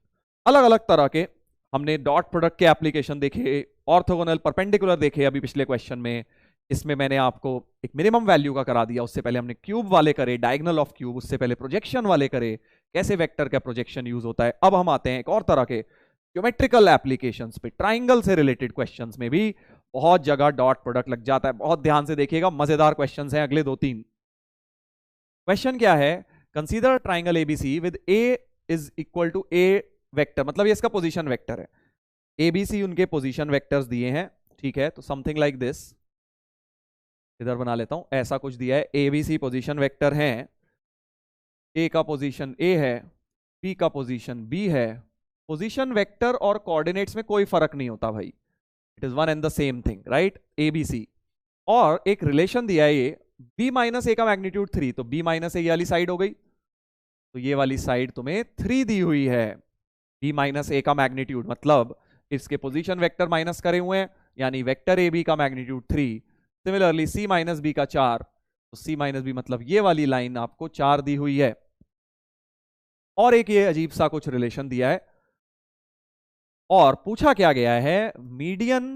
अलग अलग तरह के, हमने डॉट प्रोडक्ट के एप्लीकेशन देखे, ऑर्थोगोनल परपेंडिकुलर देखे अभी पिछले क्वेश्चन में, इसमें मैंने आपको एक मिनिमम वैल्यू का करा दिया, उससे पहले हमने क्यूब वाले करे, डायगोनल ऑफ क्यूब, उससे पहले प्रोजेक्शन वाले करे, कैसे वेक्टर का प्रोजेक्शन यूज होता है। अब हम आते हैं एक और तरह के ज्योमेट्रिकल एप्लीकेशंस पे, ट्राइंगल से रिलेटेड क्वेश्चंस में भी बहुत जगह डॉट प्रोडक्ट लग जाता है, बहुत ध्यान से देखिएगा, मजेदार क्वेश्चंस हैं अगले 2-3। क्वेश्चन क्या है, consider triangle ABC with A is equal to A vector, मतलब ये इसका पोजीशन वेक्टर है, एबीसी उनके पोजीशन वेक्टर्स दिए हैं, ठीक है, तो समथिंग लाइक दिस, इधर बना लेता हूं, ऐसा कुछ दिया है, एबीसी पोजीशन वेक्टर हैं, ए का पोजीशन ए है, बी का पोजीशन बी है, पोजीशन वेक्टर और कोऑर्डिनेट्स में कोई फर्क नहीं होता भाई, it is one and the same thing, right, ABC. और एक रिलेशन दिया है ये b माइनस ए का मैग्नीट्यूड 3, तो b माइनस ए ये वाली साइड हो गई, तो ये वाली साइड तुम्हें 3 दी हुई है, b माइनस ए का मैग्नीट्यूड मतलब इसके पोजीशन वेक्टर माइनस करे हुए हैं, यानी वेक्टर ए बी का magnitude 3, similarly c minus B का 4, तो c माइनस बी मतलब ये वाली लाइन आपको 4 दी हुई है। और एक ये अजीब सा कुछ रिलेशन दिया है, और पूछा क्या गया है, मीडियन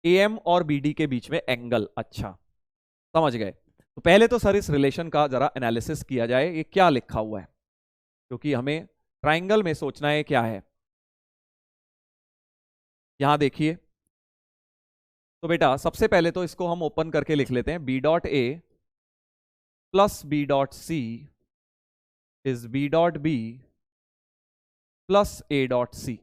एएम और बीडी के बीच में एंगल, अच्छा समझ गए। तो पहले तो सर इस रिलेशन का जरा एनालिसिस किया जाए, ये क्या लिखा हुआ है, क्योंकि हमें ट्राइंगल में सोचना है क्या है। यहां देखिए, तो बेटा सबसे पहले तो इसको हम ओपन करके लिख लेते हैं, B dot A plus B dot C is B dot B plus A dot C.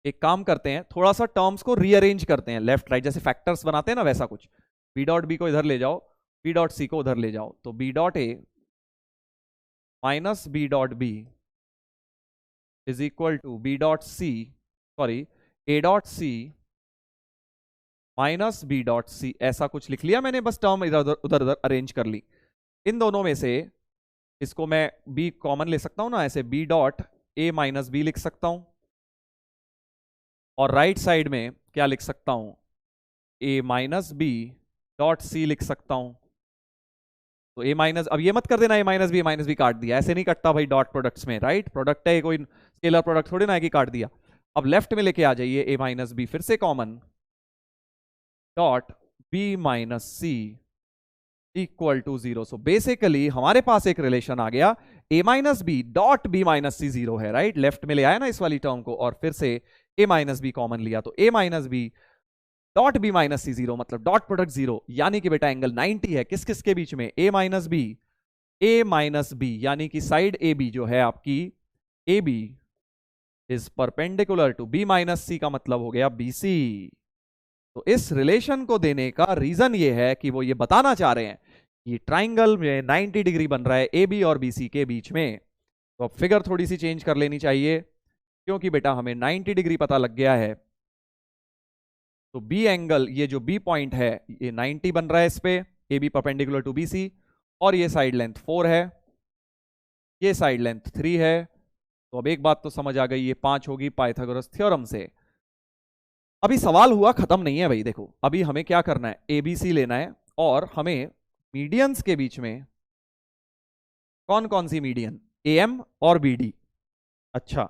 एक काम करते हैं, थोड़ा सा टर्म्स को रीअरेंज करते हैं, लेफ्ट राइट जैसे फैक्टर्स बनाते हैं ना, वैसा कुछ, बी डॉट बी को इधर ले जाओ, बी डॉट सी को उधर ले जाओ, तो B dot A minus B dot B is equal to B dot C, sorry A dot C minus B dot C, ऐसा कुछ लिख लिया मैंने, बस टर्म इधर उधर उधर अरेंज कर ली। इन दोनों में से इसको मैं बी कॉमन ले सकता हूं ना, ऐसे B dot A minus B लिख सकता हूं, और राइट साइड में क्या लिख सकता हूं, ए माइनस बी डॉट सी लिख सकता हूं। तो ए माइनस, अब ये मत कर देना ए माइनस बी काट दिया, ऐसे नहीं कटता भाई डॉट प्रोडक्ट्स में, राइट, प्रोडक्ट है कोई स्केलर प्रोडक्ट थोड़ी ना है कि काट दिया। अब लेफ्ट में लेके आ जाइए, ए माइनस बी फिर से common, dot B minus C equal to 0। So basically हमारे पास एक रिलेशन आ गया, A minus B dot B minus C 0 है, राइट, लेफ्ट में ले आया ना इस वाली टर्म को, और फिर से ए माइनस बी कॉमन लिया, तो A minus B dot B minus C zero मतलब डॉट प्रोडक्ट जीरो, यानी कि बेटा एंगल 90 है किस किस के बीच में, A minus B, A minus B, यानी कि साइड ए बी जो है आपकी A B is perpendicular to B minus C का मतलब हो गया बी सी। तो इस रिलेशन को देने का रीजन ये है कि वो ये बताना चाह रहे हैं ये ट्राइंगल में 90 डिग्री बन रहा है ए बी और बी सी के बीच में। तो अब फिगर थोड़ी सी चेंज कर लेनी चाहिए क्योंकि बेटा हमें 90 डिग्री पता लग गया है। तो बी एंगल, ये जो बी पॉइंट है ये 90 बन रहा है इस पे, A B perpendicular to B C, और ये साइड लेंथ 4 है, ये साइड लेंथ 3 है। तो अब एक बात तो समझ आ गई, ये 5 होगी पाइथागोरस थ्योरम से। अभी सवाल हुआ खत्म नहीं है भाई, देखो अभी हमें क्या करना है, ए बी सी लेना है और हमें मीडियंस के बीच में कौन कौन सी मीडियन, ए एम और बी डी। अच्छा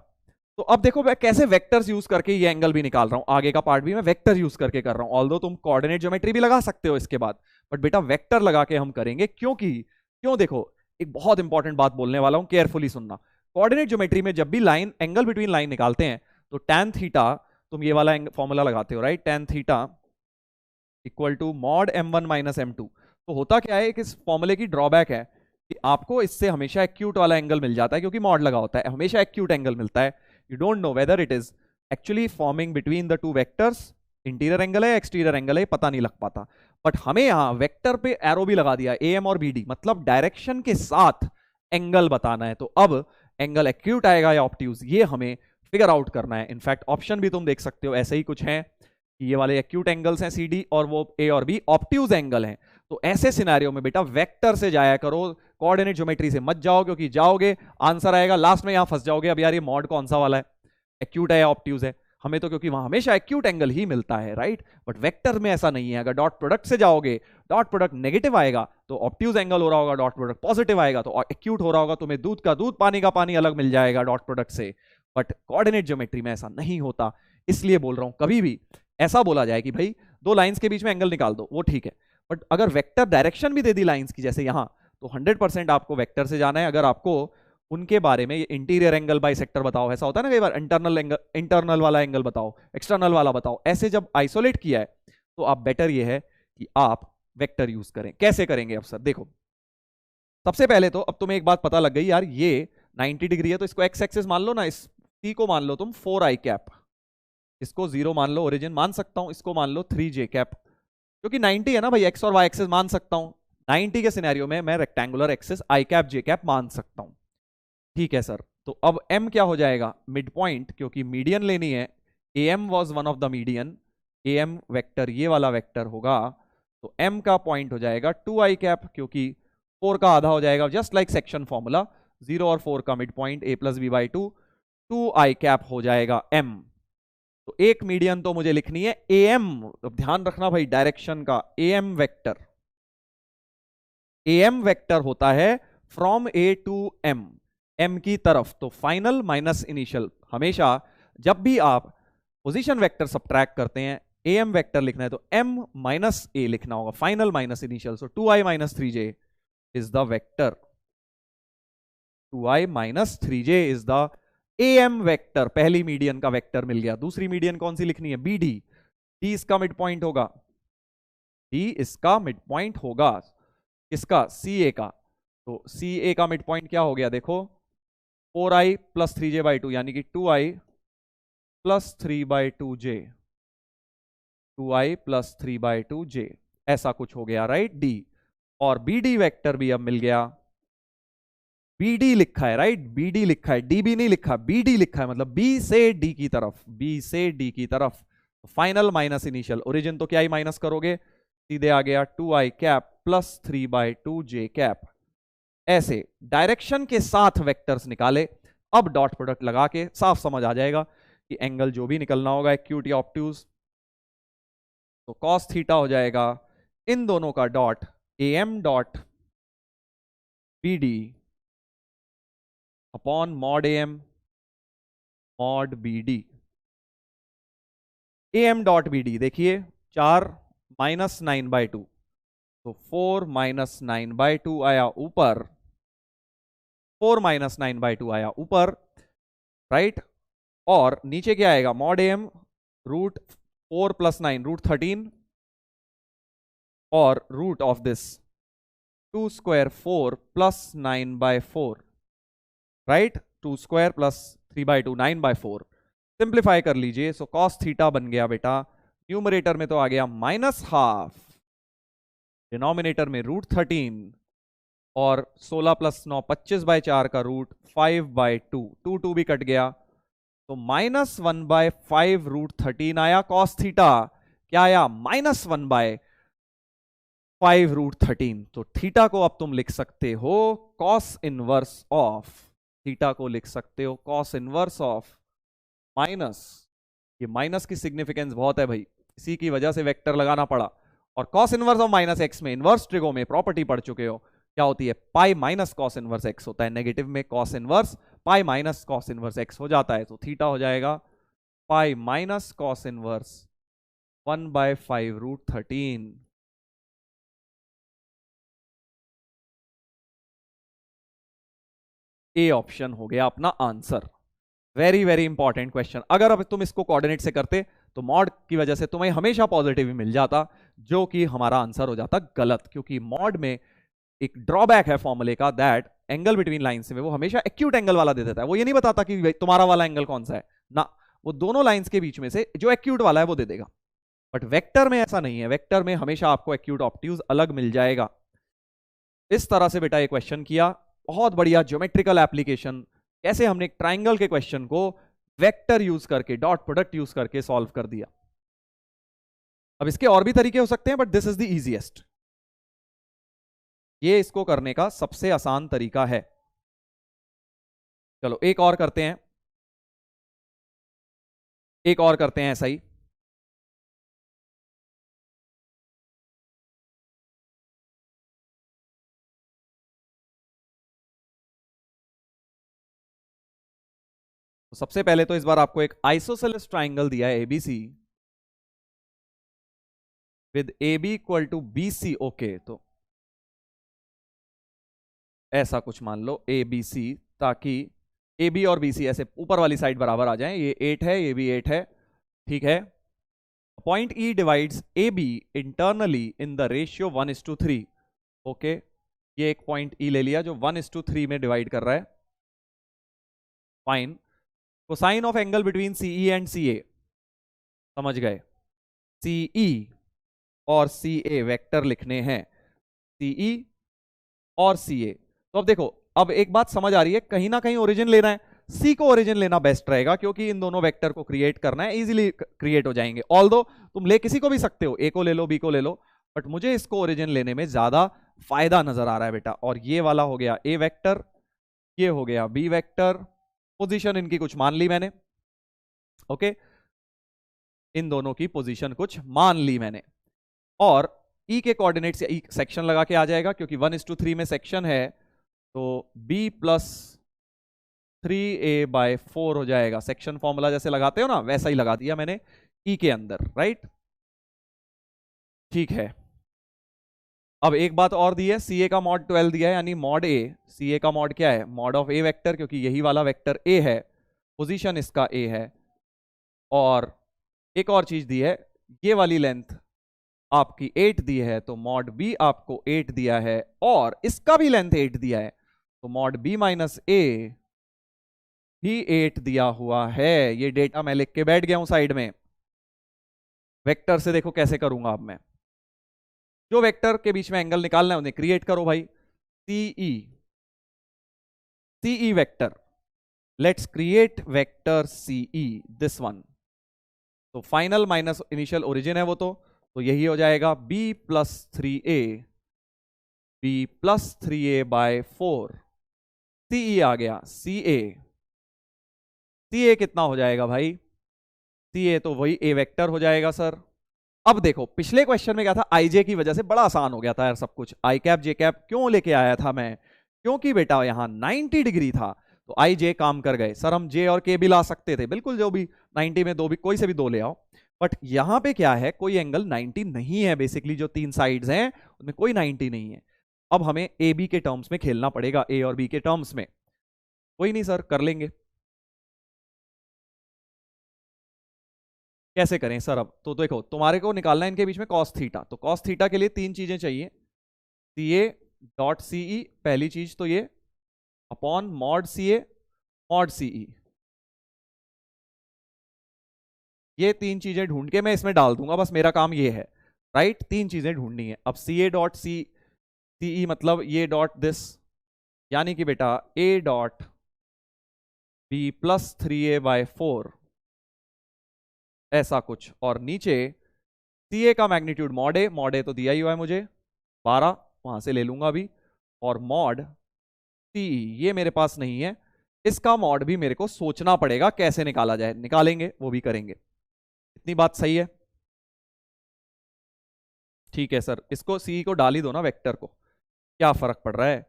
तो अब देखो मैं कैसे वेक्टर्स यूज करके ये एंगल भी निकाल रहा हूं, आगे का पार्ट भी मैं वेक्टर यूज करके कर रहा हूं। ऑल्दो तुम कोऑर्डिनेट ज्योमेट्री भी लगा सकते हो इसके बाद, बट बेटा वेक्टर लगा के हम करेंगे। क्यों देखो एक बहुत इंपॉर्टेंट बात बोलने वाला हूं, केयरफुली सुनना। कोऑर्डिनेट ज्योमेट्री में जब भी लाइन एंगल बिटवीन लाइन निकालते हैं तो टैन थीटा, तुम ये वाला फॉर्मूला लगाते हो right, tan theta equal to mod m1 minus m2। तो होता क्या है कि इस फॉर्मूले की ड्रॉबैक है कि आपको इससे हमेशा एक्यूट वाला एंगल मिल जाता है, क्योंकि मॉड लगा होता है, हमेशा एक्यूट एंगल मिलता है। You don't know whether it is actually forming between the two vectors, interior angle है एक्सटीरियर एंगल है, पता नहीं लग पाता। बट हमें यहाँ वेक्टर पे एरो भी लगा दिया, ए एम और बी डी, मतलब डायरेक्शन के साथ एंगल बताना है। तो अब एंगल एक्यूट आएगा या ऑब्ट्यूज, ये हमें फिगर आउट करना है। इनफैक्ट ऑप्शन भी तुम देख सकते हो ऐसे ही कुछ हैं, ये वाले एक्यूट एंगल्स हैं सी डी, और वो ए और बी ऑब्ट्यूज एंगल हैं। तो ऐसे सिनेरियो में बेटा वेक्टर से जाया करो, कोऑर्डिनेट ज्योमेट्री से मत जाओ, क्योंकि जाओगे आंसर आएगा लास्ट में यहां फंस जाओगे। अब यार ये मॉड कौन सा वाला है, एक्यूट है या ऑब्ट्यूज है, हमें तो क्योंकि वहां हमेशा एक्यूट एंगल ही मिलता है राइट। बट वेक्टर में ऐसा नहीं है, अगर डॉट प्रोडक्ट से जाओगे डॉट प्रोडक्ट नेगेटिव आएगा तो ऑब्ट्यूज एंगल हो रहा होगा, डॉट प्रोडक्ट पॉजिटिव आएगा तो एक्यूट हो रहा होगा, तुम्हें दूध का दूध पानी का पानी अलग मिल जाएगा डॉट प्रोडक्ट से। बट कोऑर्डिनेट ज्योमेट्री में ऐसा नहीं होता, इसलिए बोल रहा हूं कभी भी ऐसा बोला जाए कि भाई दो लाइंस के बीच में एंगल निकाल दो, वो ठीक है, बट अगर वेक्टर डायरेक्शन भी दे दी लाइंस की जैसे यहां, तो 100% आपको वेक्टर से जाना है। अगर आपको उनके बारे में इंटीरियर एंगल बाई सेक्टर बताओ, ऐसा होता है ना कई बार, इंटरनल एंगल, इंटरनल वाला एंगल बताओ, एक्सटर्नल वाला बताओ, ऐसे जब आइसोलेट किया है तो आप बेटर ये है कि आप वेक्टर यूज करें। कैसे करेंगे अब सर, देखो सबसे पहले तो अब तुम्हें एक बात पता लग गई यार, ये 90 डिग्री है तो इसको एक्स एक्सिस मान लो ना, इस सी को मान लो तुम 4i कैप, इसको 0 मान लो, ओरिजिन मान सकता हूं, इसको मान लो 3j कैप, क्योंकि 90 है ना भाई, एक्स और वाई एक्सिस मान सकता हूं। 90 के सिनेरियो में मैं रेक्टेंगुलर एक्सिस आई कैप जे कैप मान सकता हूं। ठीक है सर, तो अब m क्या हो जाएगा, मिड पॉइंट, क्योंकि मीडियन लेनी है, A M was one of the median, A M vector ये वाला वेक्टर होगा, तो m का पॉइंट हो जाएगा 2i कैप, क्योंकि 4 का आधा हो जाएगा, जस्ट लाइक सेक्शन फॉर्मूला, 0 और 4 का mid point a plus B by 2i cap हो जाएगा m। तो एक मीडियन तो मुझे लिखनी है ए एम, तो ध्यान रखना भाई डायरेक्शन का, A M vector, A M vector होता है from A to M, M की तरफ। तो फाइनल माइनस इनिशियल, हमेशा जब भी आप पोजीशन वेक्टर सब्ट्रैक्ट करते हैं ए एम वेक्टर लिखना है तो एम माइनस ए लिखना होगा, final minus initial. So 2i minus 3j is the vector, 2i minus 3j is the A M vector. पहली मीडियन का वेक्टर मिल गया। दूसरी मीडियन कौन सी लिखनी है, बी डी, डी इसका मिड पॉइंट होगा, डी इसका मिड पॉइंट होगा किसका, सी ए का। तो सी ए का मिड पॉइंट क्या हो गया देखो, 4i प्लस 3j बाई 2, यानी कि 2i plus 3 by 2j, 2i plus 3 by 2j, ऐसा कुछ हो गया राइट डी। और बी डी वेक्टर भी अब मिल गया, बीडी लिखा है राइट, बीडी लिखा है, डीबी नहीं लिखा, बीडी लिखा है, मतलब बी से डी की तरफ, बी से डी की तरफ। फाइनल माइनस इनिशियल, ओरिजिन तो क्या ही माइनस करोगे, सीधे आ गया 2i cap plus 3 by 2j cap. ऐसे डायरेक्शन के साथ वेक्टर्स निकाले। अब डॉट प्रोडक्ट लगा के साफ समझ आ जाएगा कि एंगल जो भी निकलना होगा एक्यूट या ऑब्ट्यूज, तो कॉस थीटा हो जाएगा इन दोनों का dot A M dot B D upon mod A M mod B D. A M dot B D देखिए 4 माइनस 9 बाई 2, तो 4 माइनस 9 बाई 2 आया ऊपर, 4 माइनस 9 बाई 2 आया ऊपर राइट, और नीचे क्या आएगा, मॉड ए एम रूट 4 + 9 √13 और root of this 2² 4 + 9/4, right. 2² + 3/2 9/4। Simplify कर लीजिए, सो कॉस थीटा बन गया बेटा, न्यूमरेटर में तो आ गया -½ डिनोमिनेटर में √13 और 16 + 9 25/4 का रूट 5/2, 2 भी कट गया तो -1/5 √13 आया कॉस थीटा। क्या आया? -1/5 √13। तो थीटा को अब तुम लिख सकते हो कॉस इनवर्स ऑफ, थीटा को लिख सकते हो कॉस इनवर्स ऑफ माइनस, ये माइनस की सिग्निफिकेंस बहुत है भाई, इसी की वजह से वेक्टर लगाना पड़ा। और कॉस इनवर्स ऑफ -x में इनवर्स ट्रिगो में प्रॉपर्टी पढ़ चुके हो, क्या होती है? Pi minus cos inverse x होता है, नेगेटिव में cos inverse pi minus cos inverse x हो जाता है, तो थीटा हो जाएगा pi minus cos inverse 1/5 √13। A option हो गया अपना answer. Very very important question. अगर अब तुम इसको कोऑर्डिनेट से करते तो मॉड की वजह से तुम्हें हमेशा पॉजिटिव ही मिल जाता, जो कि हमारा आंसर हो जाता गलत, क्योंकि मॉड में एक ड्रॉबैक है फॉर्मूले का, दैट एंगल बिटवीन लाइंस में वो हमेशा एक्यूट एंगल वाला दे देता है। वो ये नहीं बताता कि तुम्हारा वाला एंगल कौन सा है ना, वो दोनों लाइंस के बीच में से जो एक्यूट वाला है वो दे देगा। बट वेक्टर में ऐसा नहीं है, वेक्टर में हमेशा आपको एक्यूट ऑब्ट्यूज अलग मिल जाएगा। इस तरह से बेटा ये क्वेश्चन किया, बहुत बढ़िया ज्योमेट्रिकल एप्लीकेशन, कैसे हमने एक ट्राइंगल के क्वेश्चन को वेक्टर यूज करके, डॉट प्रोडक्ट यूज करके सॉल्व कर दिया। अब इसके और भी तरीके हो सकते हैं, but this is the easiest, ये इसको करने का सबसे आसान तरीका है। चलो एक और करते हैं, एक और करते हैं ऐसा ही। तो सबसे पहले तो इस बार आपको एक आइसोसेलेस ट्राइंगल दिया है ABC with AB equal to BC। Okay, तो ऐसा कुछ मान लो ABC, ताकि AB और BC ऐसे ऊपर वाली साइड बराबर आ जाएं। ये 8 है, ये भी 8 है, ठीक है। Point E divides AB internally in the ratio 1:3। Okay, ये एक पॉइंट E ले लिया जो 1:3 में डिवाइड कर रहा है, fine. Cosine of angle between CE and CA, समझ गए, CE और CA वेक्टर लिखने हैं, CE और CA। तो अब देखो, अब एक बात समझ आ रही है, कहीं ना कहीं ओरिजिन लेना है, C को ओरिजिन लेना बेस्ट रहेगा, क्योंकि इन दोनों वेक्टर को क्रिएट करना है, इजीली क्रिएट हो जाएंगे। ऑल्दो तुम ले किसी को भी सकते हो, A को ले लो, B को ले लो, बट मुझे इसको ओरिजिन लेने में ज्यादा फायदा नजर आ रहा है बेटा। और ये वाला हो गया A वेक्टर, ये हो गया B वेक्टर, पोजीशन इनकी कुछ मान ली मैंने, ओके, इन दोनों की पोजीशन कुछ मान ली मैंने। और E के कोऑर्डिनेट से E सेक्शन लगा के आ जाएगा, क्योंकि 1:3 में सेक्शन है, तो B + 3A/4 हो जाएगा। सेक्शन फॉर्मूला जैसे लगाते हो ना, वैसा ही लगा दिया मैंने E के अंदर, राइट, ठीक है। अब एक बात और दी है, CA का मॉड 12 दिया है, यानी मॉड A, CA का मॉड क्या है? मॉड ऑफ A वेक्टर, क्योंकि यही वाला वेक्टर A है, पोजीशन इसका A है। और एक और चीज दी है, ये वाली लेंथ आपकी 8 दी है, तो मॉड B आपको 8 दिया है, और इसका भी लेंथ 8 दिया है, तो मॉड B - A भी 8 दिया हुआ है। ये डेटा मैं लिख के बैठ गया हूं साइड में। वेक्टर से देखो कैसे करूंगा अब मैं, जो वेक्टर के बीच में एंगल निकालना है उन्हें क्रिएट करो भाई। CE vector, let's create vector CE, this one. तो फाइनल माइनस इनिशियल ओरिजिन है वो, तो यही हो जाएगा B + 3A, B + 3A/4। CE आ गया, CA कितना हो जाएगा भाई? CA तो वही A वेक्टर हो जाएगा सर। अब देखो, पिछले क्वेश्चन में क्या था, IJ की वजह से बड़ा आसान हो गया था यार सब कुछ। I कैप J कैप क्यों लेके आया था मैं? क्योंकि बेटा यहां 90 डिग्री था, तो IJ काम कर गए सर। हम J और K भी ला सकते थे, बिल्कुल, जो भी 90 में दो भी, कोई से भी दो ले आओ। बट यहां पे क्या है, कोई एंगल 90 नहीं है, बेसिकली जो 3 साइड्स हैं उनमें कोई 90 नहीं है। अब हमें AB के टर्म्स में खेलना पड़ेगा, A और B के टर्म्स में। कोई नहीं सर, कर लेंगे। कैसे करें सर? अब तो देखो, तुम्हारे को निकालना है इनके बीच में कॉस थीटा, तो कॉस थीटा के लिए तीन चीजें चाहिए। सी ए डॉट सीई, पहली चीज तो ये, upon mod C A mod CE, ये तीन चीजें ढूंढ के मैं इसमें डाल दूंगा, बस मेरा काम ये है। राइट, तीन चीजें ढूंढनी है। अब सी ए डॉट सी सीई मतलब ये डॉट दिस, यानी कि बेटा ए डॉट बी प्लस 3a/4, ऐसा कुछ। और नीचे सी ए का मैग्नीट्यूड मॉड ए तो दिया ही हुआ है मुझे 12, वहां से ले लूंगा अभी। और मॉड सी, ये मेरे पास नहीं है, इसका मॉड भी मेरे को सोचना पड़ेगा कैसे निकाला जाए, निकालेंगे वो भी करेंगे। इतनी बात सही है? ठीक है सर, इसको सी को डाल ही दो ना वेक्टर को, क्या फर्क पड़ रहा है।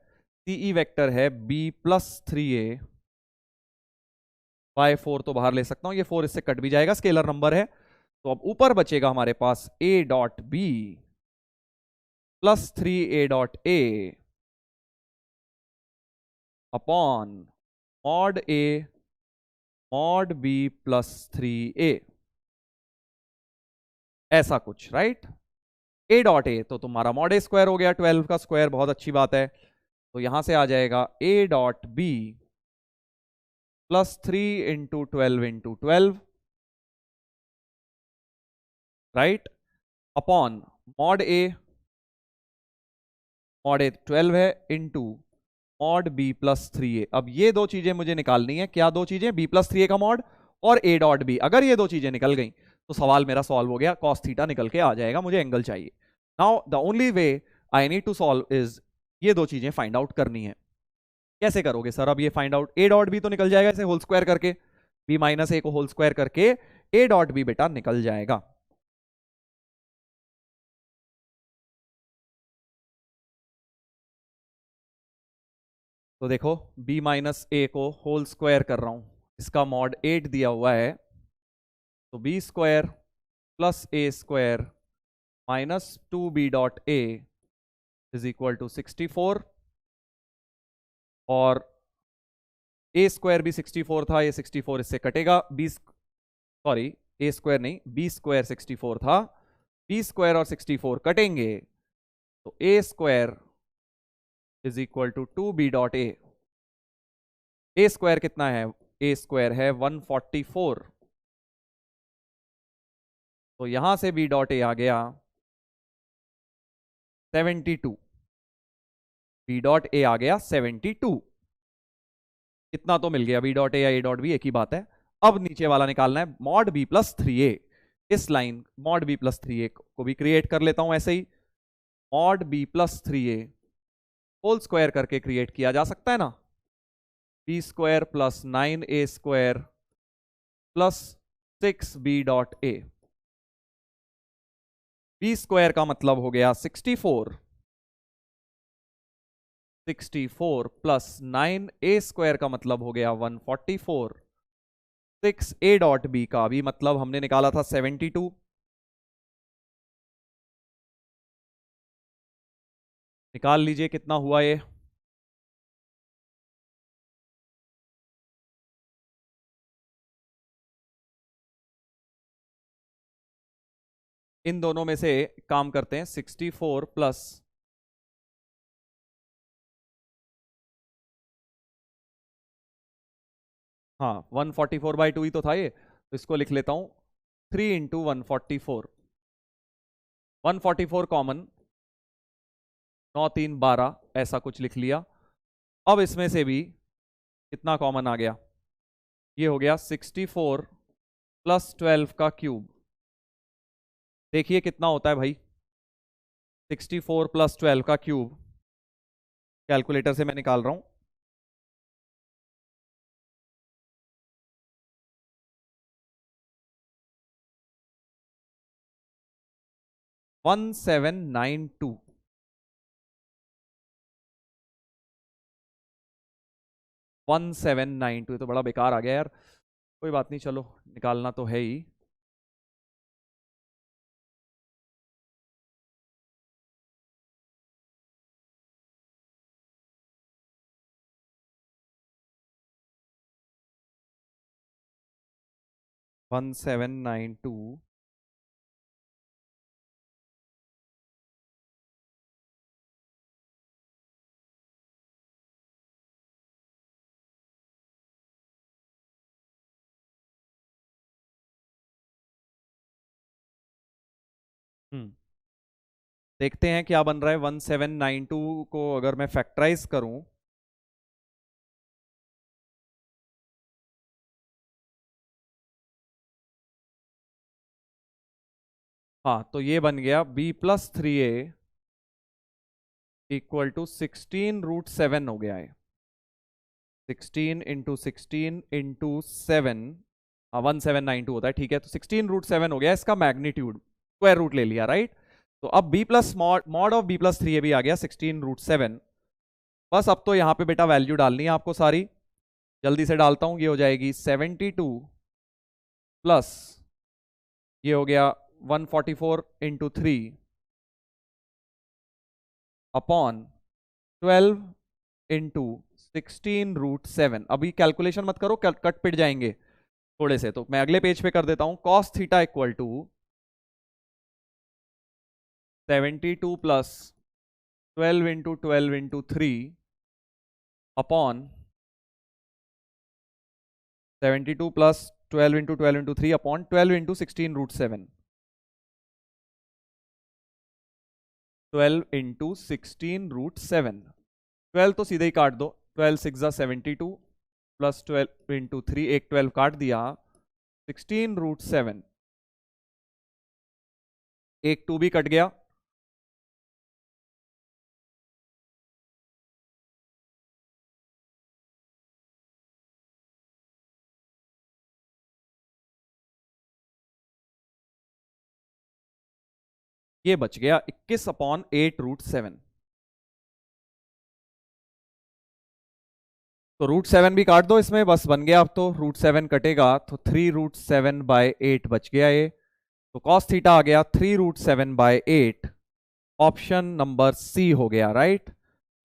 सीई वेक्टर है बी प्लस 3a/4, तो बाहर ले सकता हूं, ये 4 इससे कट भी जाएगा, स्केलर नंबर है। तो अब ऊपर बचेगा हमारे पास a dot B plus 3a.a upon mod A mod B plus 3a, ऐसा कुछ। राइट, a डॉट ए तो तुम्हारा मॉड ए स्क्वायर हो गया, 12 का स्क्वायर, बहुत अच्छी बात है। तो यहां से आ जाएगा a dot B plus 3 × 12 × 12, right, upon mod A 12 है, into mod B plus 3a। अब ये दो चीजें मुझे निकालनी है, क्या दो चीजें? b प्लस 3a का मॉड और a डॉट बी। अगर ये दो चीजें निकल गई तो सवाल मेरा सॉल्व हो गया, कॉस थीटा निकल के आ जाएगा, मुझे एंगल चाहिए। Now the only way I need to solve is ये दो चीजें फाइंड आउट करनी है। कैसे करोगे सर? अब ये find out, a dot B तो निकल जाएगा इसे होल स्क्वायर करके, b माइनस ए को होल स्क्वायर करके a डॉट बी बेटा निकल जाएगा। तो देखो, b माइनस ए को होल स्क्वायर कर रहा हूं, इसका मॉड 8 दिया हुआ है, तो B square plus A square minus 2b dot A is equal to 64। और ए स्क्वायर भी 64 था, ये 64 इससे कटेगा, बी सॉरी ए स्क्वायर नहीं, बी स्क्वायर 64 था, बी स्क्वायर और 64 कटेंगे, तो A square is equal to 2b dot A square कितना है? ए स्क्वायर है 144, तो यहां से b डॉट ए आ गया 72, b डॉट ए आ गया 72। इतना तो मिल गया, बी डॉट ए या ए डॉट बी एक ही बात है। अब नीचे वाला निकालना है, मॉड बी प्लस 3a। इस line mod B plus 3a को भी क्रिएट कर लेता हूं ऐसे ही, mod B plus 3a whole square करके क्रिएट किया जा सकता है ना, B square plus 9a square plus 6b dot A. B square का मतलब हो गया 64, 64 प्लस 9a स्क्वायर का मतलब हो गया 144, 6a डॉट बी का भी मतलब हमने निकाला था 72। निकाल लीजिए कितना हुआ ये। इन दोनों में से काम करते हैं, 64 प्लस हाँ 144/2 ही तो था ये, तो इसको लिख लेता हूं 3 × 144, 144 कॉमन, 9 3 12 ऐसा कुछ लिख लिया। अब इसमें से भी कितना कॉमन आ गया? ये हो गया 64 प्लस 12 का क्यूब। देखिए कितना होता है भाई, 64 प्लस 12 का क्यूब, कैलकुलेटर से मैं निकाल रहा हूं, 1792। 1792 तो बड़ा बेकार आ गया यार, कोई बात नहीं, चलो निकालना तो है ही। 1792 देखते हैं क्या बन रहा है। 1792 को अगर मैं फैक्टराइज करूं, हाँ, तो ये बन गया b+3a इक्वल टू 16√7 हो गया है। 16 × 16 × 7, 1792 होता है, ठीक है। तो 16√7 हो गया, इसका मैग्नीट्यूड स्क्वायर रूट ले लिया, राइट। तो अब b plus mod of b+3a भी आ गया 16√7। बस अब तो यहाँ पे बेटा वैल्यू डालनी है आपको सारी, जल्दी से डालता हूँ। ये हो जाएगी 72 प्लस ये हो गया 144 × 3 अपॉन 12 × 16√7। अभी कैलकुलेशन मत करो, कट पिट जाएंगे थोड़े से, तो मैं अगले पेज पे कर देता हूं। cos theta equal to 72 plus 12 × 12 × 3 upon 72 plus 12 × 12 × 3 upon 12 × 16√7। 12 × 16√7, 12 तो सीधे ही काट दो, 12 6 72 प्लस 12 × 3, एक 12 काट दिया, 16√7, एक 2 भी कट गया, ये बच गया 21/8√7। तो √7 भी काट दो इसमें, बस बन गया। अब तो √7 कटेगा तो 3√7/8 बच गया ये। तो cos थीटा आ गया 3√7/8, ऑप्शन नंबर सी हो गया, राइट।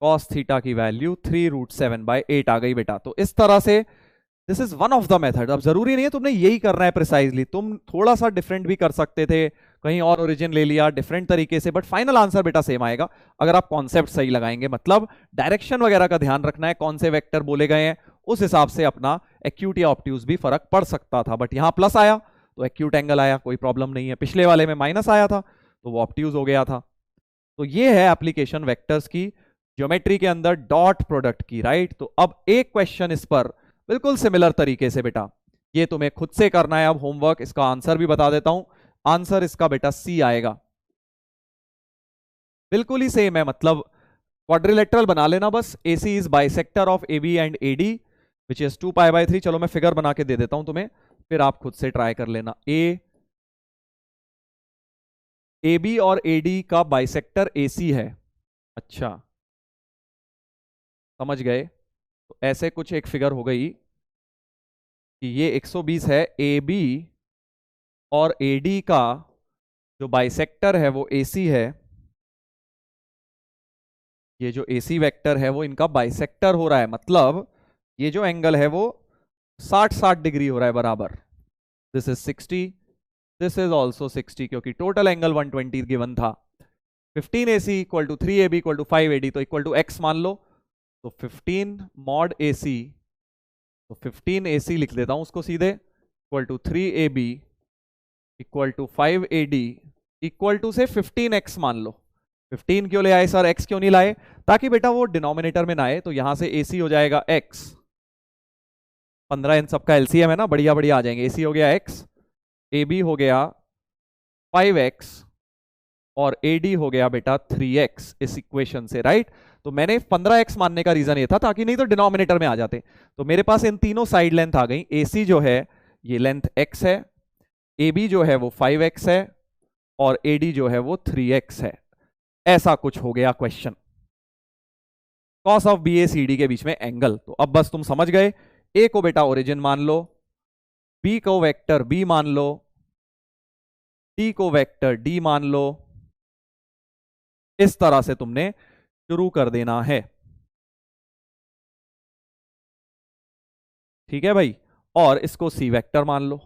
cos थीटा की वैल्यू 3√7/8 आ गई बेटा। तो इस तरह से this is one of the method. अब जरूरी नहीं है तुमने यही करना है प्रिसाइजली, तुम थोड़ा सा डिफरेंट भी कर सकते थे, कहीं और ओरिजिन ले लिया डिफरेंट तरीके से, बट फाइनल आंसर बेटा सेम आएगा अगर आप कॉन्सेप्ट सही लगाएंगे। मतलब डायरेक्शन वगैरह का ध्यान रखना है, कौन से वेक्टर बोले गए हैं, उस हिसाब से अपना एक्यूट या ऑब्ट्यूज भी फर्क पड़ सकता था। बट यहाँ प्लस आया तो एक्यूट एंगल आया, कोई प्रॉब्लम नहीं है। पिछले वाले में माइनस आया था तो वो ऑब्ट्यूज हो गया था। तो ये है एप्लीकेशन वेक्टर्स की ज्योमेट्री के अंदर डॉट प्रोडक्ट की, राइट। तो अब एक क्वेश्चन इस पर बिल्कुल सिमिलर तरीके से बेटा, ये तुम्हें खुद से करना है अब होमवर्क। इसका आंसर भी बता देता हूं, आंसर इसका बेटा सी आएगा, बिल्कुल ही सेम है। मतलब क्वाड्रिलेटरल बना लेना बस। AC is bisector of AB and AD which is 2π/3। चलो मैं फिगर बना के दे देता हूं तुम्हें, फिर आप खुद से ट्राई कर लेना। AB और AD का बाइसेक्टर AC है, अच्छा समझ गए। तो ऐसे कुछ एक फिगर हो गई कि ये 120 है, AB और AD का जो बाइसेक्टर है वो AC है। ये जो AC वेक्टर है वो इनका बाइसेक्टर हो रहा है, मतलब ये जो एंगल है वो 60 डिग्री हो रहा है बराबर। This is 60, this is also 60, क्योंकि टोटल एंगल 120 गिवन था। 15AC equal to 3AB equal to 5AD, तो इक्वल टू x मान लो। तो 15 मॉड AC, तो 15AC लिख देता हूं उसको सीधे, equal to 3AB equal to 5AD equal to से 15x मान लो। 15 क्यों ले आए सर, x क्यों नहीं लाए? ताकि बेटा वो डिनोमिनेटर में ना आए। तो यहां से AC हो जाएगा x, 15 इन सबका एलसीएम है ना, बढ़िया बढ़िया आ जाएंगे। AC हो गया x, AB हो गया 5x और AD हो गया बेटा 3x इस इक्वेशन से, राइट। तो मैंने 15x मानने का रीजन ये था ताकि नहीं तो डिनोमिनेटर में आ जाते। तो मेरे पास इन तीनों साइड लेंथ आ गई। AC जो है ये लेंथ x है, AB जो है वो 5x है और AD जो है वो 3x है। ऐसा कुछ हो गया क्वेश्चन। कॉस ऑफ BACD के बीच में एंगल। तो अब बस तुम समझ गए, A को बेटा ओरिजिन मान लो, B को वेक्टर B मान लो, D को वेक्टर D मान लो। इस तरह से तुमने शुरू कर देना है, ठीक है भाई। और इसको C वेक्टर मान लो।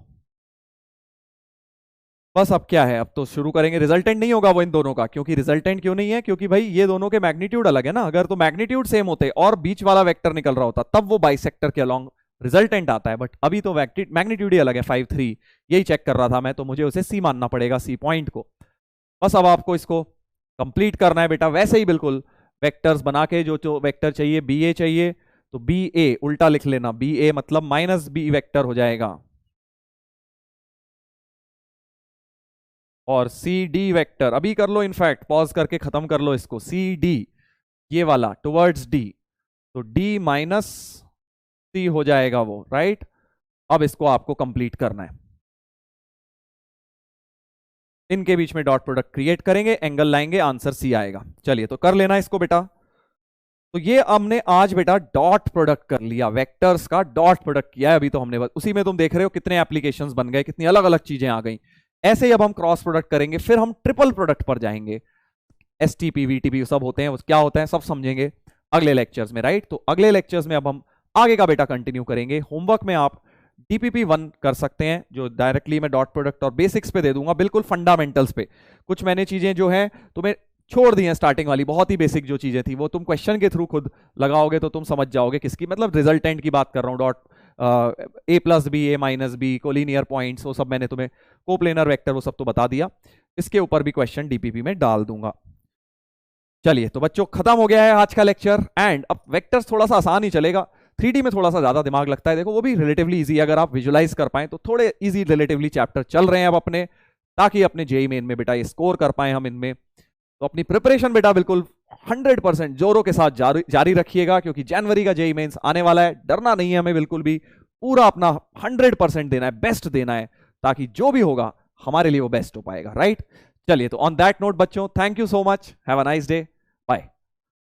बस अब क्या है, अब तो शुरू करेंगे। रिजल्टेंट नहीं होगा वो इन दोनों का, क्योंकि रिजल्टेंट क्यों नहीं है, क्योंकि भाई ये दोनों के मैग्नीट्यूड अलग है ना। अगर तो मैग्नीट्यूड सेम होते और बीच वाला वेक्टर निकल रहा होता तब वो बाइसेक्टर के अलॉन्ग रिजल्टेंट आता है, बट अभी तो मैग्नीट्यूड ही अलग है 5 3। यही चेक कर रहा था मैं, तो मुझे उसे सी मानना पड़ेगा, सी पॉइंट को। बस अब आपको इसको कंप्लीट करना है बेटा, वैसे ही बिल्कुल वेक्टर्स बना के। जो वेक्टर चाहिए बी ए चाहिए, तो बी ए उल्टा लिख लेना, बी ए मतलब माइनस बी वेक्टर हो जाएगा, और सी डी वेक्टर अभी कर लो, इनफैक्ट पॉज करके खत्म कर लो इसको। सी डी ये वाला टुवर्ड्स डी, तो डी माइनस सी हो जाएगा वो, राइट। अब इसको आपको कंप्लीट करना है, इनके बीच में डॉट प्रोडक्ट क्रिएट करेंगे, एंगल लाएंगे, आंसर सी आएगा। चलिए तो कर लेना इसको बेटा। तो ये हमने आज बेटा डॉट प्रोडक्ट कर लिया, वेक्टर्स का डॉट प्रोडक्ट किया है अभी तो हमने, उसी में तुम देख रहे हो कितने एप्लीकेशंस बन गए, कितनी अलग अलग चीजें आ गई। ऐसे ही अब हम क्रॉस प्रोडक्ट करेंगे, फिर हम ट्रिपल प्रोडक्ट पर जाएंगे। एसटीपी वीटीपी सब होते हैं, क्या होता है सब समझेंगे अगले लेक्चर्स में, राइट। तो अगले लेक्चर्स में अब हम आगे का बेटा कंटिन्यू करेंगे। होमवर्क में आप DPP1 कर सकते हैं, जो डायरेक्टली मैं डॉट प्रोडक्ट और बेसिक्स पे दे दूंगा, बिल्कुल फंडामेंटल्स पे। कुछ मैंने चीजें जो है तुम्हें छोड़ दी हैं, स्टार्टिंग वाली बहुत ही बेसिक जो चीजें थी वो तुम क्वेश्चन के थ्रू खुद लगाओगे तो तुम समझ जाओगे किसकी, मतलब रिजल्टेंट की बात कर रहा हूँ। Dot A plus B, A minus B, collinear points, वो सब मैंने तुम्हें, कोप्लेनर वेक्टर वो सब तो बता दिया। इसके ऊपर भी क्वेश्चन डीपीपी में डाल दूंगा। चलिए तो बच्चों खत्म हो गया है आज का लेक्चर। एंड अब वेक्टर्स थोड़ा सा आसान ही चलेगा, 3D में थोड़ा सा ज्यादा दिमाग लगता है। देखो वो भी रिलेटिवली इजी, अगर आप विजुलाइज कर पाए तो थोड़े इजी रिलेटिवली चैप्टर चल रहे हैं अब अपने, ताकि अपने जेई मेन में बेटा ये स्कोर कर पाए हम इनमें। तो अपनी प्रिपरेशन बेटा बिल्कुल 100% जोरों के साथ जारी रखिएगा, क्योंकि जनवरी का जेई मेंस आने वाला है। डरना नहीं है हमें बिल्कुल भी, पूरा अपना 100% देना है, बेस्ट देना है, ताकि जो भी होगा हमारे लिए वो बेस्ट हो पाएगा, राइट। चलिए तो ऑन दैट नोट बच्चों, thank you so much, have a nice day, bye.